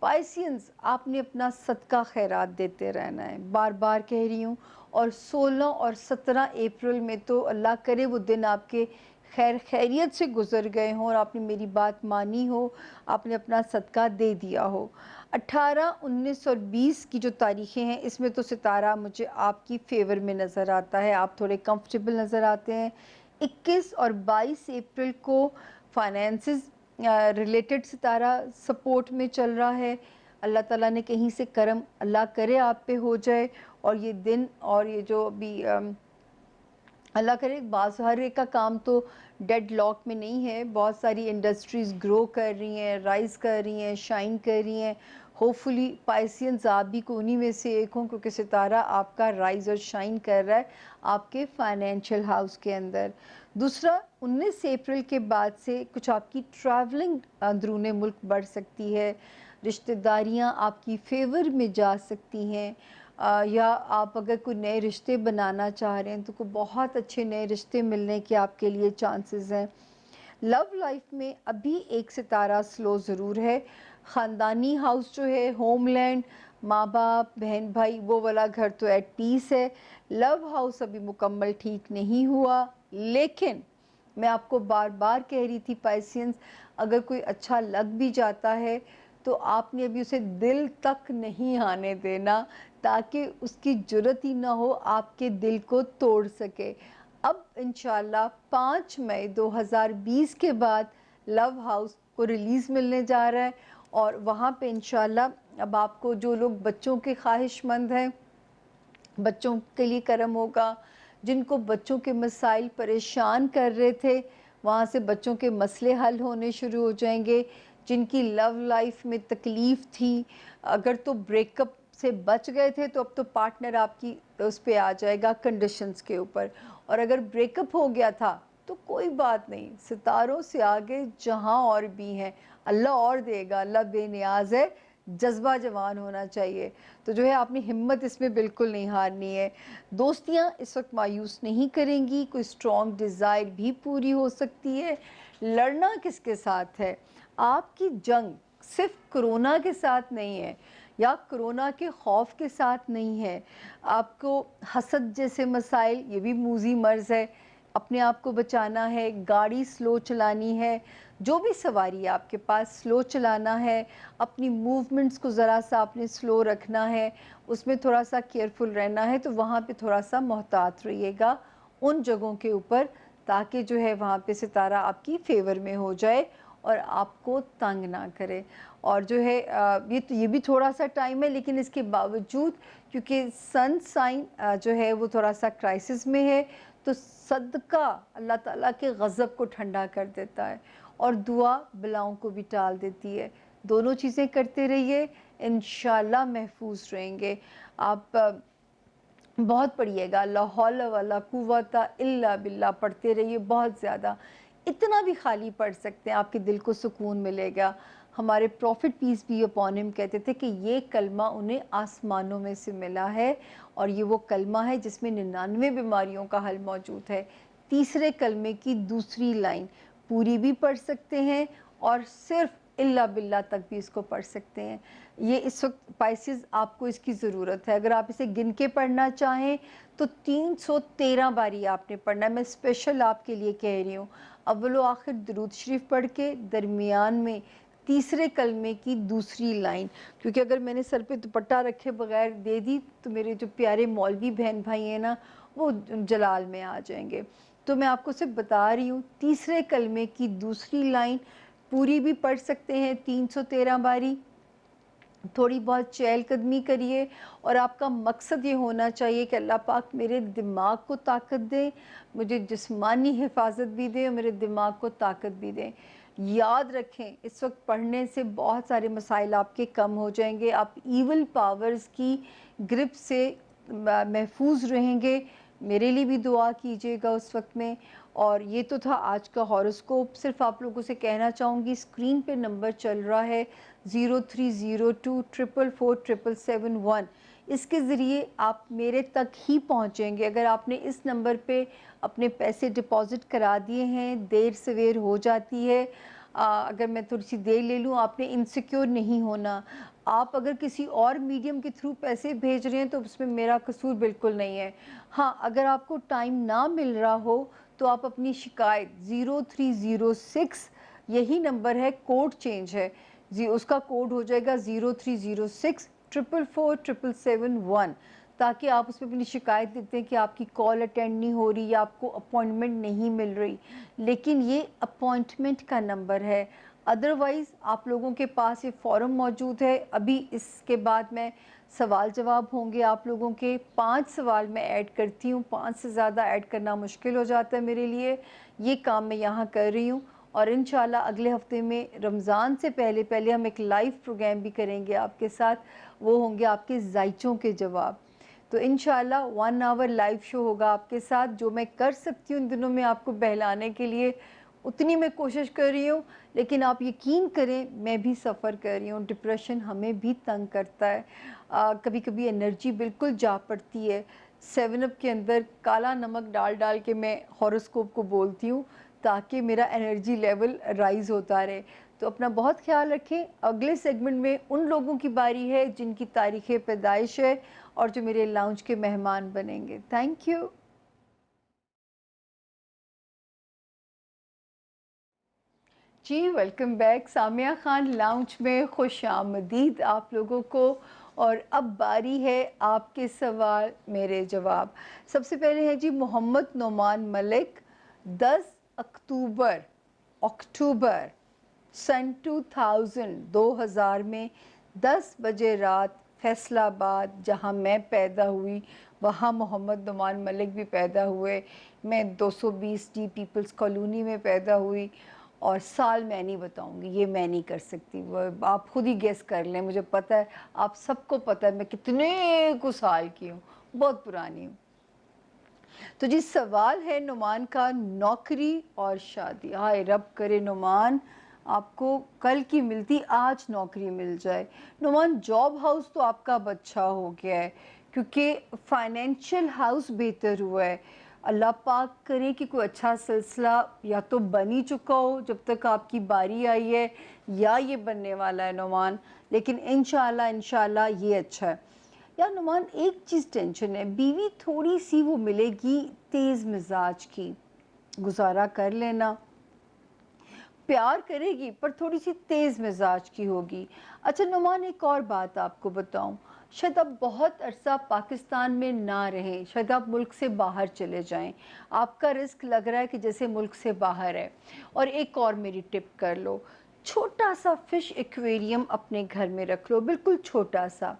पाइसियंस, आपने अपना सदका खैरात देते रहना है, बार बार कह रही हूँ। और 16 और 17 अप्रैल में तो अल्लाह करे वो दिन आपके खैर खैरियत से गुजर गए हों और आपने मेरी बात मानी हो, आपने अपना सदका दे दिया हो। 18, 19 और 20 की जो तारीखें हैं, इसमें तो सितारा मुझे आपकी फेवर में नज़र आता है, आप थोड़े कंफर्टेबल नज़र आते हैं। 21 और 22 अप्रैल को फाइनेंसेस रिलेटेड सितारा सपोर्ट में चल रहा है। अल्लाह ताला ने कहीं से करम अल्लाह करे आप पे हो जाए और ये दिन और ये जो अभी अल्लाह करे बाज़ हर एक का काम तो डेड लॉक में नहीं है, बहुत सारी इंडस्ट्रीज़ ग्रो कर रही हैं, राइज़ कर रही हैं, शाइन कर रही हैं। होपफुली पाइसियंस आप भी को उन्हीं में से एक हों, क्योंकि सितारा आपका राइज़ और शाइन कर रहा है आपके फाइनेंशियल हाउस के अंदर। दूसरा, 19 अप्रैल के बाद से कुछ आपकी ट्रैवलिंग अंदरूने मुल्क बढ़ सकती है, रिश्तेदारियाँ आपकी फ़ेवर में जा सकती हैं। या आप अगर कोई नए रिश्ते बनाना चाह रहे हैं तो कोई बहुत अच्छे नए रिश्ते मिलने के आपके लिए चांसेस हैं। लव लाइफ में अभी एक सितारा स्लो ज़रूर है। ख़ानदानी हाउस जो है, होमलैंड, माँ बाप, बहन भाई, वो वाला घर तो एट पीस है। लव हाउस अभी मुकम्मल ठीक नहीं हुआ, लेकिन मैं आपको बार बार कह रही थी पाइसियंस, अगर कोई अच्छा लग भी जाता है तो आपने अभी उसे दिल तक नहीं आने देना, ताकि उसकी जुर्रत ही ना हो आपके दिल को तोड़ सके। अब इंशाल्लाह 5 मई 2020 के बाद लव हाउस को रिलीज़ मिलने जा रहा है और वहाँ पे इंशाल्लाह अब आपको जो लोग बच्चों के ख्वाहिशमंद हैं, बच्चों के लिए करम होगा। जिनको बच्चों के मसाइल परेशान कर रहे थे, वहाँ से बच्चों के मसले हल होने शुरू हो जाएंगे। जिनकी लव लाइफ में तकलीफ़ थी, अगर तो ब्रेकअप से बच गए थे तो अब तो पार्टनर आपकी उस पे आ जाएगा कंडीशंस के ऊपर। और अगर ब्रेकअप हो गया था तो कोई बात नहीं, सितारों से आगे जहाँ और भी हैं, अल्लाह और देगा, अल्लाह बेनियाज है। जज्बा जवान होना चाहिए। तो जो है आपने हिम्मत इसमें बिल्कुल नहीं हारनी है। दोस्तियाँ इस वक्त मायूस नहीं करेंगी, कोई स्ट्रॉन्ग डिज़ायर भी पूरी हो सकती है। लड़ना किसके साथ है? आपकी जंग सिर्फ कोरोना के साथ नहीं है या कोरोना के खौफ के साथ नहीं है। आपको हसद जैसे मसाइल, ये भी मूजी मर्ज़ है, अपने आप को बचाना है, गाड़ी स्लो चलानी है, जो भी सवारी है आपके पास स्लो चलाना है, अपनी मूवमेंट्स को ज़रा सा आपने स्लो रखना है, उसमें थोड़ा सा केयरफुल रहना है। तो वहाँ पे थोड़ा सा मोहतात रहिएगा उन जगहों के ऊपर, ताकि जो है वहाँ पे सितारा आपकी फेवर में हो जाए और आपको तंग ना करे। और जो है ये भी थोड़ा सा टाइम है, लेकिन इसके बावजूद क्योंकि सन साइन जो है वो थोड़ा सा क्राइसिस में है, तो सदका अल्लाह ताला के गज़ब को ठंडा कर देता है और दुआ बलाओं को भी टाल देती है। दोनों चीज़ें करते रहिए, इंशाल्लाह महफूज रहेंगे। आप बहुत पढ़िएगा, ला हौला वला कुव्वता इल्ला बिल्लाह पढ़ते रहिए बहुत ज़्यादा। इतना भी खाली पढ़ सकते हैं, आपके दिल को सुकून मिलेगा। हमारे प्रॉफिट पीस भी अपॉन हिम कहते थे कि ये कलमा उन्हें आसमानों में से मिला है और ये वो कलमा है जिसमें 99 बीमारियों का हल मौजूद है। तीसरे कलमे की दूसरी लाइन पूरी भी पढ़ सकते हैं और सिर्फ इल्ला बिल्ला तक भी इसको पढ़ सकते हैं। ये इस वक्त पाइसेस आपको इसकी ज़रूरत है। अगर आप इसे गिन के पढ़ना चाहें तो 313 बारी आपने पढ़ना है। मैं स्पेशल आपके लिए कह रही हूँ। अव्वल व आखिर दरूद शरीफ पढ़ के दरमियान में तीसरे कलमे की दूसरी लाइन, क्योंकि अगर मैंने सर पे दुपट्टा रखे बगैर दे दी तो मेरे जो प्यारे मौलवी बहन भाई हैं ना, वो जलाल में आ जाएंगे। तो मैं आपको सिर्फ बता रही हूँ, तीसरे कलमे की दूसरी लाइन पूरी भी पढ़ सकते हैं 313 बारी। थोड़ी बहुत चहलकदमी करिए और आपका मकसद ये होना चाहिए कि अल्लाह पाक मेरे दिमाग को ताकत दे, मुझे जिस्मानी हिफाजत भी दे और मेरे दिमाग को ताकत भी दे। याद रखें, इस वक्त पढ़ने से बहुत सारे मसाइल आपके कम हो जाएंगे। आप ईवल पावर्स की ग्रिप से महफूज रहेंगे। मेरे लिए भी दुआ कीजिएगा उस वक्त में। और ये तो था आज का हॉरोस्कोप। सिर्फ आप लोगों से कहना चाहूँगी, स्क्रीन पे नंबर चल रहा है 0302444771। इसके ज़रिए आप मेरे तक ही पहुँचेंगे। अगर आपने इस नंबर पे अपने पैसे डिपॉज़िट करा दिए हैं, देर सवेर हो जाती है। अगर मैं थोड़ी सी देर ले लूँ, आपने इनसिक्योर नहीं होना। आप अगर किसी और मीडियम के थ्रू पैसे भेज रहे हैं तो उसमें मेरा कसूर बिल्कुल नहीं है। हाँ, अगर आपको टाइम ना मिल रहा हो तो आप अपनी शिकायत 0306, यही नंबर है, कोड चेंज है जी, उसका कोड हो जाएगा 0306444771, ताकि आप उसमें अपनी शिकायत देते हैं कि आपकी कॉल अटेंड नहीं हो रही या आपको अपॉइंटमेंट नहीं मिल रही। लेकिन ये अपॉइंटमेंट का नंबर है। अदरवाइज़ आप लोगों के पास ये फॉर्म मौजूद है। अभी इसके बाद मैं सवाल जवाब होंगे आप लोगों के। 5 सवाल मैं ऐड करती हूँ, 5 से ज़्यादा ऐड करना मुश्किल हो जाता है मेरे लिए। ये काम मैं यहाँ कर रही हूँ और इंशाल्लाह अगले हफ्ते में रमज़ान से पहले पहले हम एक लाइव प्रोग्राम भी करेंगे आपके साथ। वो होंगे आपके ज़ायचों के जवाब। तो इंशाल्लाह 1 आवर लाइव शो होगा आपके साथ। जो मैं कर सकती हूँ इन दिनों में आपको बहलाने के लिए, उतनी मैं कोशिश कर रही हूँ। लेकिन आप यकीन करें, मैं भी सफ़र कर रही हूँ। डिप्रेशन हमें भी तंग करता है। कभी कभी एनर्जी बिल्कुल जा पड़ती है। 7 अप के अंदर काला नमक डाल डाल के मैं हॉरोस्कोप को बोलती हूँ ताकि मेरा एनर्जी लेवल राइज़ होता रहे। तो अपना बहुत ख्याल रखें। अगले सेगमेंट में उन लोगों की बारी है जिनकी तारीख़ पैदाइश है और जो मेरे लाउंज के मेहमान बनेंगे। Thank you. जी, welcome back. Samia Khan lounge में खुश आमदीद आप लोगों को। और अब बारी है आपके सवाल मेरे जवाब। सबसे पहले है जी मोहम्मद नोमान मलिक, 10 अक्टूबर अक्टूबर सन 2000 में 10 बजे रात फैसलाबाद, जहां मैं पैदा हुई, वहां मोहम्मद नोमान मलिक भी पैदा हुए। मैं 220 डी पीपल्स कॉलोनी में पैदा हुई। और साल मैं नहीं बताऊंगी, ये मैं नहीं कर सकती। वो आप खुद ही गेस कर लें। मुझे पता है, आप सबको पता है मैं कितने को साल की हूँ, बहुत पुरानी हूँ। तो जी सवाल है नुमान का, नौकरी और शादी। हाय रब करे नुमान आपको कल की मिलती आज नौकरी मिल जाए। नुमान जॉब हाउस तो आपका अब अच्छा हो गया है, क्योंकि फाइनेंशियल हाउस बेहतर हुआ है। अल्लाह पाक करे कि कोई अच्छा सिलसिला या तो बन ही चुका हो जब तक आपकी बारी आई है, या ये बनने वाला है नुमान। लेकिन इंशाल्लाह इंशाल्लाह ये अच्छा है। यार नुमान, एक चीज़ टेंशन है, बीवी थोड़ी सी वो मिलेगी तेज़ मिजाज की, गुजारा कर लेना, प्यार करेगी पर थोड़ी सी तेज़ मिजाज की होगी। अच्छा नुमान, एक और बात आपको बताऊं, शायद आप बहुत अरसा पाकिस्तान में ना रहें, शायद आप मुल्क से बाहर चले जाएं। आपका रिस्क लग रहा है कि जैसे मुल्क से बाहर है। और एक और मेरी टिप कर लो, छोटा सा फिश एक्वेरियम अपने घर में रख लो, बिल्कुल छोटा सा।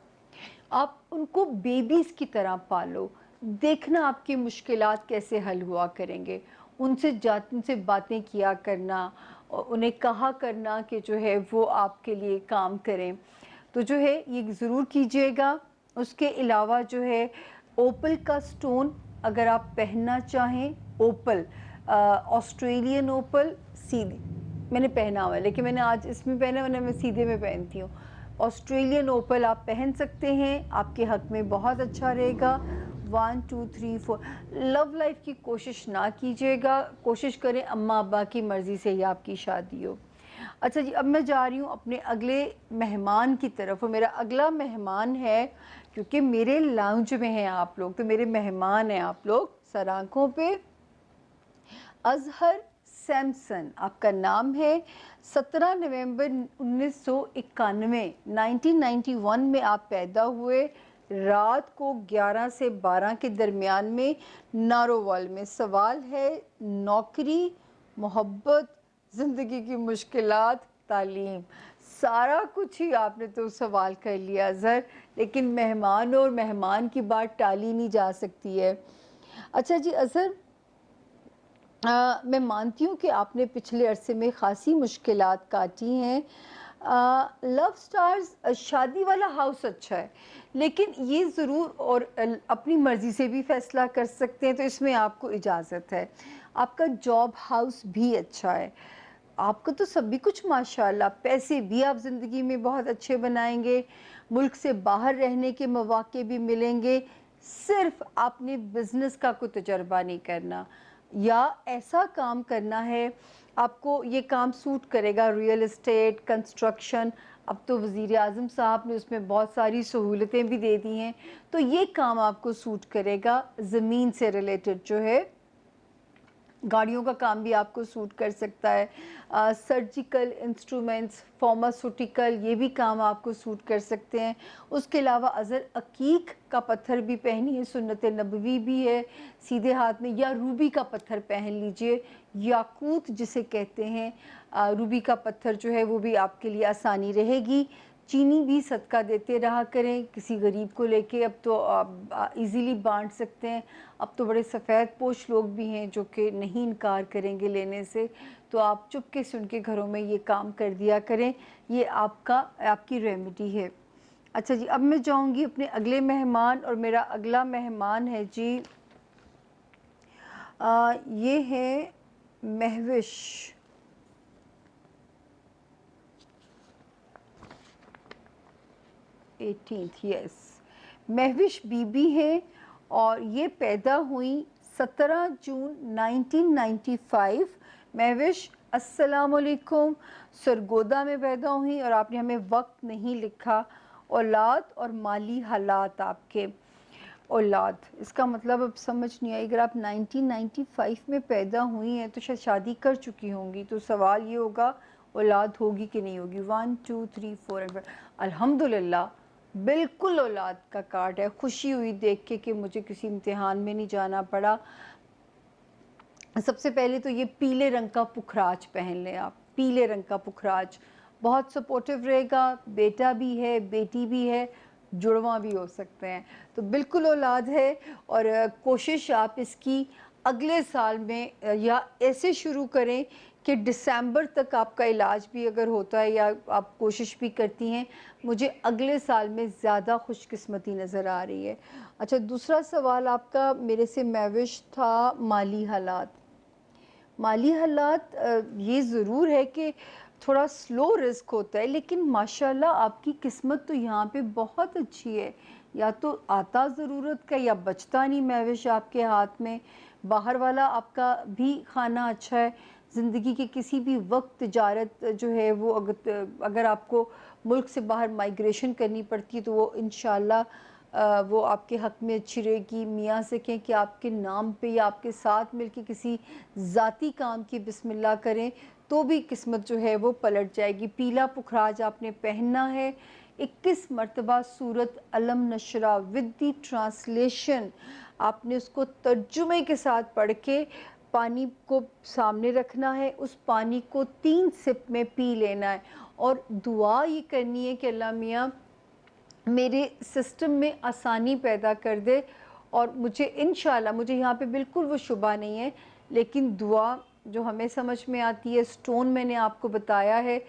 आप उनको बेबीज़ की तरह पालो। देखना आपकी मुश्किलात कैसे हल हुआ करेंगे। उनसे बातें किया करना, और उन्हें कहा करना कि जो है वो आपके लिए काम करें। तो जो है ये ज़रूर कीजिएगा। उसके अलावा जो है ओपल का स्टोन अगर आप पहनना चाहें, ओपल, ऑस्ट्रेलियन ओपल, सीधे मैंने पहना हुआ है, लेकिन मैंने आज इसमें पहना, वरना मैं सीधे में पहनती हूँ। ऑस्ट्रेलियन ओपल आप पहन सकते हैं, आपके हक में बहुत अच्छा रहेगा। 1 2 3 4। लव लाइफ की कोशिश ना कीजिएगा, कोशिश करें अम्मा अब्बा की मर्ज़ी से ही आपकी शादी हो। अच्छा जी, अब मैं जा रही हूँ अपने अगले मेहमान की तरफ, और मेरा अगला मेहमान है, क्योंकि मेरे लाउंज में हैं आप लोग, तो मेरे मेहमान हैं आप लोग। सर आँखों पे, अज़हर सैमसन आपका नाम है। 17 नवंबर 1991 1991 में आप पैदा हुए, रात को 11 से 12 के दरमियान में नारोवाल में। सवाल है नौकरी, मोहब्बत, ज़िंदगी की मुश्किलात, तालीम। सारा कुछ ही आपने तो सवाल कर लिया अज़हर, लेकिन मेहमान और मेहमान की बात टाली नहीं जा सकती है। अच्छा जी अज़हर, मैं मानती हूँ कि आपने पिछले अरसे में ख़ासी मुश्किलात काटी हैं। लव स्टार्स, शादी वाला हाउस अच्छा है, लेकिन ये ज़रूर, और अपनी मर्ज़ी से भी फ़ैसला कर सकते हैं, तो इसमें आपको इजाज़त है। आपका जॉब हाउस भी अच्छा है। आपको तो सभी कुछ माशाअल्लाह, पैसे भी आप ज़िंदगी में बहुत अच्छे बनाएँगे, मुल्क से बाहर रहने के मौक़े भी मिलेंगे। सिर्फ़ आपने बिज़नेस का कोई तजर्बा नहीं करना, या ऐसा काम करना है, आपको ये काम सूट करेगा, रियल एस्टेट, कंस्ट्रक्शन। अब तो वज़ीर आज़म साहब ने उसमें बहुत सारी सहूलतें भी दे दी हैं, तो ये काम आपको सूट करेगा। ज़मीन से रिलेटेड जो है, गाड़ियों का काम भी आपको सूट कर सकता है। सर्जिकल इंस्ट्रूमेंट्स, फार्मास्यूटिकल, ये भी काम आपको सूट कर सकते हैं। उसके अलावा अज़र अकीक का पत्थर भी पहनिए, सुन्नत नबवी भी है सीधे हाथ में, या रूबी का पत्थर पहन लीजिए, याकूत जिसे कहते हैं। रूबी का पत्थर जो है वो भी आपके लिए आसानी रहेगी। चीनी भी सदका देते रहा करें, किसी गरीब को लेके अब तो आप इजीली बांट सकते हैं। अब तो बड़े सफ़ेद पोश लोग भी हैं जो कि नहीं इनकार करेंगे लेने से, तो आप चुपके से उनके घरों में ये काम कर दिया करें। ये आपकी रेमेडी है। अच्छा जी, अब मैं जाऊंगी अपने अगले मेहमान, और मेरा अगला मेहमान है जी, ये है महविश। 18th, यस, महविश बीबी है, और ये पैदा हुई 17 जून 1995। महविश अस्सलाम वालेकुम। सरगोदा में पैदा हुई, और आपने हमें वक्त नहीं लिखा। औलाद और माली हालात आपके। औलाद, इसका मतलब अब समझ नहीं आई। अगर आप 1995 में पैदा हुई हैं तो शायद शादी कर चुकी होंगी, तो सवाल ये होगा औलाद होगी कि नहीं होगी। 1 2 3 4 एंड 5। अल्हम्दुलिल्लाह, बिल्कुल औलाद का कार्ड है। खुशी हुई देख के कि मुझे किसी इम्तिहान में नहीं जाना पड़ा। सबसे पहले तो ये पीले रंग का पुखराज पहन लें आप, पीले रंग का पुखराज बहुत सपोर्टिव रहेगा। बेटा भी है, बेटी भी है, जुड़वा भी हो सकते हैं, तो बिल्कुल औलाद है। और कोशिश आप इसकी अगले साल में या ऐसे शुरू करें कि दिसंबर तक आपका इलाज भी अगर होता है, या आप कोशिश भी करती हैं, मुझे अगले साल में ज़्यादा खुशकिस्मती नज़र आ रही है। अच्छा, दूसरा सवाल आपका मेरे से महविश था माली हालात। माली हालात, ये ज़रूर है कि थोड़ा स्लो रिस्क होता है, लेकिन माशाल्लाह आपकी किस्मत तो यहाँ पे बहुत अच्छी है। या तो आता ज़रूरत का, या बचता नहीं महविश आपके हाथ में। बाहर वाला आपका भी खाना अच्छा है। ज़िंदगी के किसी भी वक्त तिजारत जो है वो, अगर आपको मुल्क से बाहर माइग्रेशन करनी पड़ती है, तो वो इंशाल्लाह वो आपके हक़ में अच्छी रहेगी। मियाँ से कहें कि आपके नाम पे या आपके साथ मिलके किसी ज़ाती काम की बिस्मिल्लाह करें, तो भी किस्मत जो है वो पलट जाएगी। पीला पुखराज आपने पहनना है। 21 मरतबा सूरत अलम नशरा विद दी ट्रांसलेशन आपने उसको तर्जुमे के साथ पढ़ के पानी को सामने रखना है। उस पानी को 3 सिप में पी लेना है, और दुआ ये करनी है कि अल्लाह मियाँ मेरे सिस्टम में आसानी पैदा कर दे। और मुझे इंशाल्लाह, मुझे यहाँ पे बिल्कुल वो शुबा नहीं है, लेकिन दुआ जो हमें समझ में आती है, स्टोन मैंने आपको बताया है,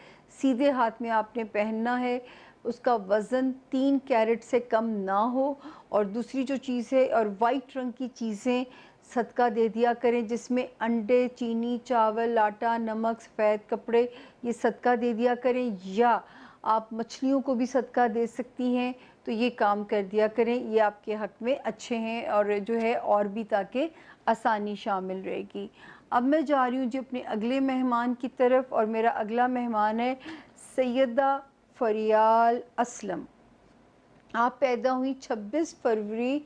सीधे हाथ में आपने पहनना है। उसका वज़न 3 कैरेट से कम ना हो। और दूसरी जो चीज़ है, और वाइट रंग की चीज़ें सदका दे दिया करें, जिसमें अंडे, चीनी, चावल, आटा, नमक, सफ़ेद कपड़े, ये सदका दे दिया करें। या آپ مچھلیوں کو بھی صدقہ دے سکتی ہیں، تو یہ کام کر دیا کریں، یہ آپ کے حق میں اچھے ہیں اور جو ہے اور بھی تاکہ آسانی شامل رہے گی۔ اب میں جا رہی ہوں جی اپنے اگلے مہمان کی طرف، اور میرا اگلا مہمان ہے سیدہ فریال اسلم۔ آپ پیدا ہوئی 26 فروری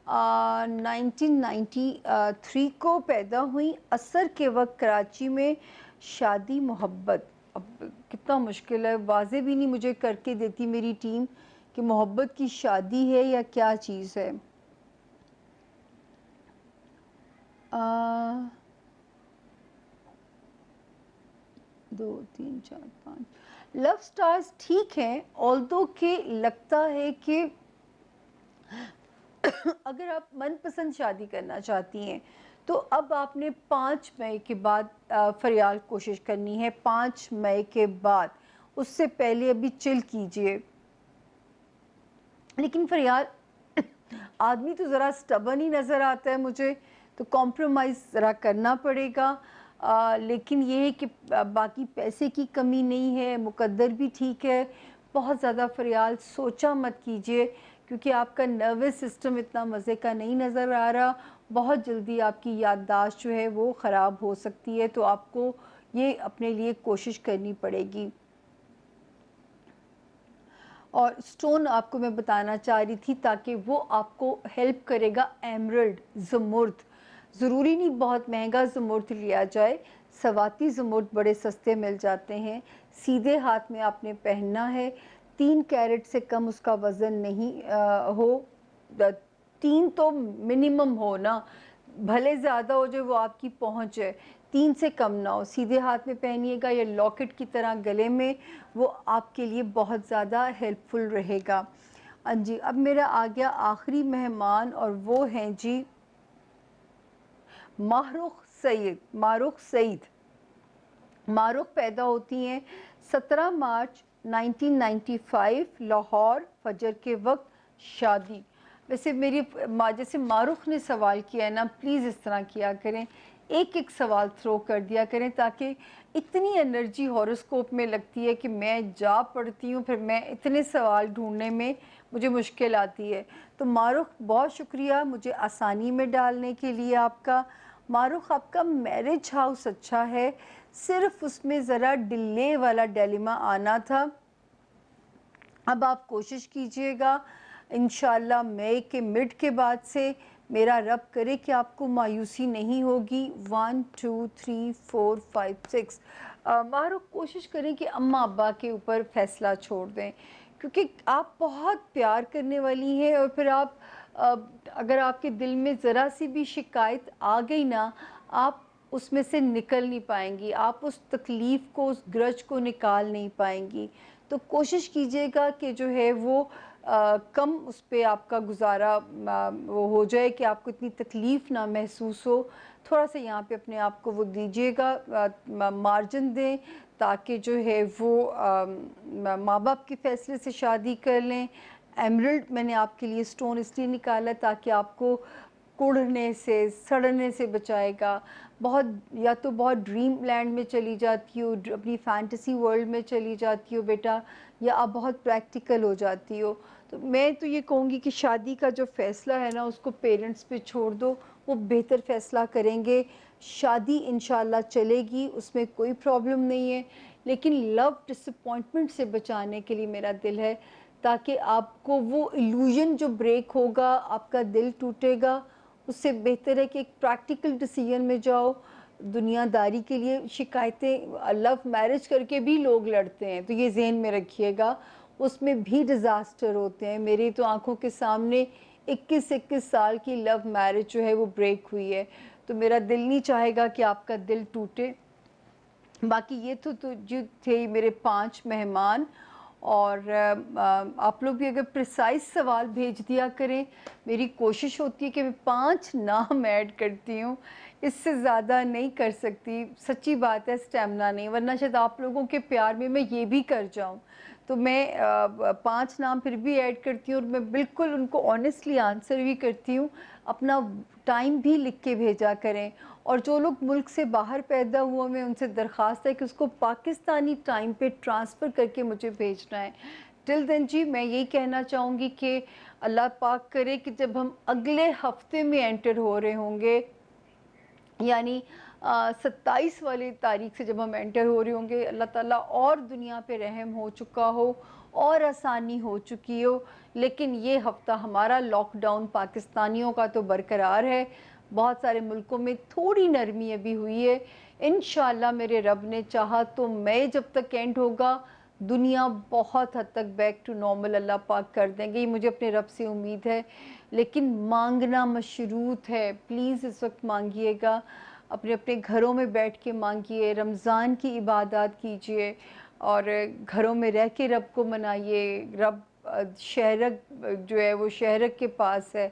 1993 کو پیدا ہوئی، عصر کے وقت کراچی میں، شادی محبت۔ اب کتنا مشکل ہے، واضح بھی نہیں مجھے کر کے دیتی میری ٹیم کہ محبت کی شادی ہے یا کیا چیز ہے۔ 2 3 4 5 لو سٹارز ٹھیک ہیں، آلدو کہ لگتا ہے کہ اگر آپ من پسند شادی کرنا چاہتی ہیں تو اب آپ نے 5 مئی کے بعد فریال کوشش کرنی ہے، 5 مئی کے بعد، اس سے پہلے ابھی چل کیجئے۔ لیکن فریال آدمی تو ذرا سٹبن ہی نظر آتا ہے مجھے، تو کمپرومائز ذرا کرنا پڑے گا، لیکن یہ ہے کہ باقی پیسے کی کمی نہیں ہے، مقدر بھی ٹھیک ہے۔ بہت زیادہ فریال سوچا مت کیجئے، کیونکہ آپ کا نروس سسٹم اتنا مزے کا نہیں نظر آ رہا، بہت جلدی آپ کی یادداشت جو ہے وہ خراب ہو سکتی ہے، تو آپ کو یہ اپنے لیے کوشش کرنی پڑے گی۔ اور سٹون آپ کو میں بتانا چاہ رہی تھی تاکہ وہ آپ کو ہیلپ کرے گا، ایمرلڈ، زمرد، ضروری نہیں بہت مہنگا زمرد لیا جائے، سواتی زمرد بڑے سستے مل جاتے ہیں، سیدھے ہاتھ میں آپ نے پہننا ہے، 3 کیرٹ سے کم اس کا وزن نہیں ہو، 3 تو منیمم ہو نا، بھلے زیادہ ہو جائے وہ آپ کی پہنچ ہے، 3 سے کم نہ ہو، سیدھے ہاتھ میں پہنیے گا یا لاکٹ کی طرح گلے میں، وہ آپ کے لیے بہت زیادہ ہیلپ فل رہے گا۔ جی اب میرا آ گیا آخری مہمان، اور وہ ہیں جی ماہرخ سعید۔ ماہرخ سعید، ماہرخ پیدا ہوتی ہیں 17 مارچ 1995 لاہور، فجر کے وقت، شادی۔ ویسے میری جیسے ماہرخ نے سوال کیا ہے نا، پلیز اس طرح کیا کریں، ایک ایک سوال تھرو کر دیا کریں، تاکہ اتنی انرجی ہاروسکوپ میں لگتی ہے کہ میں جا پڑتی ہوں، پھر میں اتنے سوال ڈھونڈنے میں مجھے مشکل آتی ہے۔ تو ماہرخ بہت شکریہ مجھے آسانی میں ڈالنے کے لیے آپ کا۔ ماہرخ آپ کا میرج ہاؤس اچھا ہے، صرف اس میں ذرا ڈیلے والا ڈیلیما آنا تھا، اب آپ کوشش کیجئے گا انشاءاللہ مئی کے مڈ کے بعد سے، میرا رب کرے کہ آپ کو مایوسی نہیں ہوگی۔ 1 2 3 4 5 6 ماہرخ کوشش کریں کہ اماں ابا کے اوپر فیصلہ چھوڑ دیں، کیونکہ آپ بہت پیار کرنے والی ہیں، اور پھر آپ اگر آپ کے دل میں ذرا سی بھی شکایت آ گئی نا، آپ اس میں سے نکل نہیں پائیں گی، آپ اس تکلیف کو، اس گرج کو نکال نہیں پائیں گی، تو کوشش کیجئے گا کہ جو ہے وہ کم اس پہ آپ کا گزارا وہ ہو جائے کہ آپ کو اتنی تکلیف نہ محسوس ہو، تھوڑا سا یہاں پہ اپنے آپ کو وہ دیجئے گا، مارجن دیں، تاکہ جو ہے وہ ماں باپ کے فیصلے سے شادی کر لیں۔ ایمرلڈ میں نے آپ کے لیے سٹون اس لیے نکالا تاکہ آپ کو کوڑھنے سے، سڑنے سے بچائے گا، بہت یا تو بہت ڈریم لینڈ میں چلی جاتی ہو، اپنی فینٹیسی ورلڈ میں چلی جاتی ہو بیٹا، یا آپ بہت پریکٹیکل ہو جاتی ہو، تو میں تو یہ کہوں گی کہ شادی کا جو فیصلہ ہے نا، اس کو پیرنٹس پہ چھوڑ دو، وہ بہتر فیصلہ کریں گے، شادی انشاءاللہ چلے گی، اس میں کوئی پرابلم نہیں ہے، لیکن لو ڈس اپوائنٹمنٹ سے بچانے کے لیے میرا دل ہے، تاکہ آپ کو وہ ایلوژن جو بریک ہوگا، آپ کا دل ٹوٹے گا، اس سے بہتر ہے کہ ایک پریکٹیکل ڈیسیژن میں جاؤ۔ دنیا داری کے لیے شکایتیں، لو میرج کر کے بھی لوگ لڑتے ہیں، تو یہ ذہن میں رکھیے گا، اس میں بھی ڈیزاسٹر ہوتے ہیں، میری تو آنکھوں کے سامنے 21 سال کی لو میرج جو ہے وہ بریک ہوئی ہے، تو میرا دل نہیں چاہے گا کہ آپ کا دل ٹوٹے۔ باقی یہ تو جو تھے میرے 5 مہمان، اور آپ لوگ بھی اگر پریسائز سوال بھیج دیا کریں، میری کوشش ہوتی ہے کہ میں 5 نام ایڈ کرتی ہوں، اس سے زیادہ نہیں کر سکتی، سچی بات ہے، اسٹیمنا نہیں، ورنہ شاید آپ لوگوں کے پیار میں یہ بھی کر جاؤں، تو میں 5 نام پھر بھی ایڈ کرتی ہوں، اور میں بالکل ان کو آنیسٹلی آنسر بھی کرتی ہوں، اپنا ٹائم بھی لکھ کے بھیجا کریں، اور جو لوگ ملک سے باہر پیدا ہوئے ہیں उनसे दरख्वास्त है कि उसको पाकिस्तानी टाइम पे ट्रांसफ़र करके मुझे भेजना है। टिल देन जी मैं यही कहना चाहूँगी कि अल्लाह पाक करे कि जब हम अगले हफ्ते में एंटर हो रहे होंगे, यानी 27 वाली तारीख से जब हम एंटर हो रहे होंगे, अल्लाह ताला और दुनिया पे रहम हो चुका हो और आसानी हो चुकी हो, लेकिन ये हफ़्ता हमारा लॉकडाउन पाकिस्तानियों का तो बरकरार है। बहुत सारे मुल्कों में थोड़ी नरमी अभी हुई है। इंशाअल्लाह मेरे रब ने चाहा तो मई जब तक एंड होगा, दुनिया बहुत हद तक बैक टू नॉर्मल अल्लाह पाक कर देंगे, ये मुझे अपने रब से उम्मीद है। लेकिन मांगना मशरूत है, प्लीज़ इस वक्त मांगिएगा, अपने अपने घरों में बैठ के मांगिए, रमज़ान की इबादत कीजिए और घरों में रह के रब को मनाइए। रब शहरक जो है वो शहरक के पास है,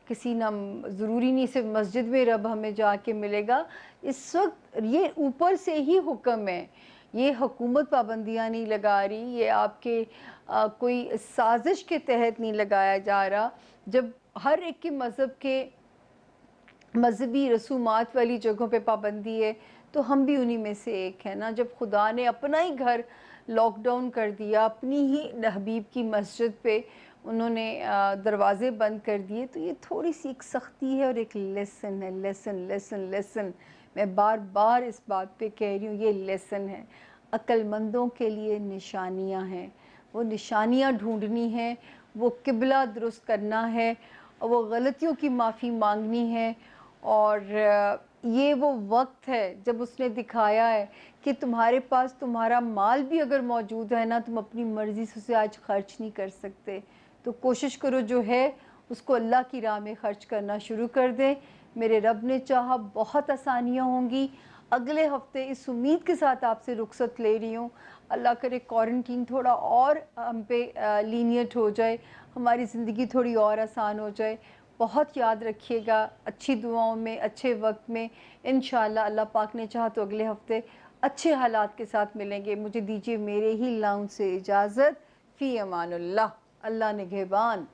किसी ना ज़रूरी नहीं सिर्फ मस्जिद में रब हमें जाके मिलेगा। इस वक्त ये ऊपर से ही हुक्म है, ये हुकूमत पाबंदियाँ नहीं लगा रही, ये आपके कोई साजिश के तहत नहीं लगाया जा रहा। जब हर एक के मज़हब के मज़हबी रसूमात वाली जगहों पे पाबंदी है, तो हम भी उन्हीं में से एक हैं ना। जब खुदा ने अपना ही घर लॉकडाउन कर दिया, अपनी ही हबीब की मस्जिद पे उन्होंने दरवाज़े बंद कर दिए, तो ये थोड़ी-सी एक सख्ती है और एक लेसन है। Lesson, lesson, lesson. मैं बार-बार इस बात पे कह रही हूँ, ये लेसन है। अक्लमंदों के लिए निशानियाँ हैं, वो निशानियाँ ढूँढनी हैं, वो किबला दुरुस्त करना है और वो गलतियों की माफ़ी मांगनी है। और ये वो वक्त है जब उसने दिखाया है कि तुम्हारे पास तुम्हारा माल भी अगर मौजूद है ना, तुम अपनी मर्ज़ी से उसे आज खर्च नहीं कर सकते। तो कोशिश करो जो है उसको अल्लाह की राह में खर्च करना शुरू कर दें। मेरे रब ने चाहा बहुत आसानियाँ होंगी। अगले हफ्ते इस उम्मीद के साथ आपसे रुखसत ले रही हूँ, अल्लाह करे क्वारंटीन थोड़ा और हम पे लीनियट हो जाए, हमारी ज़िंदगी थोड़ी और आसान हो जाए। बहुत याद रखिएगा, अच्छी दुआओं में, अच्छे वक्त में इंशाअल्लाह अल्लाह पाक ने चाहा तो अगले हफ्ते अच्छे हालात के साथ मिलेंगे। मुझे दीजिए मेरे ही लाउंज से इजाज़त। फ़ी अमानुल्लाह। अल्लाह निगहबान।